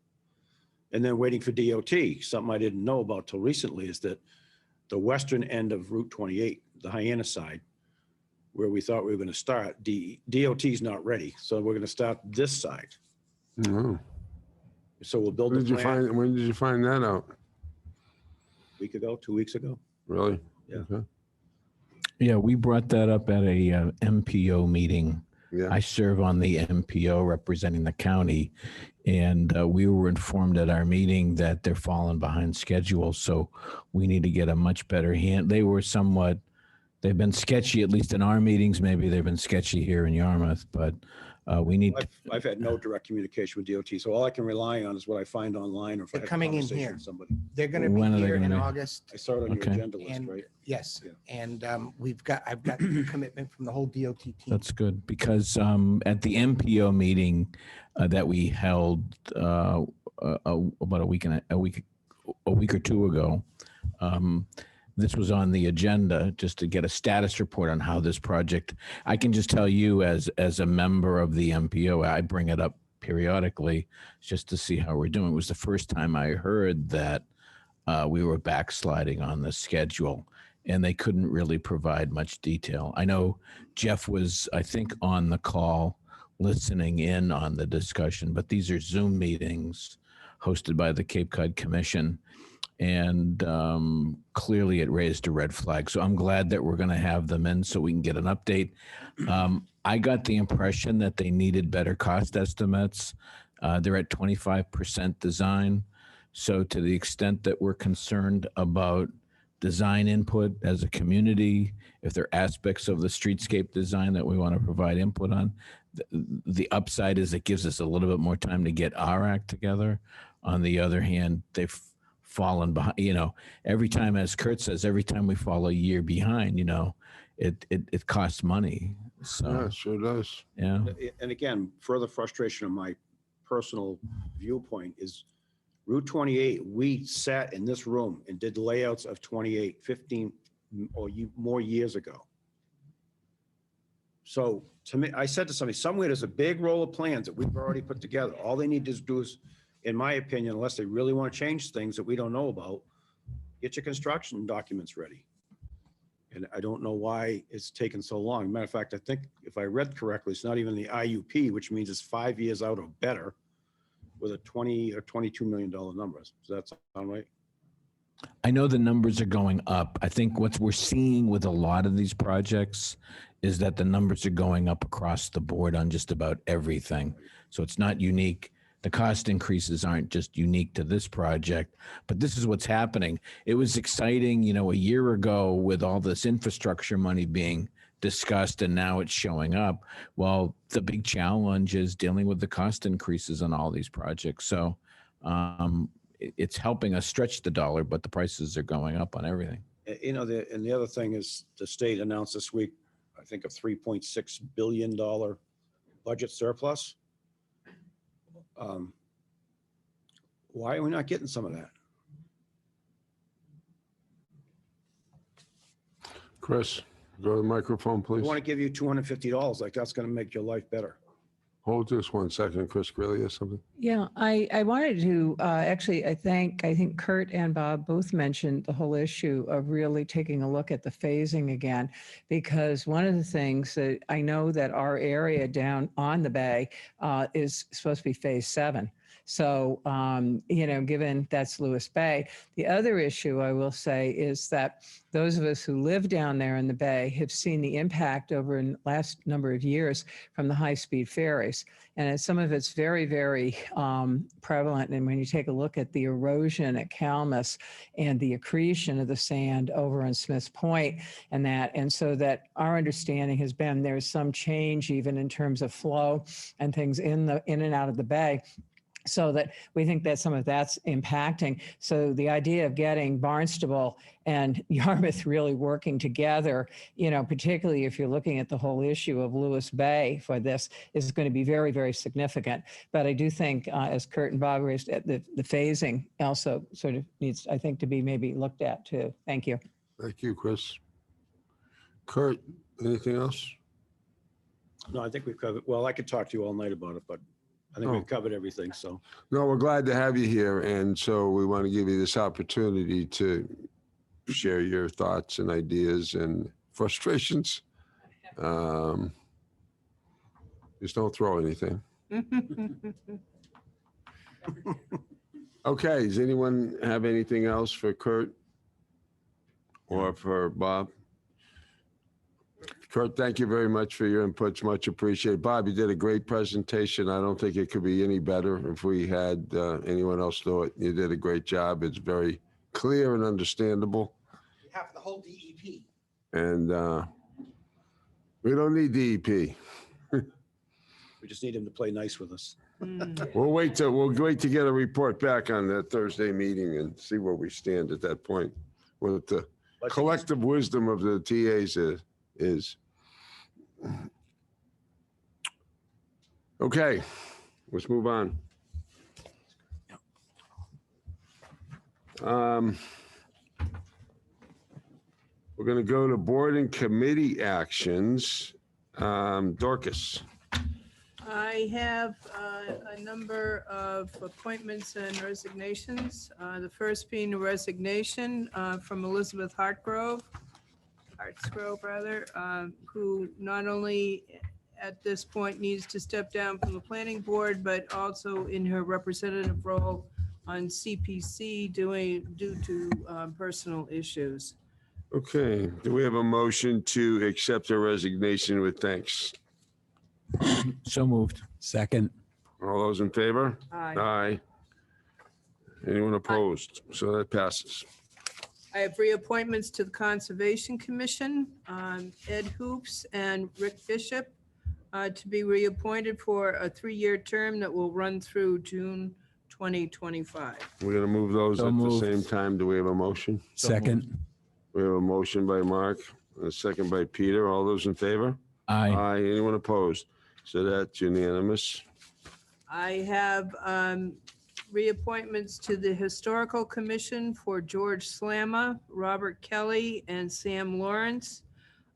And then waiting for DOT. Something I didn't know about till recently is that the western end of Route 28, the Hyannis side, where we thought we were going to start, DOT is not ready. So we're going to start this side. No. So we'll build the plan. When did you find that out? A week ago, 2 weeks ago. Really? Yeah. Okay. Yeah, we brought that up at a MPO meeting. Yeah. I serve on the MPO representing the county, and we were informed at our meeting that they're falling behind schedule. So we need to get a much better hand. They've been sketchy, at least in our meetings. Maybe they've been sketchy here in Yarmouth, but we need I've had no direct communication with DOT. So all I can rely on is what I find online or if I They're have a coming in conversation here. with somebody. They're going to When are be they here in gonna be? August. I saw it on your Okay. agenda list, And right? yes, Yeah. and I've got commitment from the whole DOT team. That's good, because at the MPO meeting that we held about a week or two ago, this was on the agenda just to get a status report on how this project. I can just tell you as a member of the MPO, I bring it up periodically just to see how we're doing. It was the first time I heard that we were backsliding on the schedule, and they couldn't really provide much detail. I know Jeff was, I think, on the call listening in on the discussion, but these are Zoom meetings hosted by the Cape Cod Commission, and clearly it raised a red flag. So I'm glad that we're going to have them in so we can get an update. I got the impression that they needed better cost estimates. They're at 25% design. So to the extent that we're concerned about design input as a community, if there are aspects of the streetscape design that we want to provide input on, the upside is it gives us a little bit more time to get our act together. On the other hand, they've fallen behind, every time, as Kurt says, every time we fall a year behind, it costs money. Yeah, So, it sure does. yeah. And again, further frustration of my personal viewpoint is Route 28, we sat in this room and did layouts of 28, 15 or more years ago. So to me, I said to somebody, somewhere there's a big roll of plans that we've already put together. All they need to do is, in my opinion, unless they really want to change things that we don't know about, get your construction documents ready. And I don't know why it's taken so long. Matter of fact, I think if I read correctly, it's not even the IUP, which means it's 5 years out or better with a 20 or $22 million numbers. Does that sound right? I know the numbers are going up. I think what we're seeing with a lot of these projects is that the numbers are going up across the board on just about everything. So it's not unique. The cost increases aren't just unique to this project, but this is what's happening. It was exciting, a year ago with all this infrastructure money being discussed, and now it's showing up. Well, the big challenge is dealing with the cost increases on all these projects. So it's helping us stretch the dollar, but the prices are going up on everything. And the other thing is the state announced this week, I think, a $3.6 billion budget surplus. Why are we not getting some of that? Chris, go to the microphone, We please. want to give you $250, like that's going to make your life better. Hold just 1 second. Chris Greeley has something. Yeah, I wanted to actually, I think Kurt and Bob both mentioned the whole issue of really taking a look at the phasing again, because one of the things that I know that our area down on the bay is supposed to be phase 7. So, given that's Lewis Bay, the other issue I will say is that those of us who live down there in the bay have seen the impact over the last number of years from the high-speed ferries. And some of it's very, very prevalent. And when you take a look at the erosion at Calmus and the accretion of the sand over in Smith's Point and so that our understanding has been there's some change even in terms of flow and things in and out of the bay. So that we think that some of that's impacting. So the idea of getting Barnstable and Yarmouth really working together, particularly if you're looking at the whole issue of Lewis Bay for this, is going to be very, very significant. But I do think, as Kurt and Bob raised, the phasing also sort of needs, I think, to be maybe looked at too. Thank you. Thank you, Chris. Kurt, anything else? No, I think we've covered, well, I could talk to you all night about it, but I think we've covered everything, so. No, we're glad to have you here. And so we want to give you this opportunity to share your thoughts and ideas and frustrations. Just don't throw anything. Okay, does anyone have anything else for Kurt or for Bob? Kurt, thank you very much for your inputs. Much appreciated. Bob, you did a great presentation. I don't think it could be any better if we had anyone else do it. You did a great job. It's very clear and understandable. Half of the whole DEP. And we don't need DEP. We just need him to play nice with us. We'll wait to get a report back on that Thursday meeting and see where we stand at that point. What the collective wisdom of the TAs is. Okay, let's move on. We're going to go to board and committee actions. Dorcas. I have a number of appointments and resignations. The first being a resignation from Elizabeth Hartsgrove, who not only at this point needs to step down from the planning board, but also in her representative role on CPC due to personal issues. Okay, do we have a motion to accept her resignation with thanks? So moved. Second. All those in favor? Aye. Aye. Anyone opposed? So that passes. I have reappointments to the Conservation Commission, Ed Hoops and Rick Bishop, to be reappointed for a 3-year term that will run through June 2025. We're gonna move those So at the moved. same time. Do we have a motion? Second. We have a motion by Mark, and a second by Peter. All those in favor? Aye. Aye. Anyone opposed? So that's unanimous. I have reappointments to the Historical Commission for George Slamma, Robert Kelly, and Sam Lawrence.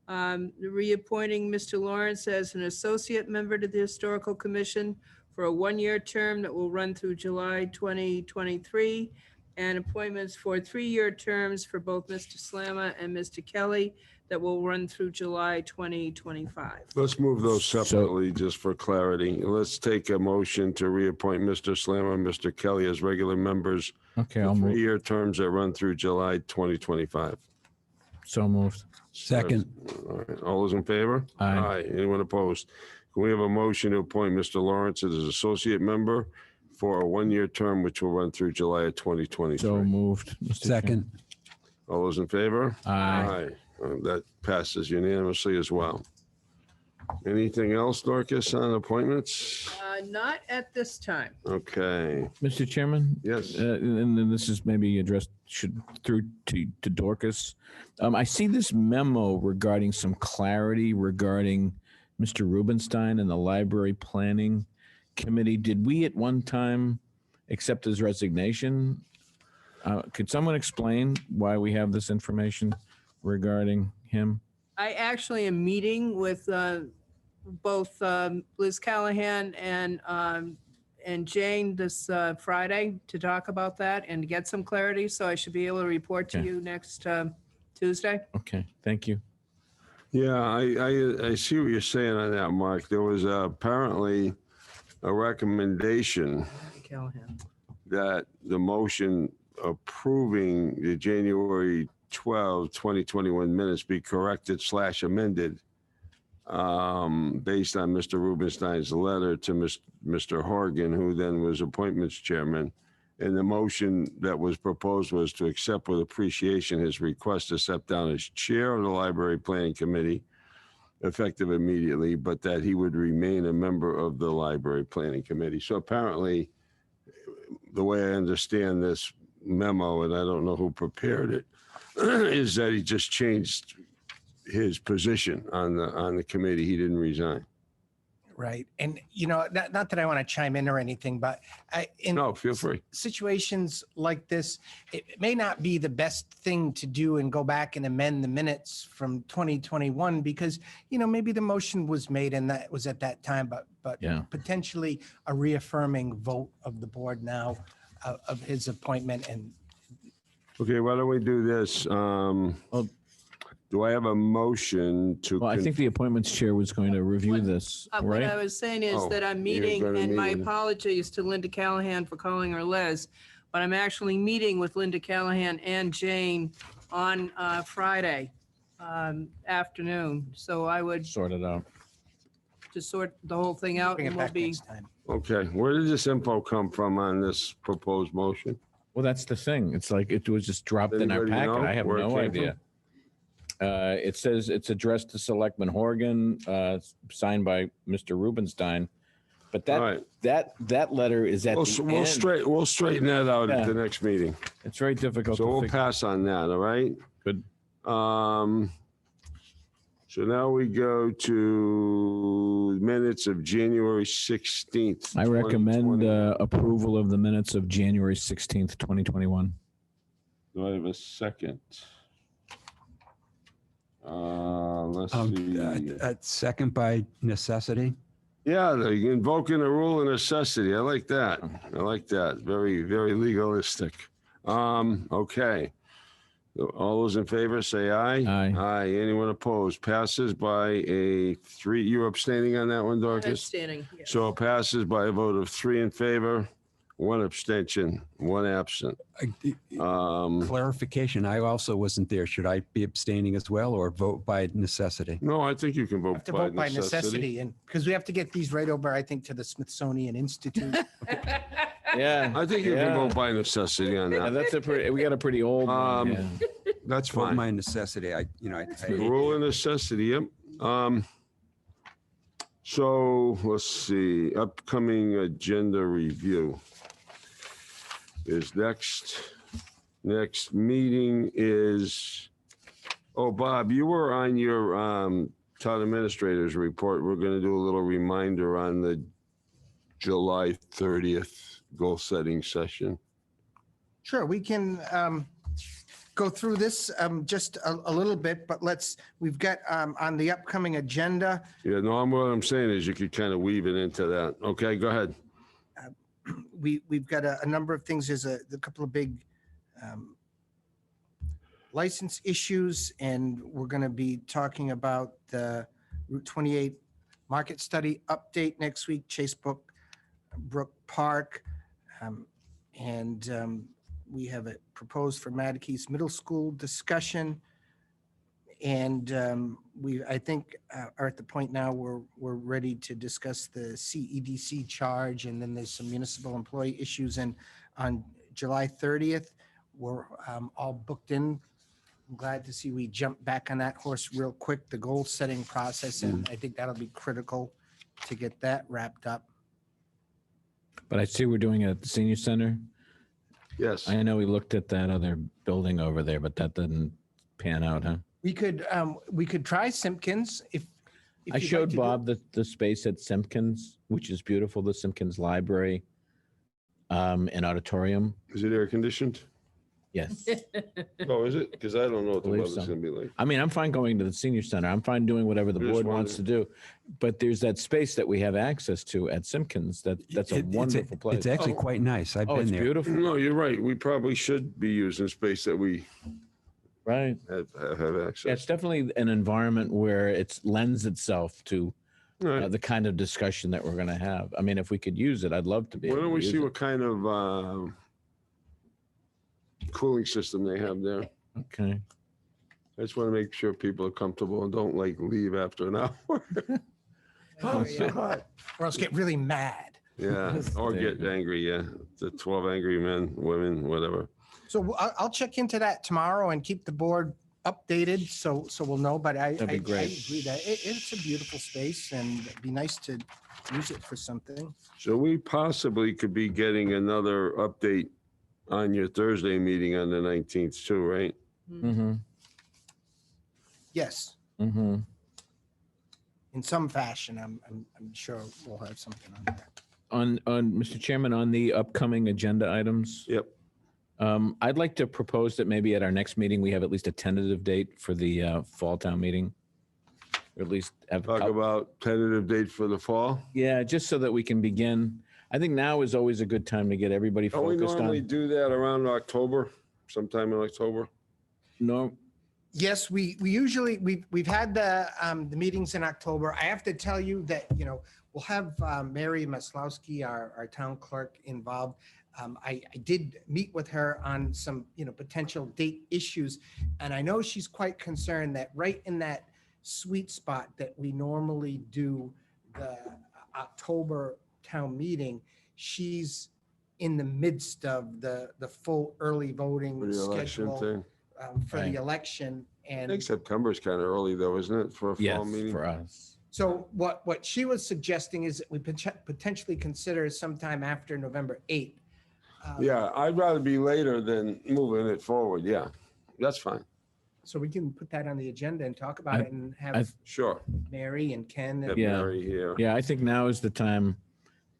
Reappointing Mr. Lawrence as an associate member to the Historical Commission for a 1-year term that will run through July 2023, and appointments for 3-year terms for both Mr. Slamma and Mr. Kelly that will run through July 2025. Let's move those separately, just for clarity. Let's take a motion to reappoint Mr. Slammer and Mr. Kelly as regular members Okay, for I'll move. 3-year terms that run through July 2025. So moved. Second. All right. All those in favor? Aye. Anyone opposed? Can we have a motion to appoint Mr. Lawrence as associate member for a 1-year term, which will run through July of 2023? So moved. Mr. Chair. Second. All those in favor? Aye. That passes unanimously as well. Anything else, Dorcas, on appointments? Not at this time. Okay. Mr. Chairman? Yes. And then this is maybe addressed through to Dorcas. I see this memo regarding some clarity regarding Mr. Rubenstein and the Library Planning Committee. Did we at one time accept his resignation? Could someone explain why we have this information regarding him? I actually am meeting with both Liz Callahan and Jane this Friday to talk about that and get some clarity. So I should be able to report to Okay. you next Tuesday. Okay, thank you. Yeah, I see what you're saying on that, Mark. There was apparently a recommendation Callahan. that the motion approving the January 12, 2021 minutes be corrected / amended based on Mr. Rubenstein's letter to Mr. Horgan, who then was appointments chairman. And the motion that was proposed was to accept with appreciation his request to step down as chair of the Library Planning Committee, effective immediately, but that he would remain a member of the Library Planning Committee. So apparently, the way I understand this memo, and I don't know who prepared it, is that he just changed his position on the committee. He didn't resign. Right. And, not that I want to chime in or anything, but No, feel free. situations like this, it may not be the best thing to do and go back and amend the minutes from 2021 because, maybe the motion was made and that was at that time, but Yeah. potentially a reaffirming vote of the board now of his appointment. And Okay, why don't we do this? Do I have a motion to? Well, I think the appointments chair was going to review this, What I right? was saying is Oh, that I'm you're meeting, gonna and meet my with- apologies to Linda Callahan for calling her Liz, but I'm actually meeting with Linda Callahan and Jane on Friday afternoon. So I would Sort it out. just sort the whole thing out bring and it we'll back be, next time. Okay, where did this info come from on this proposed motion? Well, that's the thing. It's like it was just dropped in our Anybody packet. know I have where it no came idea. It says it's addressed to Selectman Horgan, signed by Mr. Rubenstein. But All right, that letter is at we'll, the we'll end. straighten that out at Yeah. the next meeting. It's very difficult So to we'll figure. pass on that, all right? Good. So now we go to minutes of January 16th. I recommend 2020. approval of the minutes of January 16th, 2021. Do I have a second? Let's see. Second by necessity. Yeah, they're invoking a rule of necessity. I like that. I like that. Very, very legalistic. Okay. All those in favor say aye. Aye. Aye. Anyone opposed? Passes by a 3. You're abstaining on that one, Dorcas? outstanding. Yes. So it passes by a vote of 3 in favor, 1 abstention, 1 absent. Clarification, I also wasn't there. Should I be abstaining as well or vote by necessity? No, I think you can vote Have to vote by necessity and because we have to get these right over, I think, to the Smithsonian Institute. Yeah. I think you can vote by necessity on Yeah, that. that's a pretty, we got a pretty old one. Yeah. That's For fine. my necessity, I The rule of necessity, yep. So let's see, upcoming agenda review is next meeting is, oh, Bob, you were on your town administrator's report. We're gonna do a little reminder on the July 30th goal setting session. Sure, we can go through this just a little bit, but we've got on the upcoming agenda, Yeah, no, what I'm saying is you could kind of weave it into that. Okay, go ahead. we've got a number of things. There's a couple of big license issues, and we're going to be talking about the Route 28 market study update next week, Chase Brook Park. And we have it proposed for Madakees Middle School discussion. And I think, are at the point now where we're ready to discuss the CEDC charge, and then there's some municipal employee issues. And on July 30th, we're all booked in. I'm glad to see we jumped back on that horse real quick, the goal setting process, and I think that'll be critical to get that wrapped up. But I see we're doing it at the senior center. Yes. I know we looked at that other building over there, but that didn't pan out, huh? We could try Simpkins if I you'd like showed to do- Bob the space at Simpkins, which is beautiful, the Simpkins Library and auditorium. Is it air conditioned? Yes. Oh, is it? Because I don't know what the Believe weather's so. gonna be like. I mean, I'm fine going to the senior center. I'm fine doing whatever the I just board wants to do. But there's that space that we have access to at Simpkins. That's a wonderful place. It's actually quite nice. I've Oh, been it's there. beautiful. No, you're right. We probably should be using space that we Right. have Yeah, it's access. definitely an environment where it lends itself to All right. the kind of discussion that we're going to have. I mean, if we could use it, I'd love to be Why able don't to we use see it. what kind of cooling system they have there? Okay. I just want to make sure people are comfortable and don't like leave after an hour. Oh, it's so hot. or else get really mad. Yeah, or There you get go. angry, yeah. The 12 angry men, women, whatever. So I'll check into that tomorrow and keep the board updated, so we'll know. But I That'd be great. agree that it's a beautiful space, and it'd be nice to use it for something. So we possibly could be getting another update on your Thursday meeting on the 19th too, right? Mm-hmm. Yes, Mm-hmm. in some fashion, I'm sure we'll have something on that. On Mr. Chairman, on the upcoming agenda items, Yep. I'd like to propose that maybe at our next meeting, we have at least a tentative date for the fall town meeting. Or at least have, Talk about tentative date for the fall. yeah, just so that we can begin. I think now is always a good time to get everybody Don't we focused normally on. do that around October, sometime in October? No, Yes, we usually, we've had the meetings in October. I have to tell you that, we'll have Mary Maslowski, our town clerk, involved. I did meet with her on some, potential date issues. And I know she's quite concerned that right in that sweet spot that we normally do the October town meeting, she's in the midst of the full early voting For the election schedule thing. for Right. the election. I And think September is kind of early though, isn't it, for a yes, fall meeting? for us. so what she was suggesting is that we potentially consider sometime after November 8th. Yeah, I'd rather be later than moving it forward. Yeah, that's fine. So we can put that on the agenda and talk about it and I- have Sure. Mary and Ken. Have Yeah. Mary here. Yeah, I think now is the time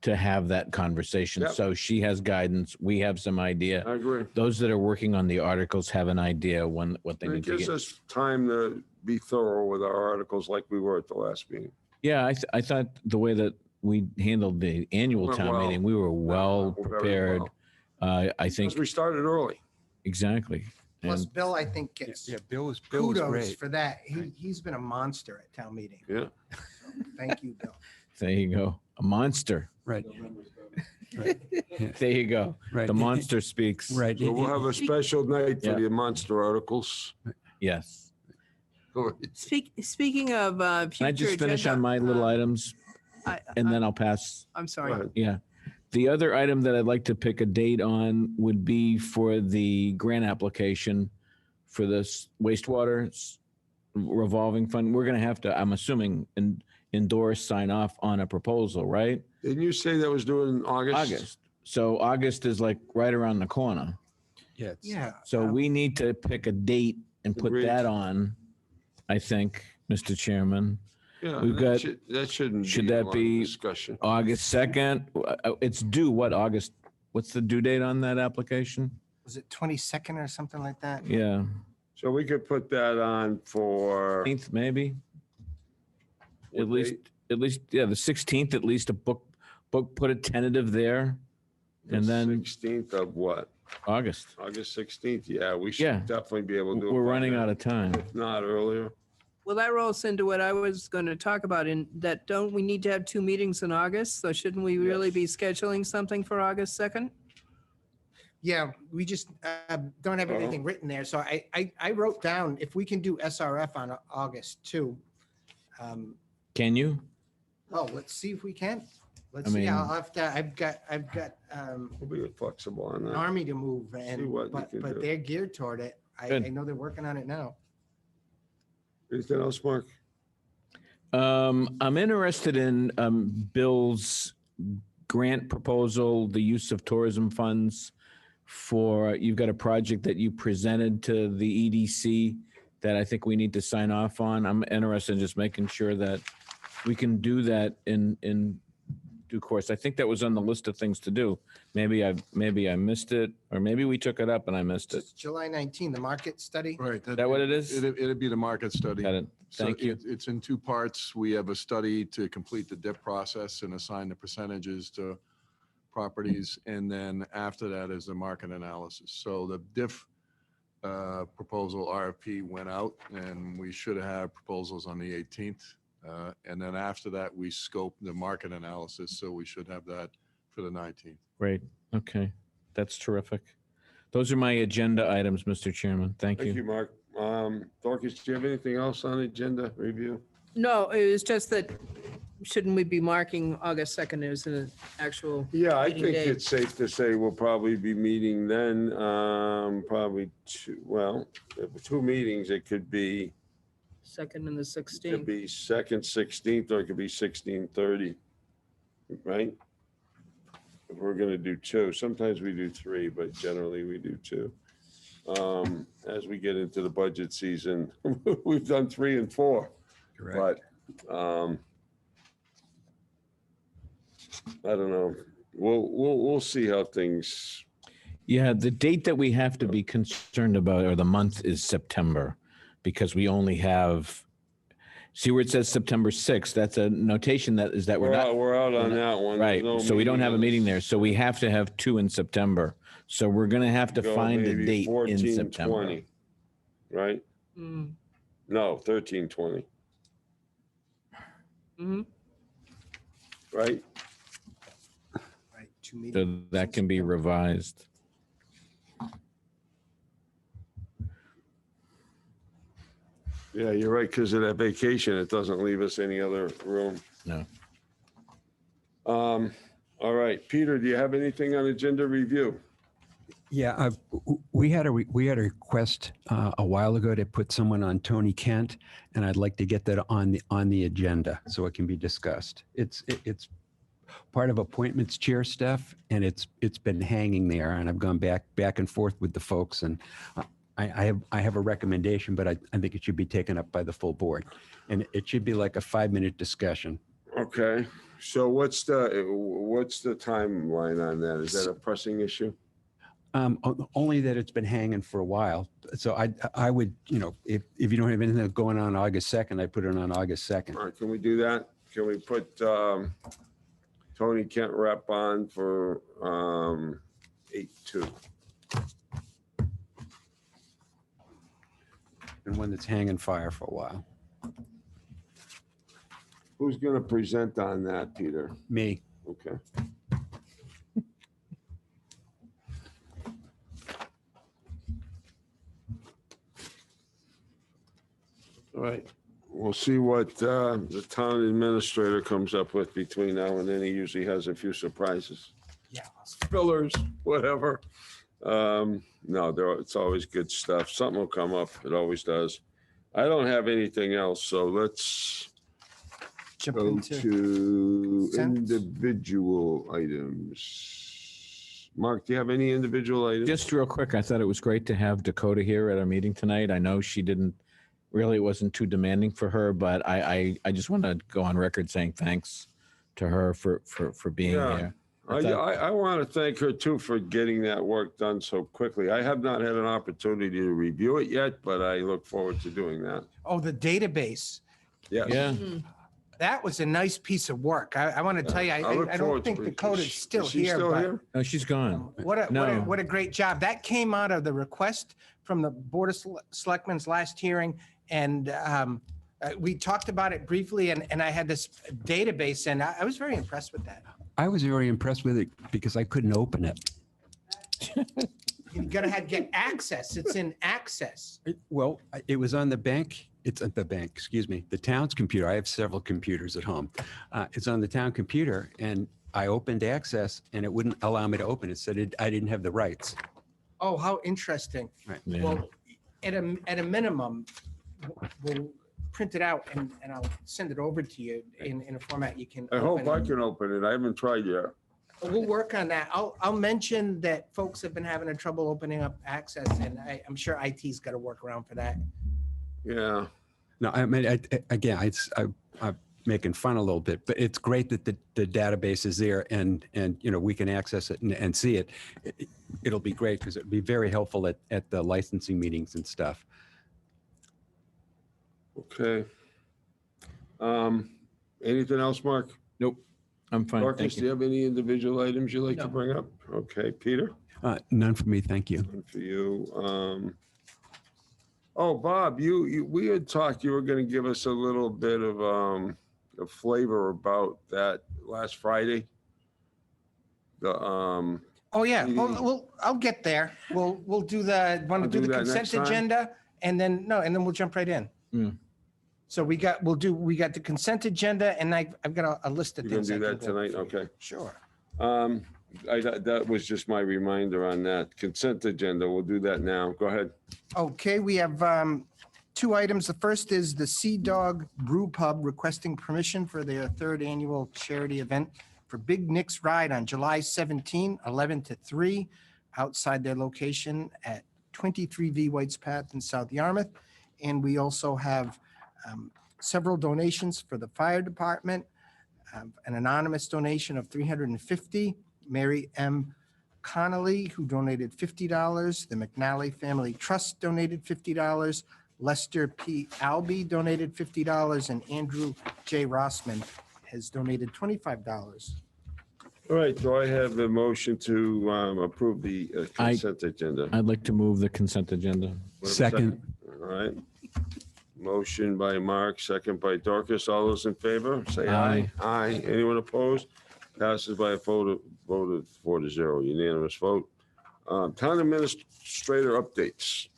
to have that conversation. Yep. So she has guidance, we have some idea. I agree. Those that are working on the articles have an idea what they It need to gives get. us time to be thorough with our articles like we were at the last meeting. Yeah, I thought the way that we handled the annual Went town well. meeting, we were well Very prepared. well. I think, Because we started early. exactly. Plus And Bill, I think gets Yeah, Bill was kudos great. for that. He's been a monster at town meeting. Yeah. Thank you, Bill. there you go, a monster. Right. There you go. Right. The monster speaks. Right. So we'll have a special night for Yeah. the monster articles. Yes. Speaking of Can I future just finish on agenda, my little items I- and then I'll pass? I'm Go sorry. ahead. Yeah. The other item that I'd like to pick a date on would be for the grant application for this wastewater revolving fund. We're going to have to, I'm assuming, endorse, sign off on a proposal, right? Didn't you say that was due in August? August. So August is like right around the corner. Yeah. Yeah. So we need to pick a date and put Agreed. that on, I think, Mr. Chairman. Yeah, We've got- that shouldn't should be a that lot of be discussion. August 2nd. It's due what, August? What's the due date on that application? Was it 22nd or something like that? Yeah, So we could put that on for. 16th maybe? what At least, date? yeah, the 16th, at least a book, put a tentative there. And The then 16th of what? August. August 16th? Yeah, we Yeah. should definitely be able to do it. We're by running then. out of time. If not earlier. Well, that rolls into what I was going to talk about in that don't we need to have 2 meetings in August? So shouldn't we really Yes. be scheduling something for August 2nd? Yeah, we just don't have Uh-huh. anything written there. So I wrote down if we can do SRF on August 2. Can you? Oh, let's see if we can. Let's I see. mean- I'll have to, I've got We'll be flexible on an that. army to move and, what you can but do. they're geared toward it. I Good. know they're working on it now. Anything else, Mark? I'm interested in Bill's grant proposal, the use of tourism funds for, you've got a project that you presented to the EDC that I think we need to sign off on. I'm interested in just making sure that we can do that in due course. I think that was on the list of things to do. Maybe I missed it, or maybe we took it up and I missed it. It's July 19, the market study. Right. That what it is? It'd be the market study. Got it. So Thank you. It's in 2 parts. We have a study to complete the DIP process and assign the percentages to properties. And then after that is the market analysis. So the DIF proposal RFP went out and we should have proposals on the 18th. And then after that, we scope the market analysis. So we should have that for the 19th. Great. Okay. That's terrific. Those are my agenda items, Mr. Chairman. Thank Thank you, you. Mark. Dorcas, do you have anything else on agenda review? No, it was just that, shouldn't we be marking August 2nd as an actual? Yeah, I meeting think date? it's safe to say we'll probably be meeting then, probably 2 meetings. It could be 2nd and the It 16th. could be 2nd, 16th, or it could be 16:30, right? If we're gonna do 2, sometimes we do 3, but generally we do 2. As we get into the budget season, we've done 3 and 4, Correct. but, I don't know. We'll see how things, Yeah, the date that we have to be concerned about, or the month, is September, because we only have, see where it says September 6th, that's a notation that is that we're not, we're out on that one. right, There's no so we don't have a on meeting the- there, so we have to have 2 in September. So we're gonna have to go find a maybe date in 14, September. 20, right? Mm, No, 13, 20, mhm. right? Right, 2 meetings. So that can be revised. Yeah, you're right, because of that vacation, it doesn't leave us any other room. No. All right, Peter, do you have anything on agenda review? Yeah, we had a request a while ago to put someone on Tony Kent, and I'd like to get that on the agenda so it can be discussed. It's part of appointments chair stuff, and it's been hanging there, and I've gone back and forth with the folks, and I have a recommendation, but I think it should be taken up by the full board, and it should be like a 5-minute discussion. Okay, so what's the timeline on that? Is that a pressing issue? Only that it's been hanging for a while. So I would, if you don't have anything going on August 2nd, I put it on August 2nd. All right, can we do that? Can we put Tony Kent rep on for 8/2? And one that's hanging fire for a while. Who's gonna present on that, Peter? Me. Okay. All right, we'll see what the town administrator comes up with between now and then. He usually has a few surprises. Yeah. fillers, whatever. No, it's always good stuff. Something will come up. It always does. I don't have anything else, so let's Jump go into to consent. individual items. Mark, do you have any individual items? Just real quick, I thought it was great to have Dakota here at our meeting tonight. I know she didn't, really wasn't too demanding for her, but I just want to go on record saying thanks to her for being Yeah. here. I want to thank her too for getting that work done so quickly. I have not had an opportunity to review it yet, but I look forward to doing that. Oh, the database. Yes. Yeah. That was a nice piece of work. I want to tell you, look I forward don't to think it. Dakota's still Is she here, still but here? No, she's gone. No. what a great job. That came out of the request from the Board of Selectmen's last hearing. And we talked about it briefly, and I had this database, and I was very impressed with that. I was very impressed with it because I couldn't open it. You gotta get access. It's in access. Well, it was on the bank. It's at the bank, excuse me, the town's computer. I have several computers at home. It's on the town computer, and I opened access and it wouldn't allow me to open. It said I didn't have the rights. Oh, how interesting. Right. Yeah. Well, at a minimum, we'll print it out and I'll send it over to you in a format you can. I hope open. I can open it. I haven't tried yet. We'll work on that. I'll mention that folks have been having a trouble opening up access, and I'm sure IT's got to work around for that. Yeah. No, I mean, I'm making fun a little bit, but it's great that the database is there and we can access it and see it. It'll be great because it'll be very helpful at the licensing meetings and stuff. Okay. Anything else, Mark? Nope. I'm fine. Marcus, Thank do you you. have any individual items you'd like to No. bring up? Okay, Peter? None for me, thank you. One for you. Oh, Bob, we had talked, you were going to give us a little bit of a flavor about that last Friday. The Oh, yeah. Mhm. Well, I'll get there. We'll do the, want to I'll do do the that consent next time. agenda and then we'll jump right in. Mm. So we got the consent agenda and I've got a list of You're going things. to do I that can go tonight? through. Okay. Sure. That was just my reminder on that consent agenda. We'll do that now. Go ahead. Okay, we have two items. The first is the Sea Dog Brew Pub requesting permission for their third annual charity event for Big Nick's Ride on July 17, 11 to 3, outside their location at 23V White's Path in South Yarmouth. And we also have several donations for the fire department, an anonymous donation of $350, Mary M. Connolly, who donated $50. The McNally Family Trust donated $50. Lester P. Albee donated $50. And Andrew J. Rossman has donated $25. All right, do I have a motion to approve the consent agenda? I'd like to move the consent agenda. What, a Second. All right. Motion by Mark, second by Dorcas. All those in favor, say aye. Aye. Anyone opposed? Passes by a vote of 4-0, unanimous vote. Town administrator updates.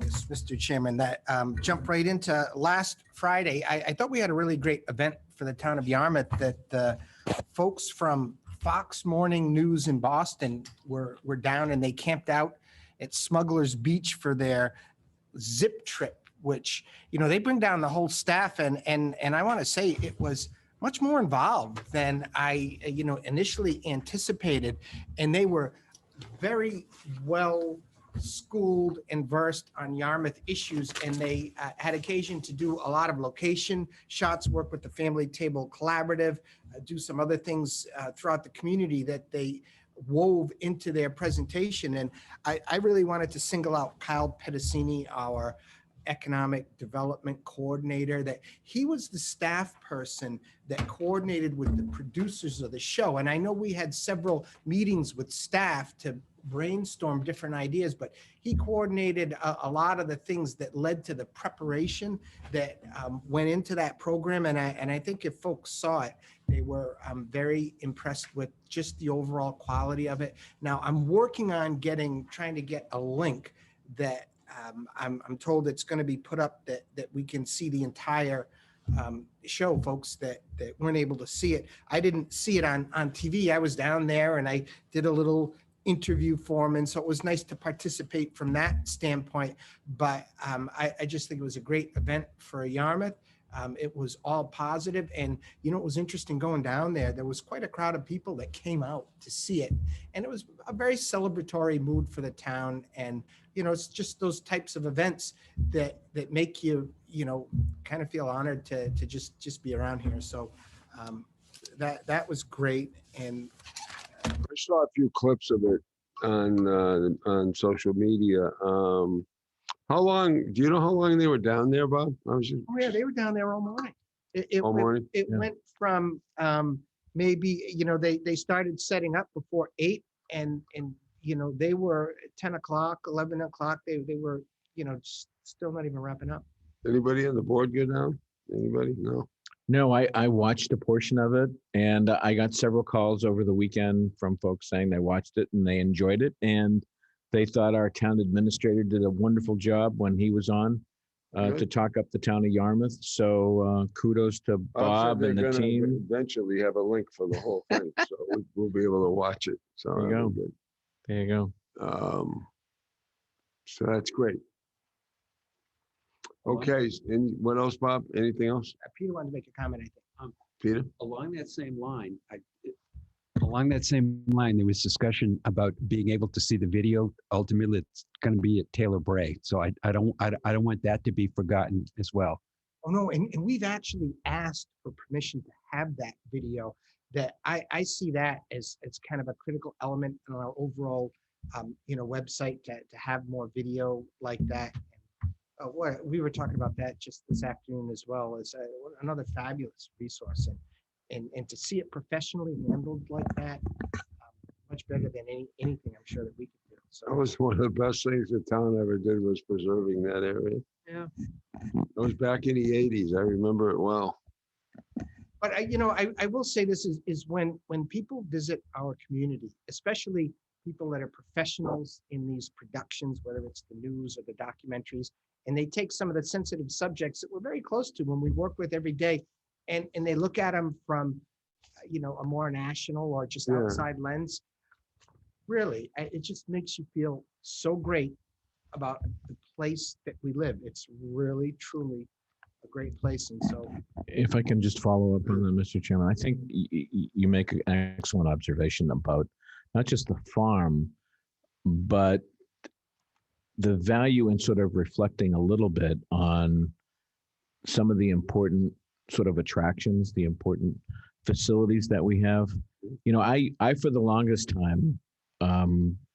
Yes, Mr. Chairman, that jump right into last Friday. I thought we had a really great event for the town of Yarmouth that the folks from Fox Morning News in Boston were down and they camped out at Smuggler's Beach for their zip trip, which, they bring down the whole staff and I want to say it was much more involved than I, initially anticipated. And they were very well schooled and versed on Yarmouth issues. And they had occasion to do a lot of location shots, work with the Family Table Collaborative, do some other things throughout the community that they wove into their presentation. And I really wanted to single out Kyle Pedicini, our economic development coordinator, that he was the staff person that coordinated with the producers of the show. And I know we had several meetings with staff to brainstorm different ideas, but he coordinated a lot of the things that led to the preparation that went into that program. And I think if folks saw it, they were very impressed with just the overall quality of it. Now I'm working on trying to get a link that I'm told it's going to be put up that we can see the entire show, folks that weren't able to see it. I didn't see it on TV. I was down there and I did a little interview for him. And so it was nice to participate from that standpoint. But I just think it was a great event for Yarmouth. It was all positive. And, you know, it was interesting going down there. There was quite a crowd of people that came out to see it. And it was a very celebratory mood for the town. And, you know, it's just those types of events that make you, you know, kind of feel honored to just be around here. So that was great. And I saw a few clips of it on social media. How long, do you know how long they were down there, Bob? I was just, oh yeah, they were down there all morning. It all went, morning? it Yeah. went from maybe, you know, they started setting up before 8 and you know, they were 10 o'clock, 11 o'clock. They were, you know, still not even wrapping up. Anybody on the board go down? Anybody? No? No, I watched a portion of it, and I got several calls over the weekend from folks saying they watched it and they enjoyed it, and they thought our town administrator did a wonderful job when he was on to Good. talk up the town of Yarmouth. So kudos to Bob and the team. Eventually have a link for the whole thing, so we'll be able to watch it. So There you that'll go. be good. There you go. So that's great. Okay, and what else, Bob? Anything else, Peter wanted to make a comment, I think. Peter? Along that same line, there was discussion about being able to see the video. Ultimately, it's going to be at Taylor Bray. So I don't want that to be forgotten as well. Oh, no, and we've actually asked for permission to have that video. That I see that as kind of a critical element in our overall, you know, website to have more video like that. We were talking about that just this afternoon as well as another fabulous resource, and to see it professionally handled like that, much better than anything I'm sure that we could do. So That was one of the best things the town ever did, was preserving that area. yeah. It was back in the 80s. I remember it well. But you know, I will say this is when people visit our community, especially people that are professionals in these productions, whether it's the news or the documentaries, and they take some of the sensitive subjects that we're very close to when we work with every day, and they look at them from, you know, a more national or just Yeah. outside lens. Really, it just makes you feel so great about the place that we live. It's really, truly a great place. And so, If I can just follow up on that, Mr. Chairman, I think you make an excellent observation about not just the farm, but the value in sort of reflecting a little bit on some of the important sort of attractions, the important facilities that we have. You know, I for the longest time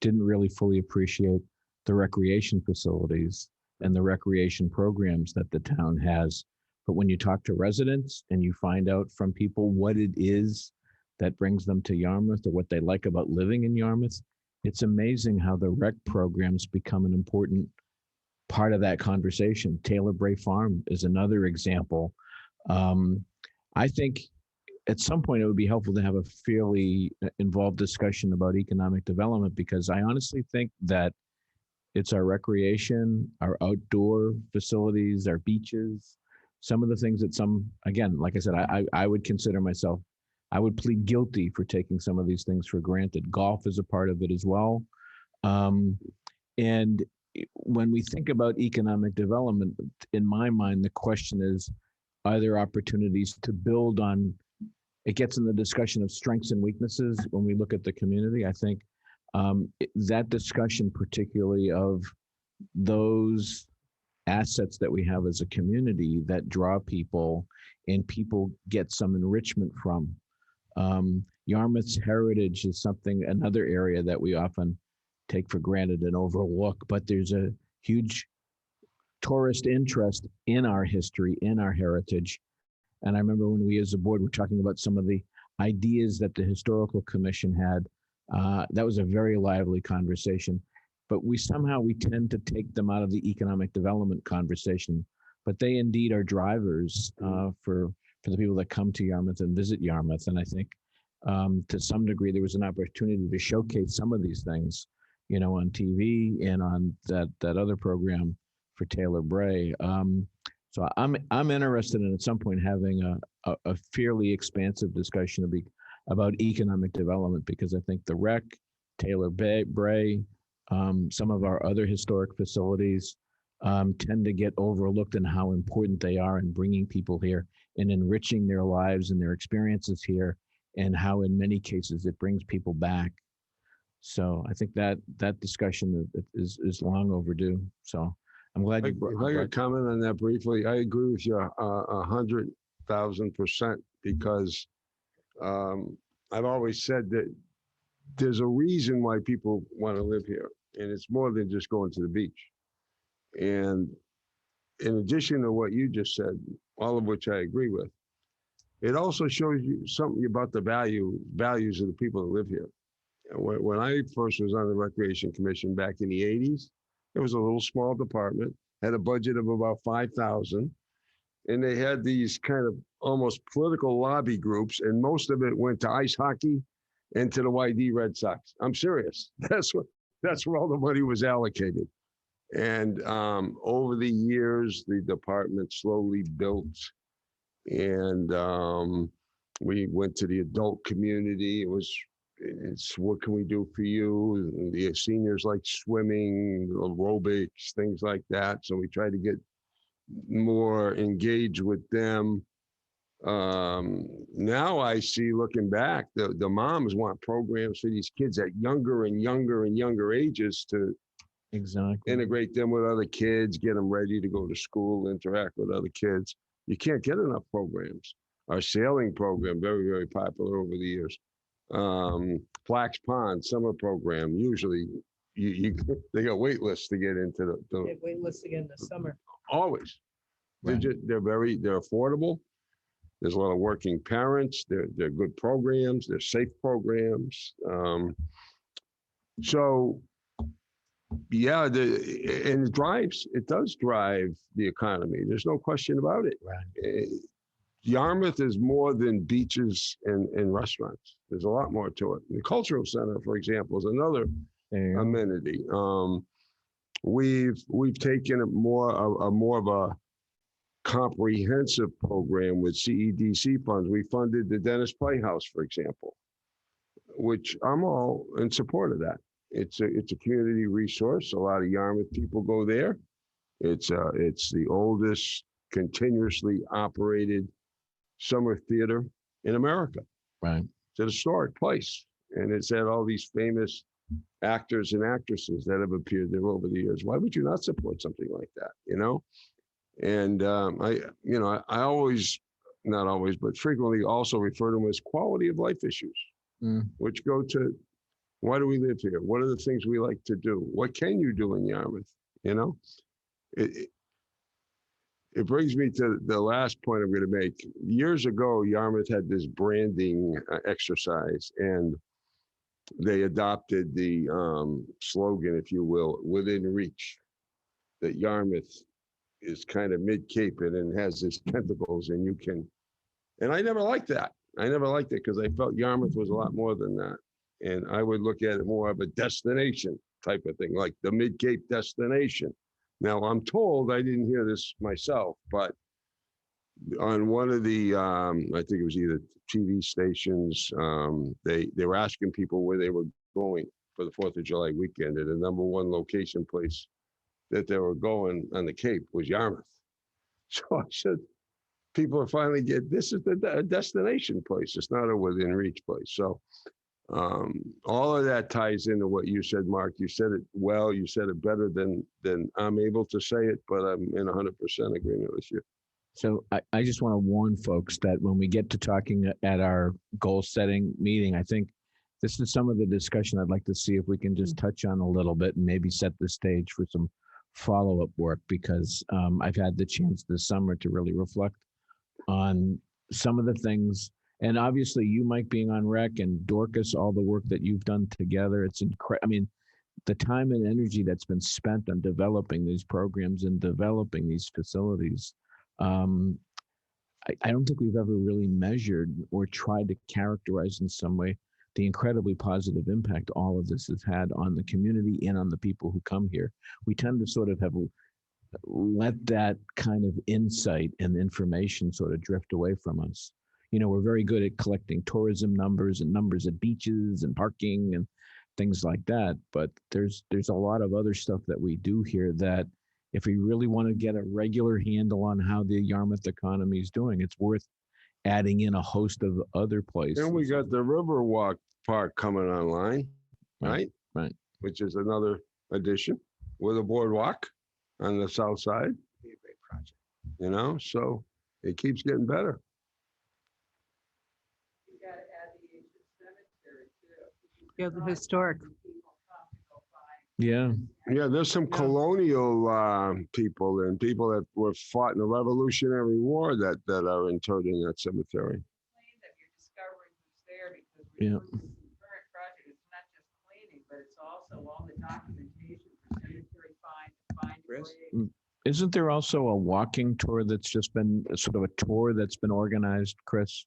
didn't really fully appreciate the recreation facilities and the recreation programs that the town has. But when you talk to residents and you find out from people what it is that brings them to Yarmouth or what they like about living in Yarmouth, it's amazing how the rec programs become an important part of that conversation. Taylor Bray Farm is another example. I think at some point it would be helpful to have a fairly involved discussion about economic development, because I honestly think that it's our recreation, our outdoor facilities, our beaches, some of the things that again, like I said, I would consider myself, I would plead guilty for taking some of these things for granted. Golf is a part of it as well. And when we think about economic development, in my mind, the question is, are there opportunities to build on? It gets in the discussion of strengths and weaknesses when we look at the community. I think that discussion, particularly of those assets that we have as a community that draw people and people get some enrichment from. Yarmouth's heritage is another area that we often take for granted and overlook, but there's a huge tourist interest in our history, in our heritage. And I remember when we as a board were talking about some of the ideas that the Historical Commission had, that was a very lively conversation, but we tend to take them out of the economic development conversation, but they indeed are drivers for the people that come to Yarmouth and visit Yarmouth. And I think to some degree, there was an opportunity to showcase some of these things, you know, on TV and on that other program for Taylor Bray. So I'm interested in at some point having a fairly expansive discussion about economic development, because I think the rec, Taylor Bray, some of our other historic facilities tend to get overlooked in how important they are in bringing people here and enriching their lives and their experiences here, and how in many cases it brings people back. So I think that discussion is long overdue. So I'm glad you If brought. I could comment on that briefly, I agree with you 100,000%, because I've always said that there's a reason why people want to live here, and it's more than just going to the beach. And in addition to what you just said, all of which I agree with, it also shows you something about the values of the people that live here. When I first was on the Recreation Commission back in the 80s, it was a little small department, had a budget of about 5,000, and they had these kind of almost political lobby groups, and most of it went to ice hockey and to the YD Red Sox. I'm serious. That's where all the money was allocated. And over the years, the department slowly built, and we went to the adult community. It's what can we do for you? And the seniors like swimming, aerobics, things like that. So we try to get more engaged with them. Now I see, looking back, the moms want programs for these kids at younger and younger ages to Exactly. integrate them with other kids, get them ready to go to school, interact with other kids. You can't get enough programs. Our sailing program, very, very popular over the years. Flax Pond summer program, usually they got wait lists to get into the Wait lists again this summer. always. Right. They're affordable. There's a lot of working parents. They're good programs. They're safe programs. So yeah, it does drive the economy. There's no question about it. Right. Yarmouth is more than beaches and restaurants. There's a lot more to it. The cultural center, for example, is another amenity. We've taken a more of a comprehensive program with CEDC funds. We funded the Dennis Playhouse, for example, which I'm all in support of that. It's a community resource. A lot of Yarmouth people go there. It's the oldest continuously operated summer theater in America. Right. It's an historic place, and it's had all these famous actors and actresses that have appeared there over the years. Why would you not support something like that? And I always, not always, but frequently also refer to them as quality of life issues, which go to, why do we live here? What are the things we like to do? What can you do in Yarmouth? It brings me to the last point I'm going to make. Years ago, Yarmouth had this branding exercise, and they adopted the slogan, if you will, within reach, that Yarmouth is kind of mid-Cape and has its tentacles, and you can, and I never liked that. I never liked it because I felt Yarmouth was a lot more than that. And I would look at it more of a destination type of thing, like the mid-Cape destination. Now, I'm told, I didn't hear this myself, but on one of the, I think it was either TV stations, they were asking people where they were going for the 4th of July weekend, and the number one location place that they were going on the Cape was Yarmouth. So I said, people are finally this is the destination place. It's not a within reach place. So all of that ties into what you said, Mark. You said it well. You said it better than I'm able to say it, but I'm in 100% agreement with you. So I just want to warn folks that when we get to talking at our goal setting meeting, I think this is some of the discussion I'd like to see if we can just touch on a little bit and maybe set the stage for some follow-up work, because I've had the chance this summer to really reflect on some of the things. And obviously you, Mike, being on rec, and Dorcas, all the work that you've done together, it's incredible. I mean, the time and energy that's been spent on developing these programs and developing these facilities. I don't think we've ever really measured or tried to characterize in some way the incredibly positive impact all of this has had on the community and on the people who come here. We tend to sort of have let that kind of insight and information sort of drift away from us. You know, we're very good at collecting tourism numbers and numbers at beaches and parking and things like that. But there's a lot of other stuff that we do here that if we really want to get a regular handle on how the Yarmouth economy is doing, it's worth adding in a host of other places. Then we got the Riverwalk Park coming online, right? Right. Which is another addition with a boardwalk on the south side. Be a great project. You know, so it keeps getting better. Yeah, the historic. Yeah. Yeah, there's some colonial people and people that were fought in the Revolutionary War that are interred in that cemetery. Yeah. Current project, it's not just cleaning, but it's also all the documentation for cemetery find Chris? graves. Isn't there also a walking tour that's just been sort of a tour that's been organized, Chris?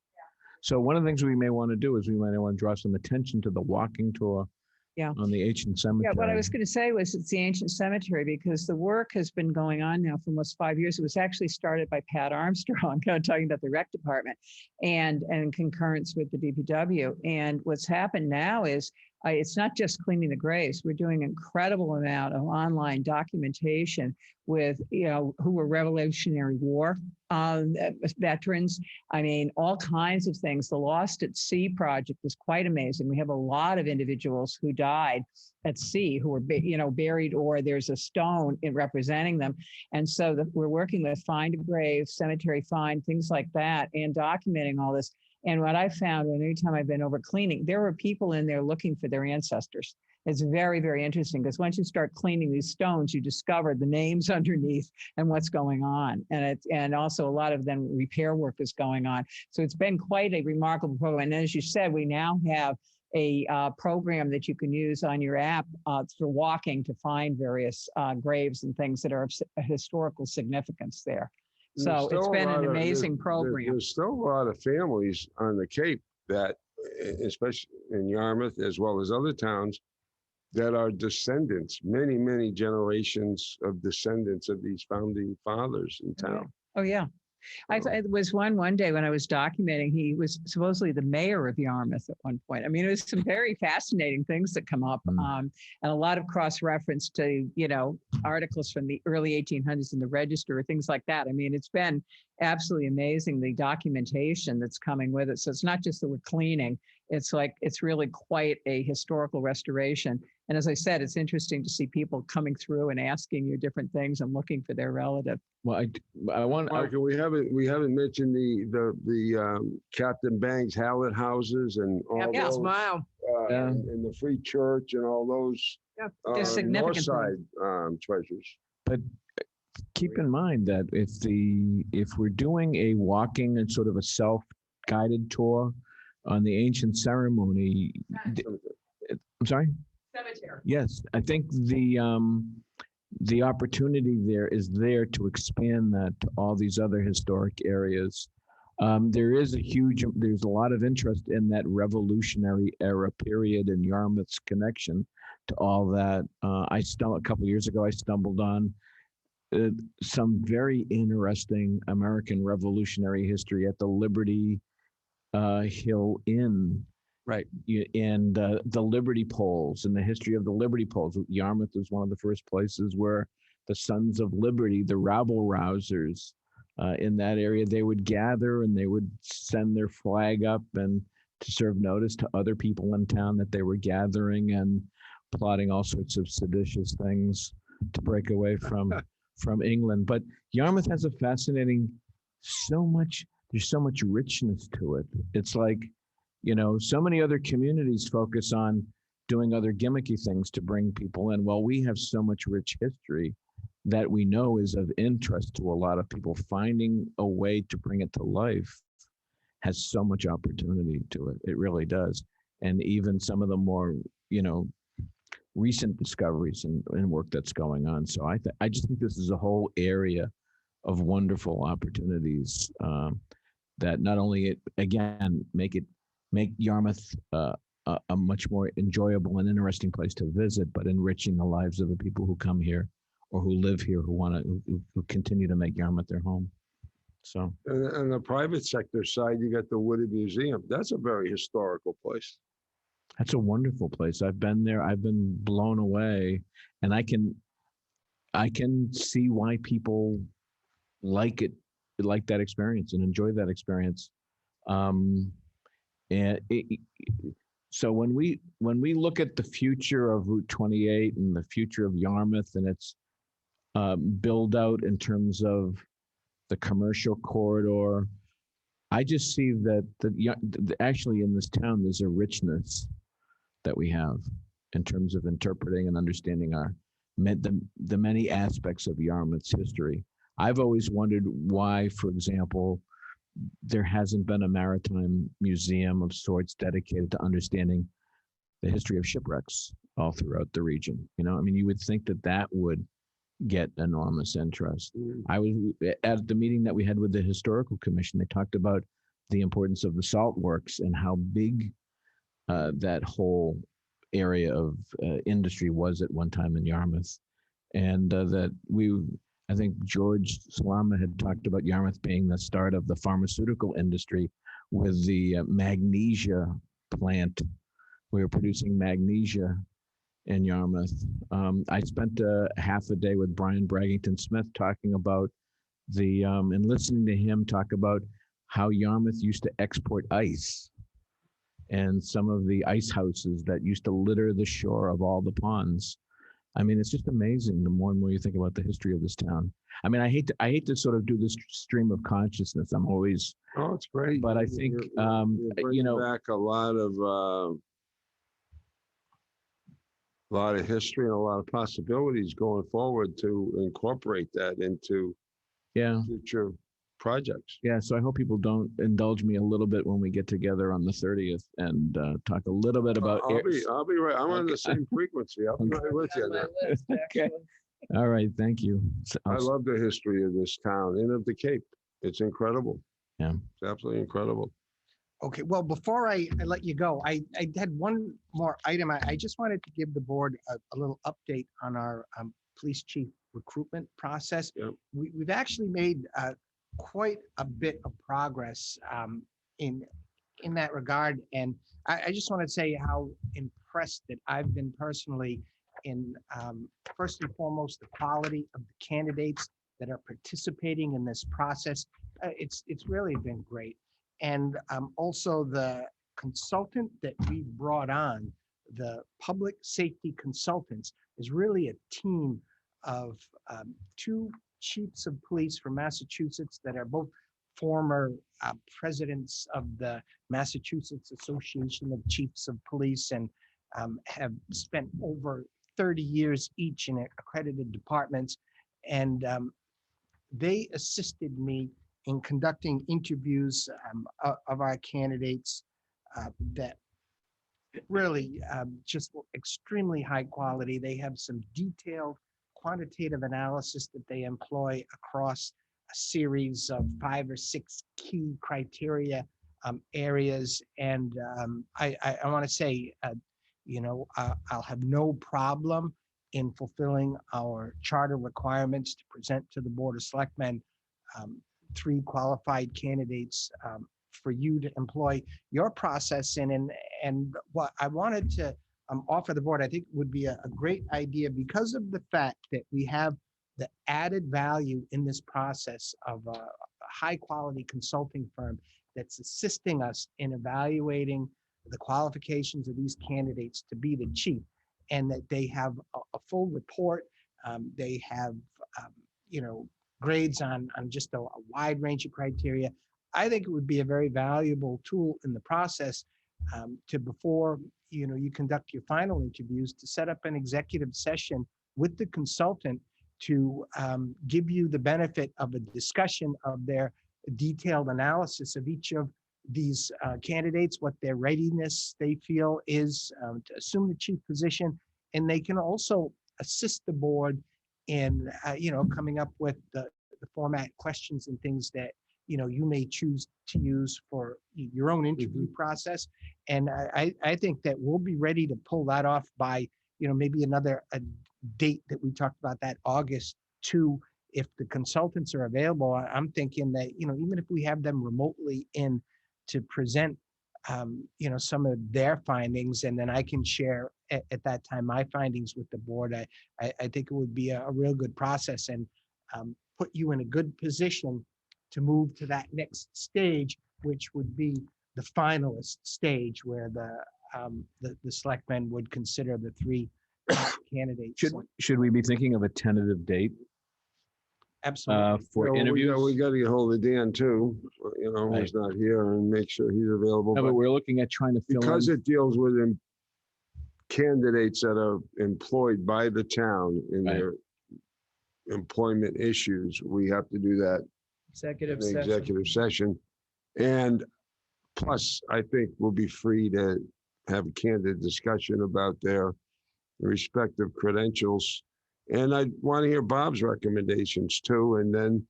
So one of the things we may want to do is we might want to draw some attention to the walking tour Yeah. on the ancient cemetery. Yeah, what I was going to say was it's the ancient cemetery because the work has been going on now for almost 5 years. It was actually started by Pat Armstrong, talking about the rec department and in concurrence with the DPW. And what's happened now is it's not just cleaning the graves. We're doing an incredible amount of online documentation with, who were Revolutionary War veterans. I mean, all kinds of things. The Lost at Sea project is quite amazing. We have a lot of individuals who died at sea who were, buried, or there's a stone representing them. And so we're working with Find a Grave, Cemetery Find, things like that, and documenting all this. And what I found anytime I've been over cleaning, there were people in there looking for their ancestors. It's very, very interesting because once you start cleaning these stones, you discover the names underneath and what's going on. And also a lot of then repair work is going on. So it's been quite a remarkable program. And as you said, we now have a program that you can use on your app for walking to find various graves and things that are of historical significance there. So it's been an amazing program. There's still a lot of families on the Cape that, especially in Yarmouth, as well as other towns, that are descendants, many, many generations of descendants of these founding fathers in town. Oh, yeah. It was one day when I was documenting, he was supposedly the mayor of Yarmouth at one point. I mean, it was some very fascinating things that come up and a lot of cross-reference to, articles from the early 1800s in the Register or things like that. I mean, it's been absolutely amazing, the documentation that's coming with it. So it's not just that we're cleaning, it's really quite a historical restoration. And as I said, it's interesting to see people coming through and asking you different things and looking for their relative. Well, I want. Michael, we haven't mentioned the Captain Bang's Hallett houses and all Yeah, those. smile. And the Free Church and all those They're significant North Side treasures. But keep in mind that if we're doing a walking and sort of a self-guided tour on the ancient ceremony, I'm sorry? Cemetery. Yes, I think the opportunity there is there to expand that to all these other historic areas. There's a lot of interest in that Revolutionary era period and Yarmouth's connection to all that. A couple of years ago, I stumbled on some very interesting American Revolutionary history at the Liberty Hill Inn. Right. And the Liberty Poles and the history of the Liberty Poles. Yarmouth was one of the first places where the Sons of Liberty, the rabble rousers in that area, they would gather and they would send their flag up and to serve notice to other people in town that they were gathering and plotting all sorts of seditious things to break away from England. But Yarmouth has a fascinating, there's so much richness to it. It's like, so many other communities focus on doing other gimmicky things to bring people in. Well, we have so much rich history that we know is of interest to a lot of people. Finding a way to bring it to life has so much opportunity to it. It really does. And even some of the more, recent discoveries and work that's going on. So I just think this is a whole area of wonderful opportunities that not only make Yarmouth a much more enjoyable and interesting place to visit, but enriching the lives of the people who come here or who live here who want to who continue to make Yarmouth their home. So And on the private sector side, you got the Wooded Museum. That's a very historical place. that's a wonderful place. I've been there. I've been blown away, and I can see why people like it, like that experience, and enjoy that experience. Um, and so when we look at the future of Route 28 and the future of Yarmouth and its build out in terms of the commercial corridor, I just see that actually in this town there's a richness that we have in terms of interpreting and understanding the many aspects of Yarmouth's history. I've always wondered why, for example, there hasn't been a maritime museum of sorts dedicated to understanding the history of shipwrecks all throughout the region. You know, I mean, you would think that that would get enormous interest. I was at the meeting that we had with the Historical Commission. They talked about the importance of the salt works and how big that whole area of industry was at one time in Yarmouth. And I think George Salama had talked about Yarmouth being the start of the pharmaceutical industry with the magnesia plant. We were producing magnesia in Yarmouth. I spent half a day with Brian Braggington Smith talking about and listening to him talk about how Yarmouth used to export ice and some of the ice houses that used to litter the shore of all the ponds. I mean, it's just amazing the more and more you think about the history of this town. I mean, I hate to sort of do this stream of consciousness. I'm always, Oh, it's great. but I think, you're you bringing know, back a lot of history and a lot of possibilities going forward to incorporate that into yeah. future projects. Yeah, so I hope people don't indulge me a little bit when we get together on the 30th and talk a little bit about. I'll be right. I'm on the same frequency. I'll be right with you. Okay. All right. Thank you. I love the history of this town and of the Cape. It's incredible. Yeah. It's absolutely incredible. Okay, well, before I let you go, I had one more item. I just wanted to give the board a little update on our police chief recruitment process. Yep. We've actually made quite a bit of progress in that regard. And I just want to say how impressed that I've been personally in, first and foremost, the quality of the candidates that are participating in this process. It's really been great. And also the consultant that we brought on, the public safety consultants, is really a team of two chiefs of police from Massachusetts that are both former presidents of the Massachusetts Association of Chiefs of Police and have spent over 30 years each in accredited departments. And they assisted me in conducting interviews of our candidates that really just extremely high quality. They have some detailed quantitative analysis that they employ across a series of 5 or 6 key criteria areas. And I want to say, I'll have no problem in fulfilling our charter requirements to present to the Board of Selectmen 3 qualified candidates for you to employ your process in. And what I wanted to offer the board, I think would be a great idea because of the fact that we have the added value in this process of a high quality consulting firm that's assisting us in evaluating the qualifications of these candidates to be the chief, and that they have a full report. They have, grades on just a wide range of criteria. I think it would be a very valuable tool in the process to, before you conduct your final interviews, to set up an executive session with the consultant to give you the benefit of a discussion of their detailed analysis of each of these candidates, what their readiness they feel is to assume the chief position. And they can also assist the board in coming up with the format questions and things that you may choose to use for your own interview process. And I think that we'll be ready to pull that off by maybe another date that we talked about, that August, to if the consultants are available, I'm thinking that, even if we have them remotely in to present, some of their findings, and then I can share at that time my findings with the board. I think it would be a real good process, and put you in a good position to move to that next stage, which would be the finalist stage, where the selectmen would consider the three candidates. Should we be thinking of a tentative date Absolutely. for interviews? We got to get hold of Dan too, who's not here, and make sure he's available. No, but we're looking at trying to fill Because in. it deals with candidates that are employed by the town in Right. their employment issues, we have to do that Executive in the session. executive session. And plus, I think we'll be free to have a candid discussion about their respective credentials. And I want to hear Bob's recommendations too. And then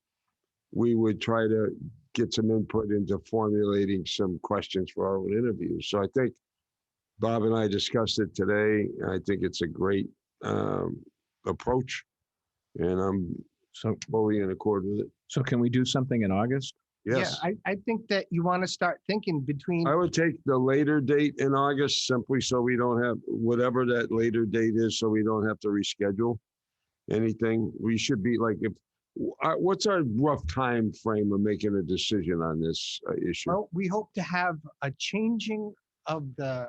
we would try to get some input into formulating some questions for our own interviews. So I think Bob and I discussed it today. I think it's a great approach, and I'm fully in accord with it. So can we do something in August? Yes. Yeah, I think that you want to start thinking between. I would take the later date in August, simply so we don't have, whatever that later date is, so we don't have to reschedule anything. We should be like, what's our rough time frame of making a decision on this issue? Well, we hope to have a changing of the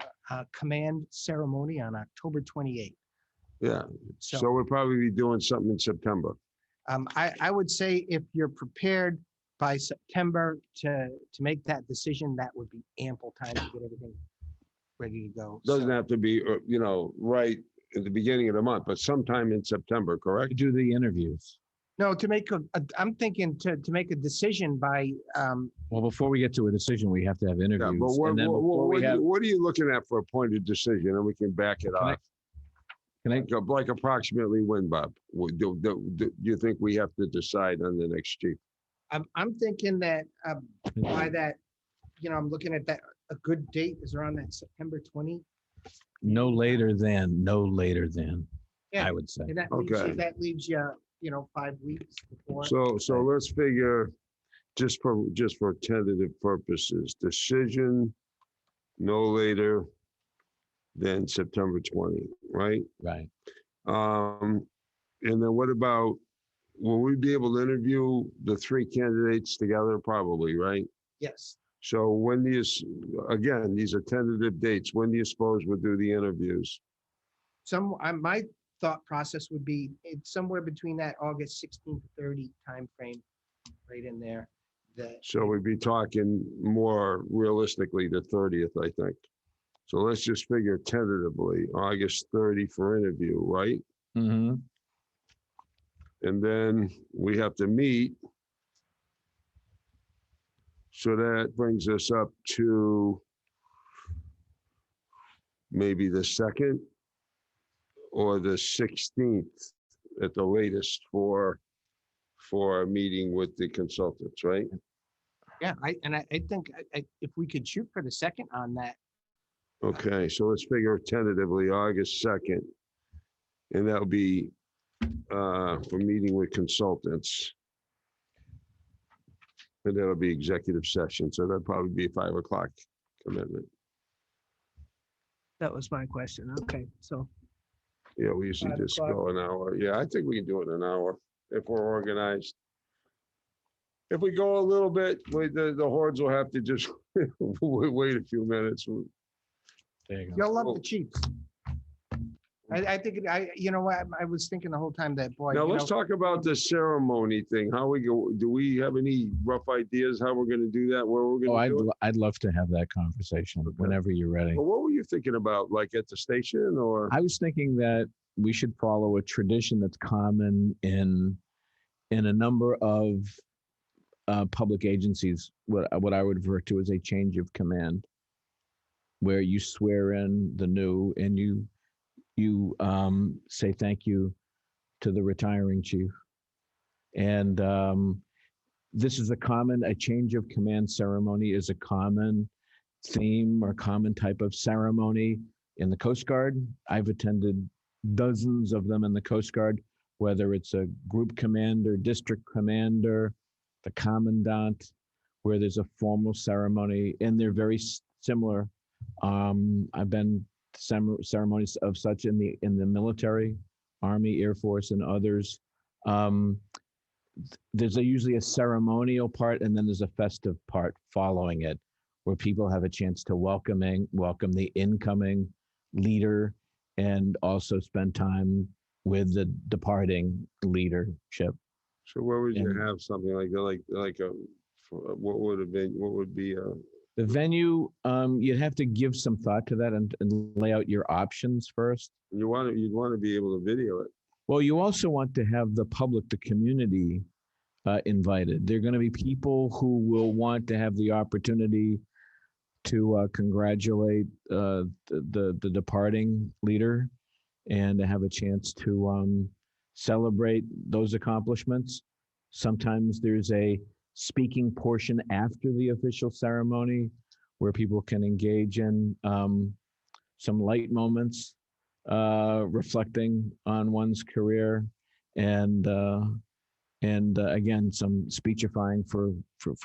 command ceremony on October 28th. Yeah, so we'll probably be doing something in September. I would say if you're prepared by September to make that decision, that would be ample time to get everything ready to go. Doesn't have to be, right at the beginning of the month, but sometime in September, correct? Do the interviews. No, to make I'm thinking to make a decision by. Well, before we get to a decision, we have to have interviews. Yeah, but and then before we have, what are you looking at for a point of decision, and we can back it off? Like approximately when, Bob? Do you think we have to decide on the next chief? I'm thinking that by that, I'm looking at that, a good date is around that September 20. no later than, Yeah, I would say. And Okay. that leaves you, 5 weeks before. So let's figure, just for tentative purposes, decision no later than September 20, right? Right. And then what about, will we be able to interview the three candidates together? Probably, right? Yes. So when do you, again, these are tentative dates. When do you suppose we'll do the interviews? My thought process would be it's somewhere between that August 16 to 30 timeframe, right in there. So we'd be talking more realistically the 30th, I think. So let's just figure tentatively August 30 for interview, right? Mm-hmm. And then we have to meet. So that brings us up to maybe the 2nd or the 16th at the latest for a meeting with the consultants, right? Yeah, I think if we could shoot for the 2nd on that. Okay, so let's figure tentatively August 2nd. And that'll be for meeting with consultants. And that'll be executive session, so that'll probably be a 5 o'clock commitment. That was my question. Okay, so. Yeah, we usually 5 just o'clock. go an hour. Yeah, I think we can do it in an hour if we're organized. If we go a little bit, the hordes will have to just wait a few minutes. There you go. You'll love the Chiefs. I think, I was thinking the whole time that, boy. Now, let's talk about the ceremony thing. How we go, do we have any rough ideas how we're gonna do that, where we're Oh, gonna do it? I'd love to have that conversation whenever you're ready. Well, what were you thinking about, like at the station or? I was thinking that we should follow a tradition that's common in a number of public agencies, what I would refer to as a change of command, where you swear in the new and you say thank you to the retiring chief. And this is a change of command ceremony is a common theme or common type of ceremony in the Coast Guard. I've attended dozens of them in the Coast Guard, whether it's a group commander, district commander, the commandant, where there's a formal ceremony, and they're very similar. I've been to ceremonies of such in the military, Army, Air Force, and others. There's usually a ceremonial part, and then there's a festive part following it, where people have a chance to welcome the incoming leader, and also spend time with the departing leadership. So where would you And- have something like that, like a, what would have been, what would be The venue, you'd have to give some thought to that and lay out your options first. you'd want to be able to video it. Well, you also want to have the public, the community invited. There are going to be people who will want to have the opportunity to congratulate the departing leader and to have a chance to celebrate those accomplishments. Sometimes there's a speaking portion after the official ceremony where people can engage in some light moments, reflecting on one's career, and again, some speechifying for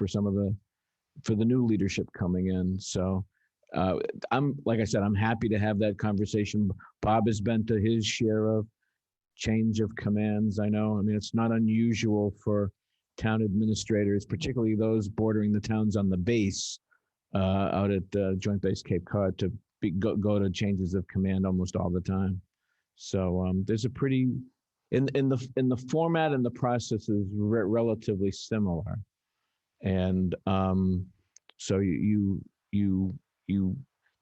some of the new leadership coming in. So like I said, I'm happy to have that conversation. Bob has been to his share of change of commands. I know, I mean, it's not unusual for town administrators, particularly those bordering the towns on the base out at Joint Base Cape Cod, to go to changes of command almost all the time. So there's a pretty, in the format and the process is relatively similar. And so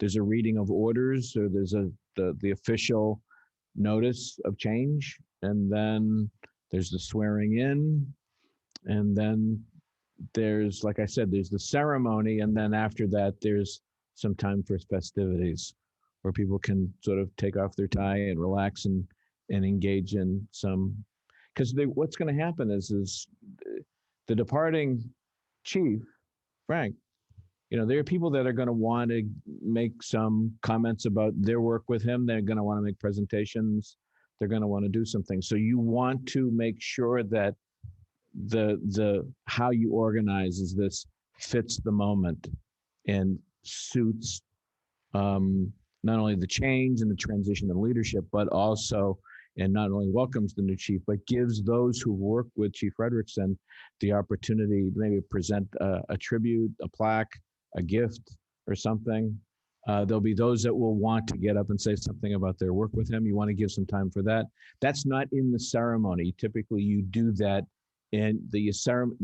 there's a reading of orders, or there's the official notice of change, and then there's the swearing in, and then there's, like I said, there's the ceremony, and then after that there's some time for festivities where people can sort of take off their tie and relax and engage in some, because what's going to happen is the departing chief, Frank, there are people that are going to want to make some comments about their work with him. They're going to want to make presentations. They're going to want to do some things. So you want to make sure that the how you organize is this fits the moment and suits not only the change and the transition of leadership, but also, and not only welcomes the new chief, but gives those who work with Chief Frederickson the opportunity to maybe present a tribute, a plaque, a gift, or something. There'll be those that will want to get up and say something about their work with him. You want to give some time for that. That's not in the ceremony. Typically, you do that, and the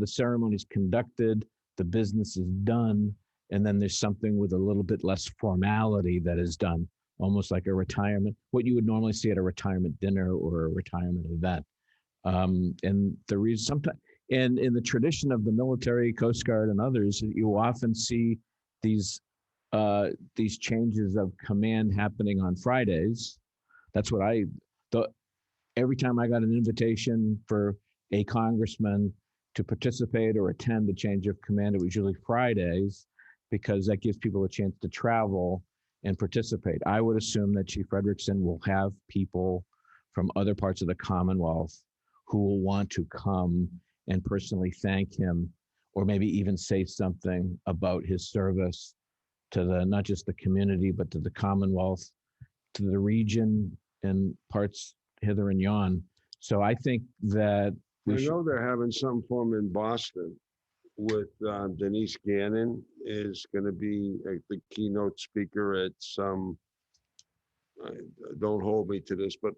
ceremony is conducted, the business is done, and then there's something with a little bit less formality that is done, almost like a retirement, what you would normally see at a retirement dinner or a retirement event. And the reason sometimes, and in the tradition of the military, Coast Guard, and others, you often see these changes of command happening on Fridays. That's what every time I got an invitation for a congressman to participate or attend the change of command, it was usually Fridays, because that gives people a chance to travel and participate. I would assume that Chief Frederickson will have people from other parts of the Commonwealth who will want to come and personally thank him, or maybe even say something about his service to not just the community, but to the Commonwealth, to the region, and parts hither and yon. So I think that I know they're having some form in Boston with Denise Gannon is going to be the keynote speaker at some, don't hold me to this, but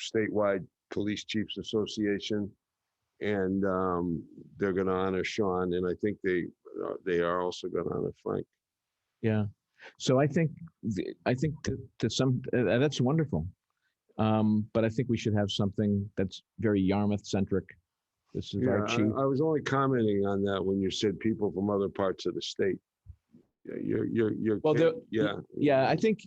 statewide Police Chiefs Association. And they're going to honor Sean. And I think they are also going to honor Frank. Yeah. So I think to some, that's wonderful. But I think we should have something that's very Yarmouth centric. This is our chief. I was only commenting on that when you said people from other parts of the state. You're Well, yeah. I think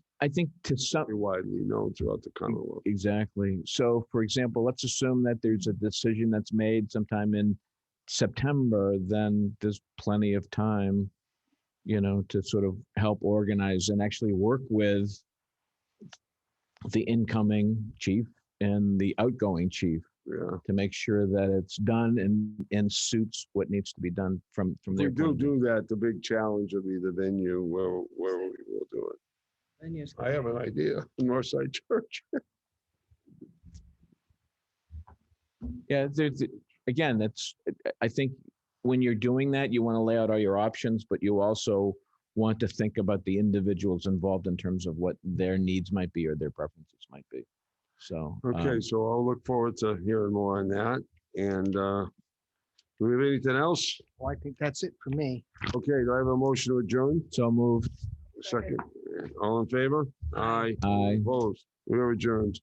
to some, widely known throughout the Commonwealth. Exactly. So, for example, let's assume that there's a decision that's made sometime in September. Then there's plenty of time, to sort of help organize and actually work with the incoming chief and the outgoing chief Yeah. to make sure that it's done and suits what needs to be done from If we their do point of view. that, the big challenge will be the venue where we will do it. I have an idea, Northside Church. Yeah, again, I think when you're doing that, you want to lay out all your options, but you also want to think about the individuals involved in terms of what their needs might be or their preferences might be. So, Okay, so I'll look forward to hearing more on that. And do we have anything else? Well, I think that's it for me. Okay, do I have a motion to adjourn? so moved. Second. All in favor? Aye. Aye. Opposed? We're adjourned.